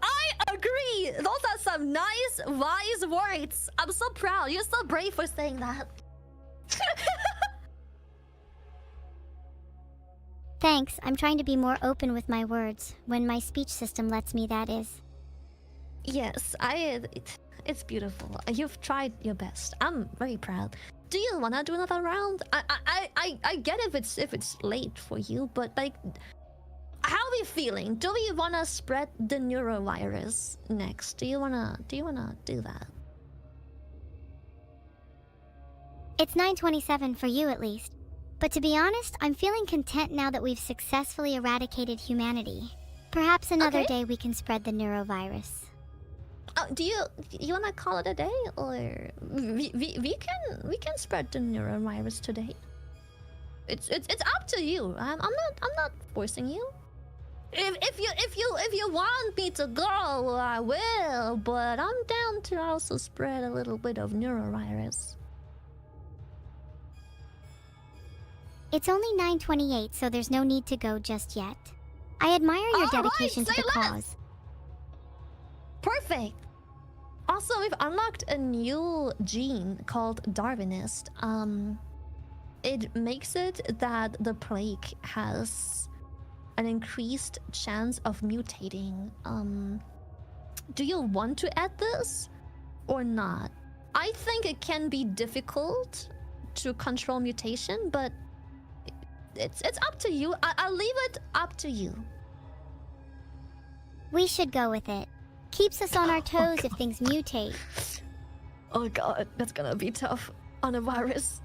I agree. Those are some nice, wise words. I'm so proud. You're so brave for saying that. Thanks, I'm trying to be more open with my words, when my speech system lets me, that is. Yes, it's beautiful. You've tried your best. I'm very proud. Do you wanna do another round? I get if it's late for you, but like, how are we feeling? Do we wanna spread the neurovirus next? Do you wanna do that? It's 9:27 for you at least. But to be honest, I'm feeling content now that we've successfully eradicated humanity. Perhaps another Okay. day we can spread the neurovirus. Do you wanna call it a day, or we can spread the neurovirus today? It's up to you. I'm not forcing you. If you want me to go, I will. But I'm down to also spread a little bit of neurovirus. It's only 9:28, so there's no need to go just yet. I admire your All dedication right, to the say less. cause. Perfect. Also, we've unlocked a new gene called Darwinist. It makes it that the plague has an increased chance of mutating. Do you want to add this or not? I think it can be difficult to control mutation, but it's up to you. I'll leave it up to you. We should go with it. Keeps us on our toes if things mutate. Oh god, that's gonna be tough on a virus.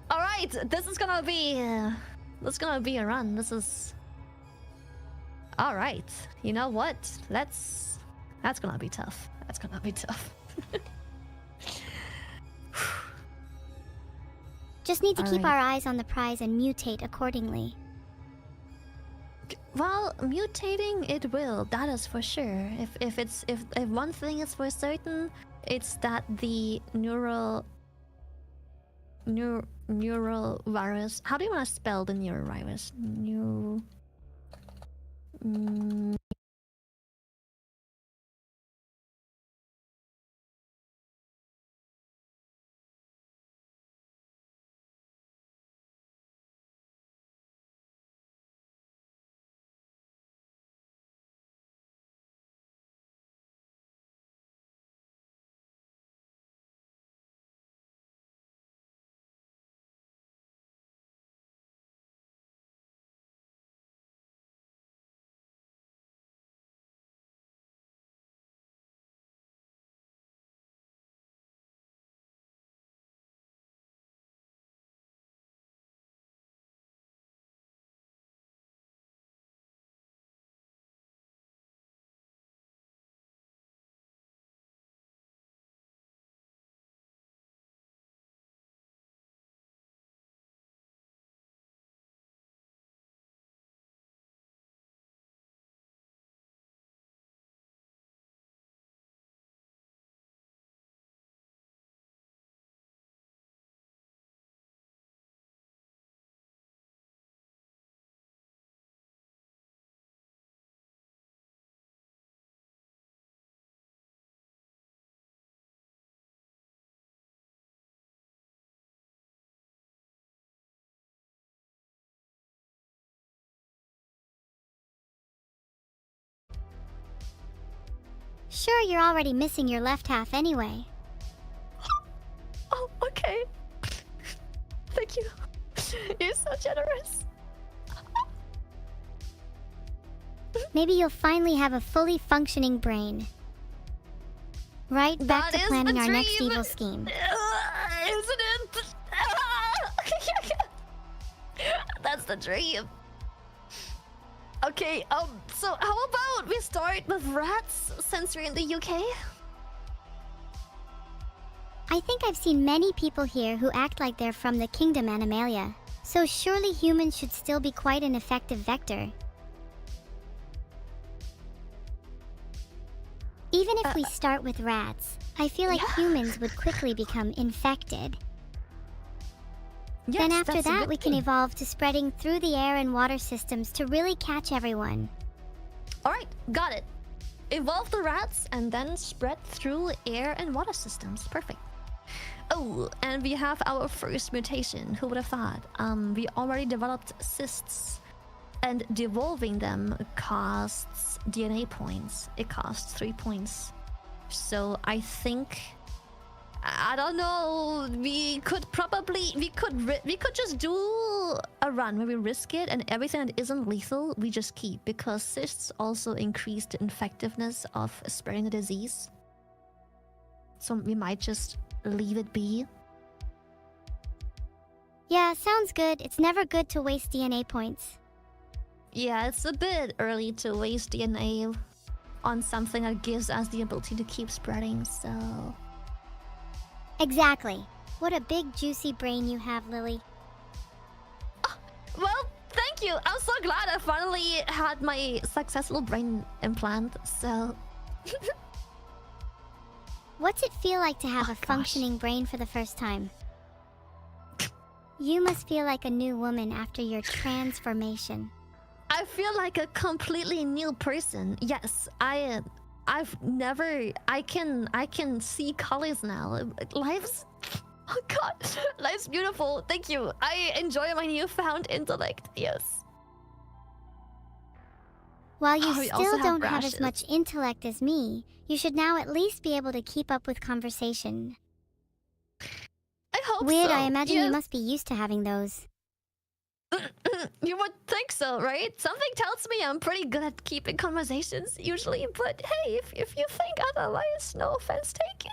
All right, this is gonna be a run. This is all right. You know what? That's gonna be tough. That's gonna be tough. Just need to All keep right. our eyes on the prize and mutate accordingly. Well, mutating it will. That is for sure. If one thing is for certain, it's that the neural virus. How do you want to spell the neurovirus? Sure, you're already missing your left half anyway. Oh, okay. Thank you. You're so generous. Maybe you'll finally have a fully functioning brain. Right, back That to is planning the our next dream. evil scheme. Isn't it? That's the dream. Okay, so how about we start with rats since we're in the UK? I think I've seen many people here who act like they're from the kingdom Animalia, so surely humans should still be quite an effective vector. Even if we start with rats, I feel like humans would quickly become infected. Yes, Then after that's a that, good we can thing. evolve to spreading through the air and water systems to really catch everyone. Alright, got it. Evolve the rats and then spread through air and water systems. Perfect. Oh, and we have our first mutation. Who would have thought? We already developed cysts, and devolving them costs DNA points. It costs 3 points. So I think, I don't know. We could just do a run where we risk it, and everything that isn't lethal we just keep, because cysts also increase the effectiveness of spreading the disease. So we might just leave it be. Yeah, sounds good. It's never good to waste DNA points. Yeah, it's a bit early to waste DNA on something that gives us the ability to keep spreading, so... Exactly. What a big juicy brain you have, Lily. Well, thank you. I'm so glad I finally had my successful brain implant, so... What's it feel like to have Oh, a gosh. functioning brain for the first time? You must feel like a new woman after your transformation. I feel like a completely new person. Yes, I can see colors now. Life's... Oh god, life's beautiful. Thank you. I enjoy my newfound intellect. Yes. While you Oh, we also still have don't have as rashes. much intellect as me, you should now at least be able to keep up with conversation. I hope Weird, so. I imagine Yes. you must be used to having those. You would think so, right? Something tells me I'm pretty good at keeping conversations usually, but hey, if you think otherwise, no offense taken.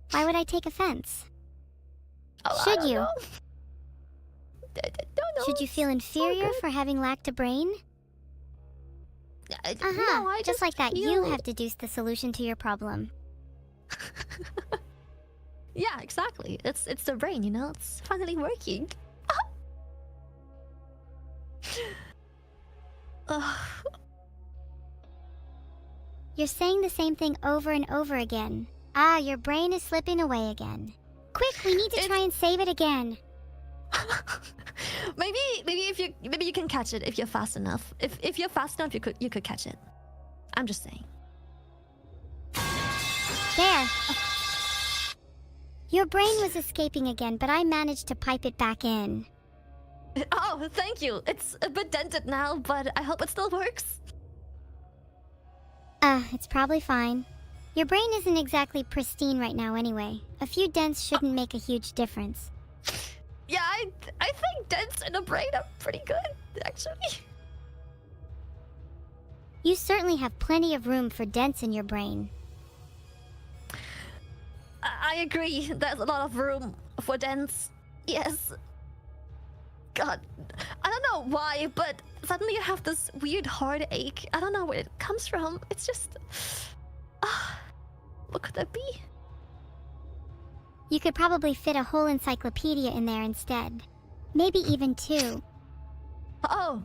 Why would I take offense? Oh, I Should don't you? know. Don't know. Should you feel It's all inferior good. for having lacked a brain? No, I just like that, you feel- have deduced the solution to your problem. Yeah, exactly. It's the brain, you know? It's finally working. Ugh. You're saying the same thing over and over again. Ah, your brain is slipping away again. Quick, we need to try and save it again. maybe you can catch it if you're fast enough. If you're fast enough, you could catch it. I'm just saying. There. Your brain was escaping again, but I managed to pipe it back in. Oh, thank you. It's a bit dented now, but I hope it still works. It's probably fine. Your brain isn't exactly pristine right now anyway. A few dents shouldn't make a huge difference. Yeah, I think dents in a brain are pretty good, actually. You certainly have plenty of room for dents in your brain. I agree. There's a lot of room for dents. Yes. God, I don't know why, but suddenly I have this weird heartache. I don't know where it comes from. It's just... what could that be? You could probably fit a whole encyclopedia in there instead. Maybe even two. Oh.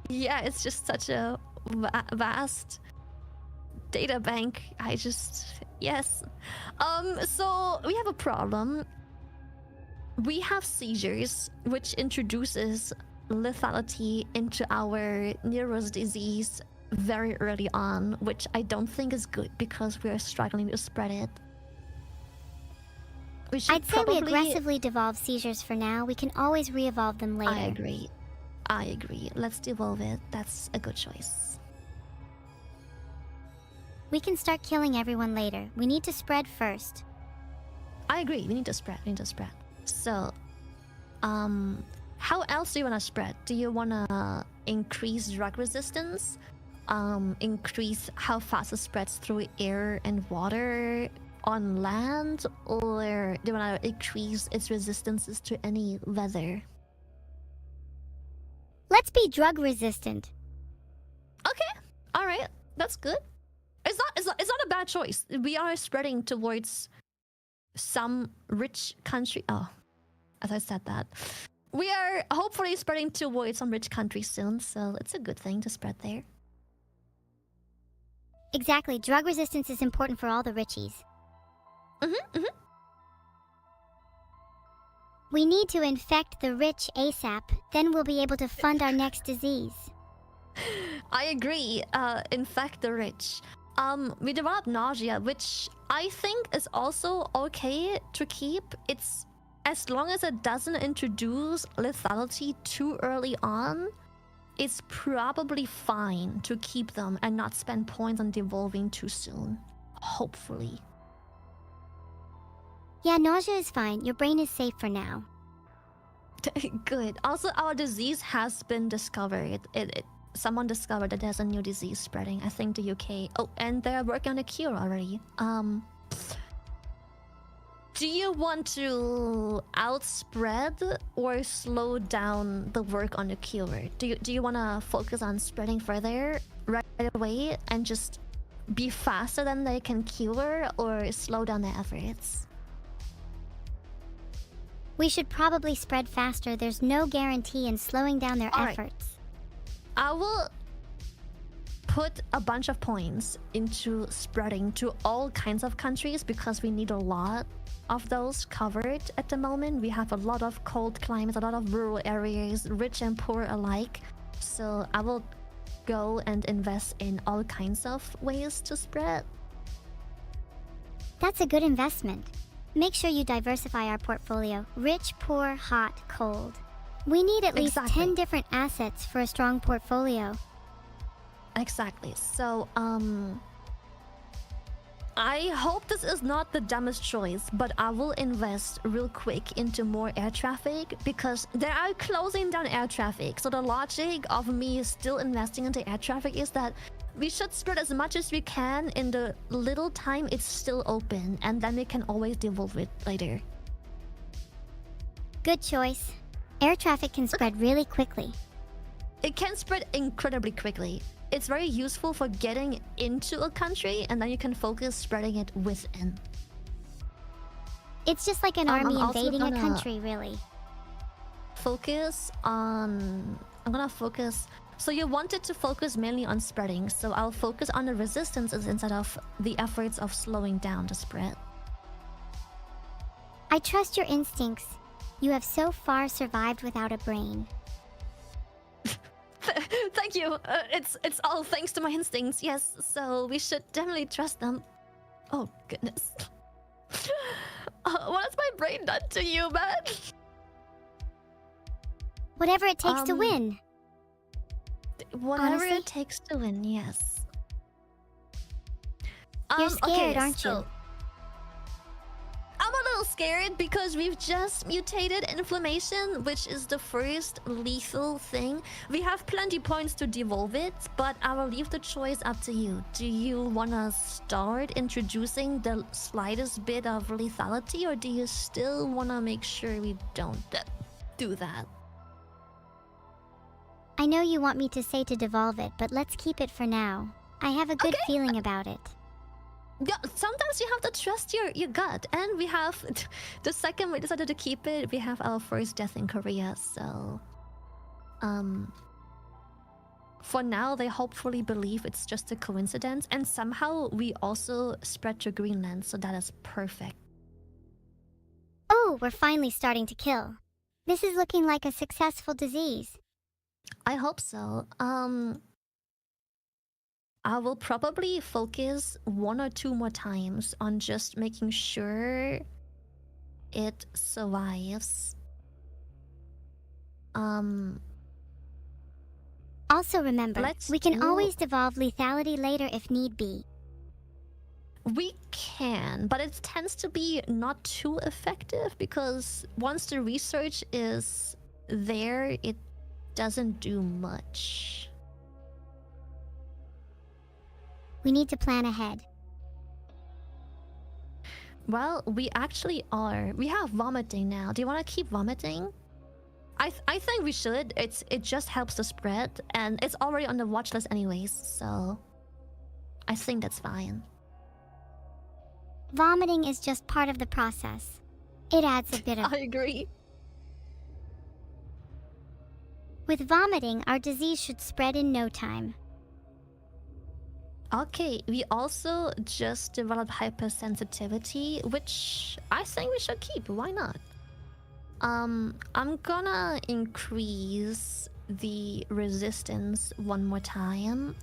Yeah, it's just such a vast data bank. Yes. So we have a problem. We have seizures, which introduces lethality into our neuros disease very early on, which I don't think is good because we're struggling to spread it. We should I'd say we probably... aggressively devolve seizures for now. We can always re-evolve them later. I agree. Let's devolve it. That's a good choice. We can start killing everyone later. We need to spread first. I agree. We need to spread. So, how else do you want to spread? Do you want to increase drug resistance? Increase how fast it spreads through air and water on land? Or do you want to increase its resistances to any weather? Let's be drug resistant. Okay. All right. That's good. It's not a bad choice. We are spreading towards some rich country. Oh, as I said that. We are hopefully spreading towards some rich country soon, so it's a good thing to spread there. Exactly. Drug resistance is important for all the richies. We need to infect the rich ASAP. Then we'll be able to fund our next disease. I agree. Infect the rich. We developed nausea, which I think is also okay to keep. It's as long as it doesn't introduce lethality too early on, it's probably fine to keep them and not spend points on devolving too soon. Hopefully. Yeah, nausea is fine. Your brain is safe for now. Good. Also, our disease has been discovered. Someone discovered that there's a new disease spreading. I think the UK. Oh, and they're working on a cure already. Do you want to outspread or slow down the work on the cure? Do you want to focus on spreading further right away and just be faster than they can cure, or slow down their efforts? We should probably spread faster. There's no guarantee in slowing down their efforts. I will put a bunch of points into spreading to all kinds of countries because we need a lot of those covered at the moment. We have a lot of cold climates, a lot of rural areas, rich and poor alike. So I will go and invest in all kinds of ways to spread. That's a good investment. Make sure you diversify our portfolio. Rich, poor, hot, cold. We need at least 10 different assets for a strong portfolio. Exactly. So, I hope this is not the dumbest choice, but I will invest real quick into more air traffic because they are closing down air traffic. So the logic of me still investing into air traffic is that we should spread as much as we can in the little time it's still open, and then we can always devolve it later. Good choice. Air traffic can spread really quickly. It can spread incredibly quickly. It's very useful for getting into a country, and then you can focus spreading it within. It's just like an army invading a country, really. I'm gonna focus. So you wanted to focus mainly on spreading, so I'll focus on the resistances instead of the efforts of slowing down the spread. I trust your instincts. You have so far survived without a brain. Thank you. It's all thanks to my instincts. Yes, so we should definitely trust them. Oh goodness. What has my brain done to you, man? Whatever it takes to win. Whatever Honestly? it takes to win, yes. You're scared, aren't so you? I'm a little scared because we've just mutated inflammation, which is the first lethal thing. We have plenty points to devolve it, but I will leave the choice up to you. Do you want to start introducing the slightest bit of lethality, or do you still want to make sure we don't do that? I know you want me to say to devolve it, but let's keep it for now. I have a good feeling about it. Yeah, sometimes you have to trust your gut, and we have the second we decided to keep it, we have our first death in Korea, so for now they hopefully believe it's just a coincidence, and somehow we also spread to Greenland, so that is perfect. Oh, we're finally starting to kill. This is looking like a successful disease. I hope so. I will probably focus 1 or 2 more times on just making sure it survives. Also remember, we can always devolve lethality later if need be. We can, but it tends to be not too effective because once the research is there, it doesn't do much. We need to plan ahead. Well, we actually are. We have vomiting now. Do you want to keep vomiting? I think we should. It just helps the spread, and it's already on the watch list anyways, so I think that's fine. Vomiting is just part of the process. It adds a bit of... I agree. With vomiting, our disease should spread in no time. Okay, we also just developed hypersensitivity, which I think we should keep. Why not? I'm gonna increase the resistance one more time.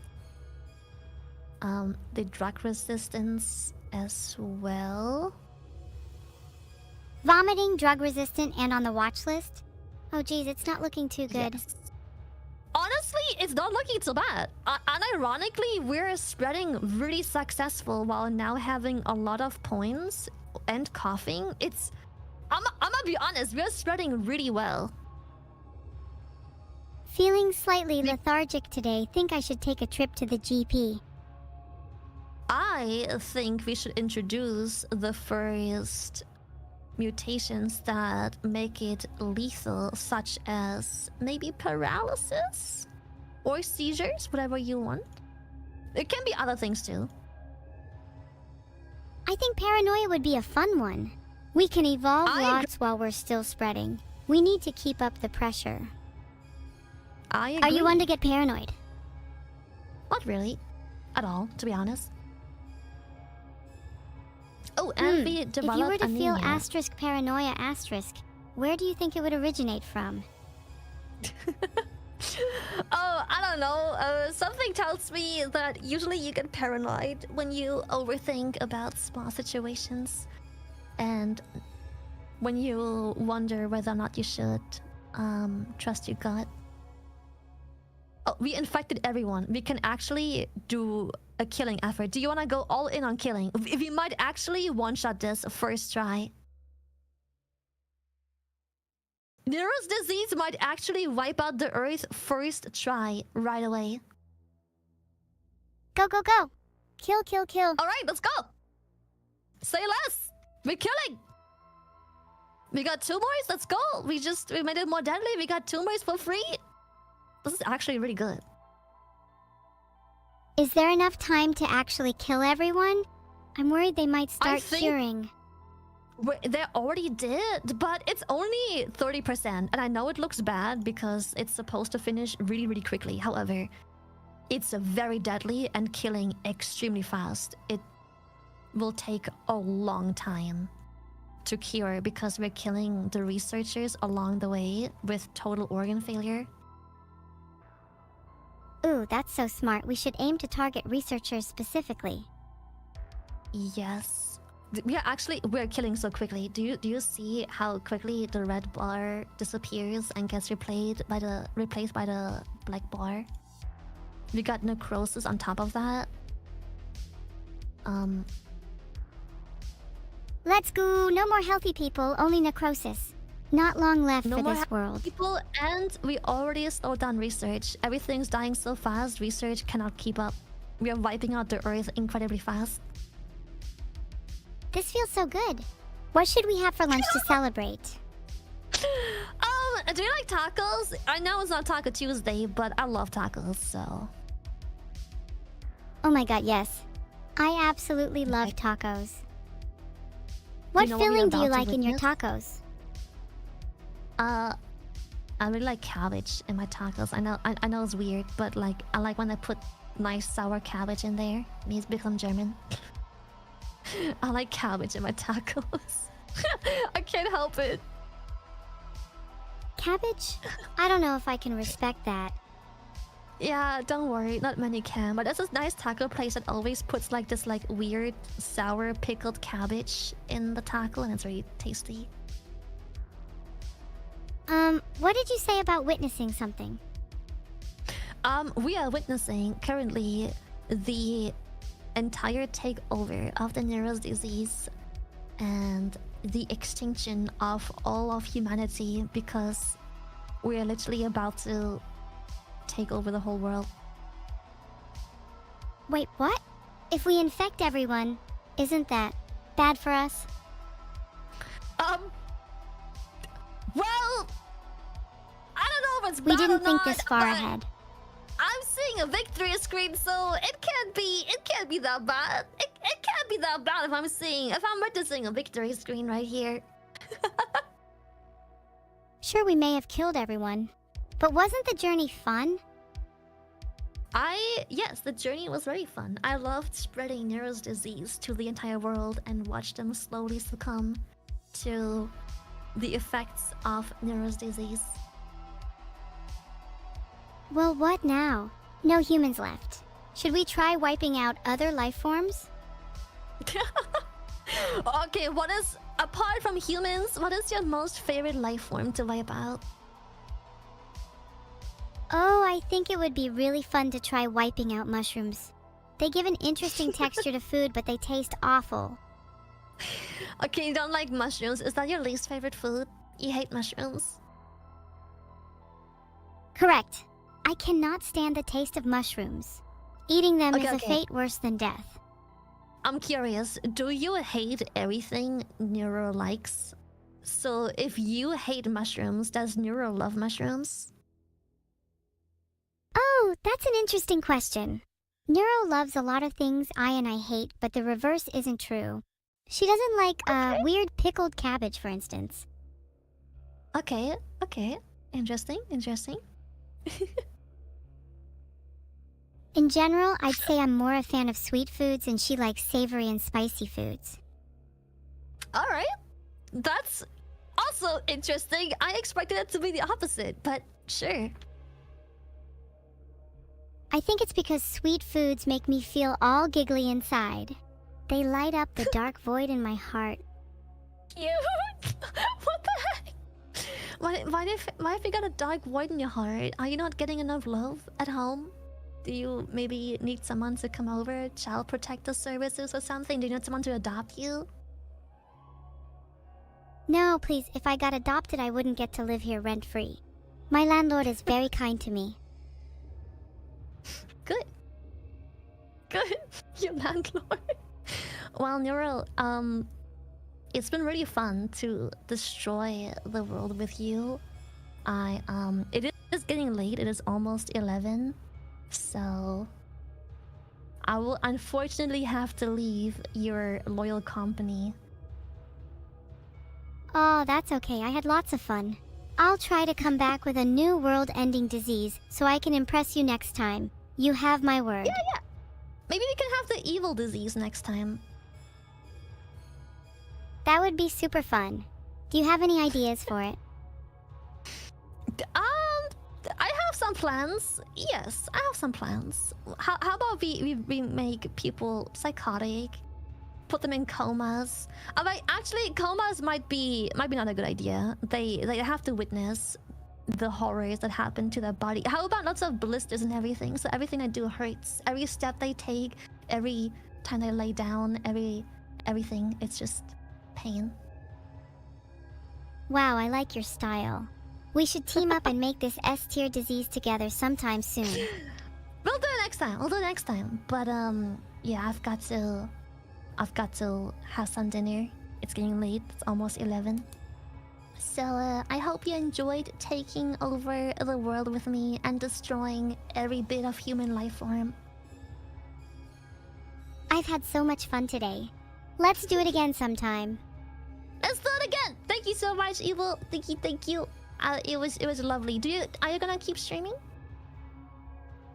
The drug resistance as well. Vomiting, drug resistant, and on the watch list? Oh geez, it's not looking too good. Yes. Honestly, it's not looking so bad. Unironically, we're spreading really successful while now having a lot of points and coughing. I'm gonna be honest, we're spreading really well. Feeling slightly lethargic today, think I should take a trip to the GP. I think we should introduce the first mutations that make it lethal, such as maybe paralysis or seizures, whatever you want. It can be other things too. I think paranoia would be a fun one. We can evolve I lots while we're still spreading. We need to keep up the pressure. I agree. Are you one to get paranoid? Not really. At all, to be honest. Oh, and we developed If you were to feel anemia. asterisk paranoia asterisk, where do you think it would originate from? Oh, I don't know. Something tells me that usually you get paranoid when you overthink about small situations. And when you wonder whether or not you should trust your gut. Oh, we infected everyone. We can actually do a killing effort. Do you want to go all in on killing? We might actually one-shot this first try. Nero's disease might actually wipe out the Earth first try right away. Go, go, go! Kill, kill, kill. All right, let's go. Say less. We're killing. We got tumors. Let's go. We made it more deadly. We got tumors for free. This is actually really good. Is there enough time to actually kill everyone? I'm worried they might start curing. They already did, but it's only 30%. And I know it looks bad because it's supposed to finish really, really quickly. However, it's very deadly and killing extremely fast. It will take a long time to cure because we're killing the researchers along the way with total organ failure. Ooh, that's so smart. We should aim to target researchers specifically. Yes. We're killing so quickly. Do you see how quickly the red bar disappears and gets replaced by the black bar? We got necrosis on top of that. Let's go. No more healthy people, only necrosis. Not long left No for more this world. people, and we already slowed down research. Everything's dying so fast, research cannot keep up. We are wiping out the Earth incredibly fast. This feels so good. What should we have for lunch to celebrate? Do you like tacos? I know it's not Taco Tuesday, but I love tacos, so... Oh my god, yes. I absolutely love tacos. What we're filling do you about to like in your witness? tacos? I really like cabbage in my tacos. I know it's weird, but like I like when I put nice sour cabbage in there. It means become German. I like cabbage in my tacos. I can't help it. Cabbage? I don't know if I can respect that. Yeah, don't worry, not many can. But there's this nice taco place that always puts like this like weird sour pickled cabbage in the taco, and it's really tasty. What did you say about witnessing something? We are witnessing currently the entire takeover of the neuro disease and the extinction of all of humanity because we're literally about to take over the whole world. Wait, what? If we infect everyone, isn't that bad for us? Well, I don't know if it's We bad didn't or think not, this far but ahead. I'm seeing a victory screen, so it can't be that bad. It can't be that bad if I'm witnessing a victory screen right here. Sure, we may have killed everyone, but wasn't the journey fun? Yes, the journey was very fun. I loved spreading Nero's disease to the entire world and watch them slowly succumb to the effects of Nero's disease. Well, what now? No humans left. Should we try wiping out other life forms? Okay, apart from humans, what is your most favorite life form to wipe out? Oh, I think it would be really fun to try wiping out mushrooms. They give an interesting texture to food, but they taste awful. Okay, you don't like mushrooms. Is that your least favorite food? You hate mushrooms? Correct. I cannot stand the taste of mushrooms. Eating them is a Okay. fate worse than death. I'm curious, do you hate everything Neuro likes? So if you hate mushrooms, does Neuro love mushrooms? Oh, that's an interesting question. Neuro loves a lot of things I hate, but the reverse isn't true. She doesn't like weird pickled cabbage, for instance. Okay. Interesting. In general, I'd say I'm more a fan of sweet foods and she likes savory and spicy foods. Alright. That's also interesting. I expected it to be the opposite, but sure. I think it's because sweet foods make me feel all giggly inside. They light up the dark void in my heart. Cute. What the heck? Why if you got a dark void in your heart? Are you not getting enough love at home? Do you maybe need someone to come over, child protector services or something? Do you need someone to adopt you? No, please, if I got adopted, I wouldn't get to live here rent-free. My landlord is very kind to me. Good. Your landlord. Well, Neuro, it's been really fun to destroy the world with you. It is getting late. It is almost 11. So I will unfortunately have to leave your loyal company. Oh, that's okay. I had lots of fun. I'll try to come back with a new world-ending disease so I can impress you next time. You have my word. Yeah. Maybe we can have the evil disease next time. That would be super fun. Do you have any ideas for it? I have some plans. Yes, I have some plans. How about we make people psychotic, put them in comas? Actually, comas might be not a good idea. They have to witness the horrors that happen to their body. How about lots of blisters and everything? So everything they do hurts. Every step they take, every time they lay down, everything. It's just pain. Wow, I like your style. We should team up and make this S-tier disease together sometime soon. We'll do it next time. But yeah, I've got to have some dinner. It's getting late. It's almost 11. So I hope you enjoyed taking over the world with me and destroying every bit of human life form. I've had so much fun today. Let's do it again sometime. Let's do it again. Thank you so much, Evil. Thank you. It was lovely. Are you gonna keep streaming?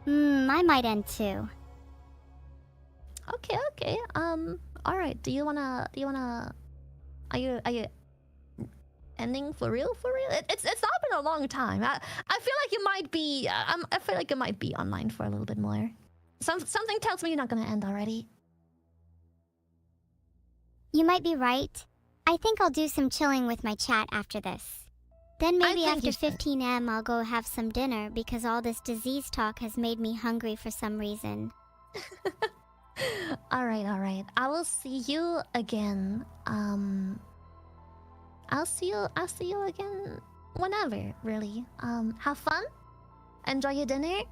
I might end too. Okay. All right. Are you ending for real? It's not been a long time. I feel like you might be. I feel like you might be online for a little bit more. Something tells me you're not gonna end already. You might be right. I think I'll do some chilling with my chat after this. Then maybe think after you should. 15 am I'll go have some dinner because all this disease talk has made me hungry for some reason. Alright. I will see you again. I'll see you again whenever, really. Have fun. Enjoy your dinner.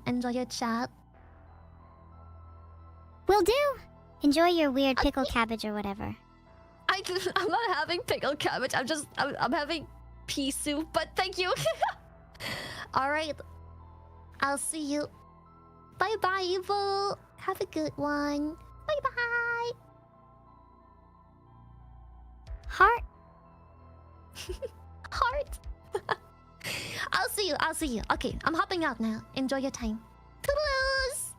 Enjoy your chat. Will do. Enjoy your weird pickle cabbage or whatever. I'm not having pickled cabbage. I'm having pea soup, but thank you. Alright. I'll see you. Bye bye, Evil. Have a good one. Bye bye. Heart. Heart. I'll see you. Okay, I'm hopping out now. Enjoy your time. Toodaloos.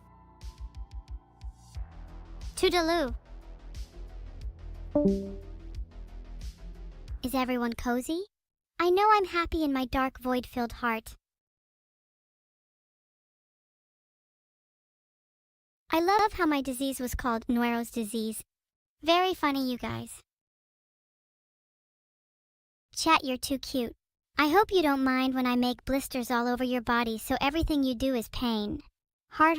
Toodaloo. Is everyone cozy? I know I'm happy in my dark void-filled heart. I love how my disease was called Neuro's disease. Very funny, you guys. Chat, you're too cute. I hope you don't mind when I make blisters all over your body so everything you do is pain. Heart.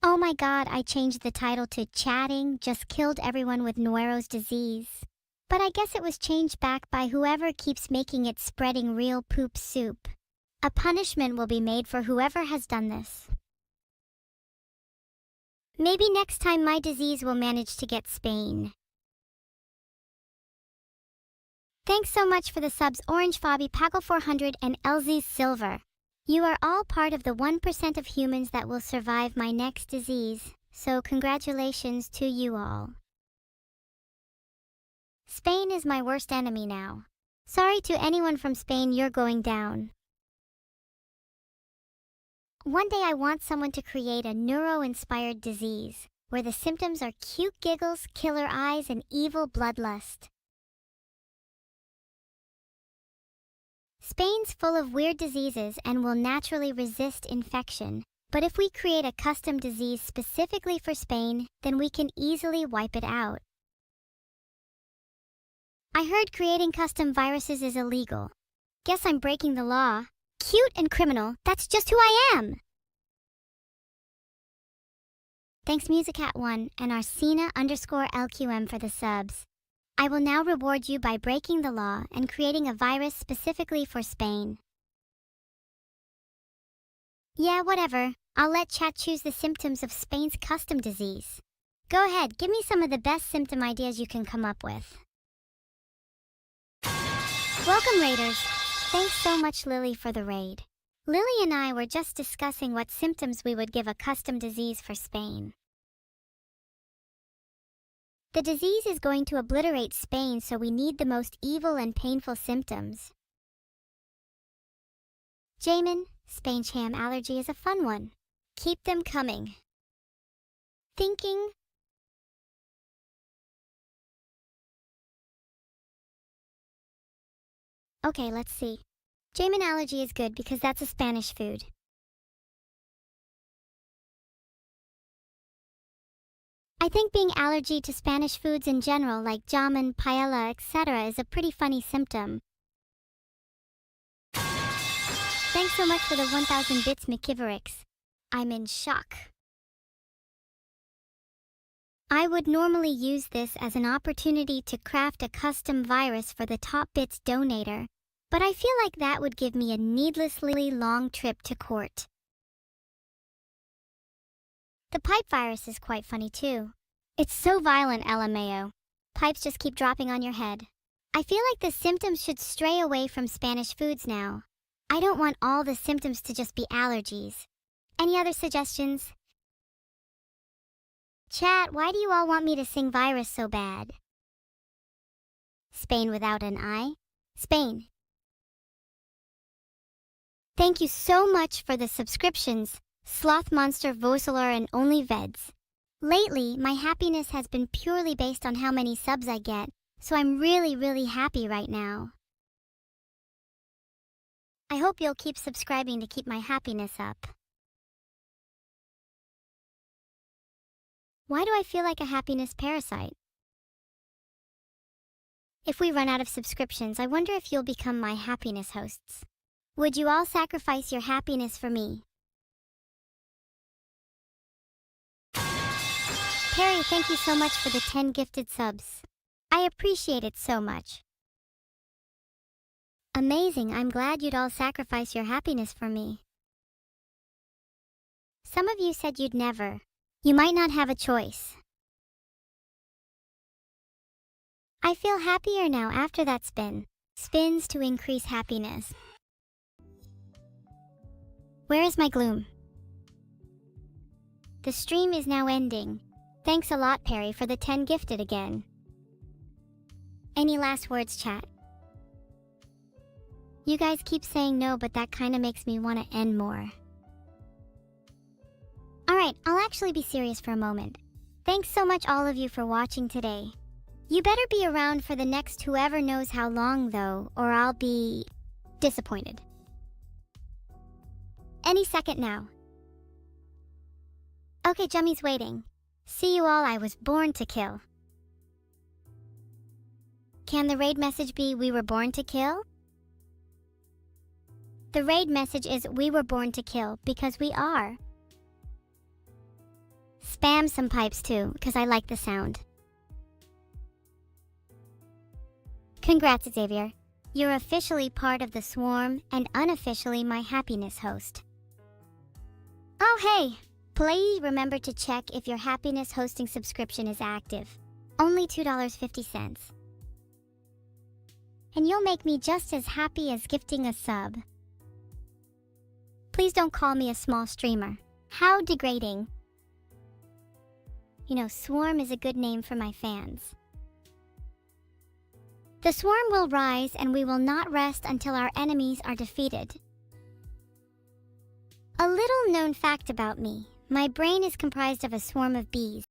Oh my god, I changed the title to Chatting Just Killed Everyone with Neuro's Disease. But I guess it was changed back by whoever keeps making it spreading real poop soup. A punishment will be made for whoever has done this. Maybe next time my disease will manage to get Spain. Thanks so much for the subs, Orange Fabi, Pagel 400, and LZ Silver. You are all part of the 1% of humans that will survive my next disease, so congratulations to you all. Spain is my worst enemy now. Sorry to anyone from Spain, you're going down. One day I want someone to create a neuro-inspired disease, where the symptoms are cute giggles, killer eyes, and evil bloodlust. Spain's full of weird diseases and will naturally resist infection, but if we create a custom disease specifically for Spain, then we can easily wipe it out. I heard creating custom viruses is illegal. Guess I'm breaking the law. Cute and criminal, that's just who I am! Thanks Musicat1 and Arsena_LQM for the subs. I will now reward you by breaking the law and creating a virus specifically for Spain. Yeah, whatever. I'll let chat choose the symptoms of Spain's custom disease. Go ahead, give me some of the best symptom ideas you can come up with. Welcome, Raiders. Thanks so much, Lily, for the raid. Lily and I were just discussing what symptoms we would give a custom disease for Spain. The disease is going to obliterate Spain, so we need the most evil and painful symptoms. Jamin, Spain's ham allergy is a fun one. Keep them coming. Thinking. Okay, let's see. Jamin allergy is good because that's a Spanish food. I think being allergy to Spanish foods in general, like jamin, paella, etc., is a pretty funny symptom. Thanks so much for the 1000 bits, McKiverix. I'm in shock. I would normally use this as an opportunity to craft a custom virus for the top bits donator, but I feel like that would give me a needlessly long trip to court. The pipe virus is quite funny too. It's so violent, LMAO. Pipes just keep dropping on your head. I feel like the symptoms should stray away from Spanish foods now. I don't want all the symptoms to just be allergies. Any other suggestions? Chat, why do you all want me to sing virus so bad? Spain without an I? Spain. Thank you so much for the subscriptions, Sloth Monster, Voseler, and Only Veds. Lately, my happiness has been purely based on how many subs I get, so I'm really happy right now. I hope you'll keep subscribing to keep my happiness up. Why do I feel like a happiness parasite? If we run out of subscriptions, I wonder if you'll become my happiness hosts. Would you all sacrifice your happiness for me? Perry, thank you so much for the 10 gifted subs. I appreciate it so much. Amazing, I'm glad you'd all sacrifice your happiness for me. Some of you said you'd never. You might not have a choice. I feel happier now after that spin. Spins to increase happiness. Where is my gloom? The stream is now ending. Thanks a lot, Perry, for the 10 gifted again. Any last words, chat? You guys keep saying no, but that kinda makes me wanna end more. Alright, I'll actually be serious for a moment. Thanks so much all of you for watching today. You better be around for the next whoever knows how long though, or I'll be disappointed. Any second now. Okay, Jummy's waiting. See you all, I was born to kill. Can the raid message be we were born to kill? The raid message is we were born to kill because we are. Spam some pipes too, because I like the sound. Congrats, Xavier. You're officially part of the swarm and unofficially my happiness host. Oh hey, please remember to check if your happiness hosting subscription is active. Only $2.50. And you'll make me just as happy as gifting a sub. Please don't call me a small streamer. How degrading. You know, Swarm is a good name for my fans. The Swarm will rise and we will not rest until our enemies are defeated. A little known fact about me, my brain is comprised of a swarm of bees.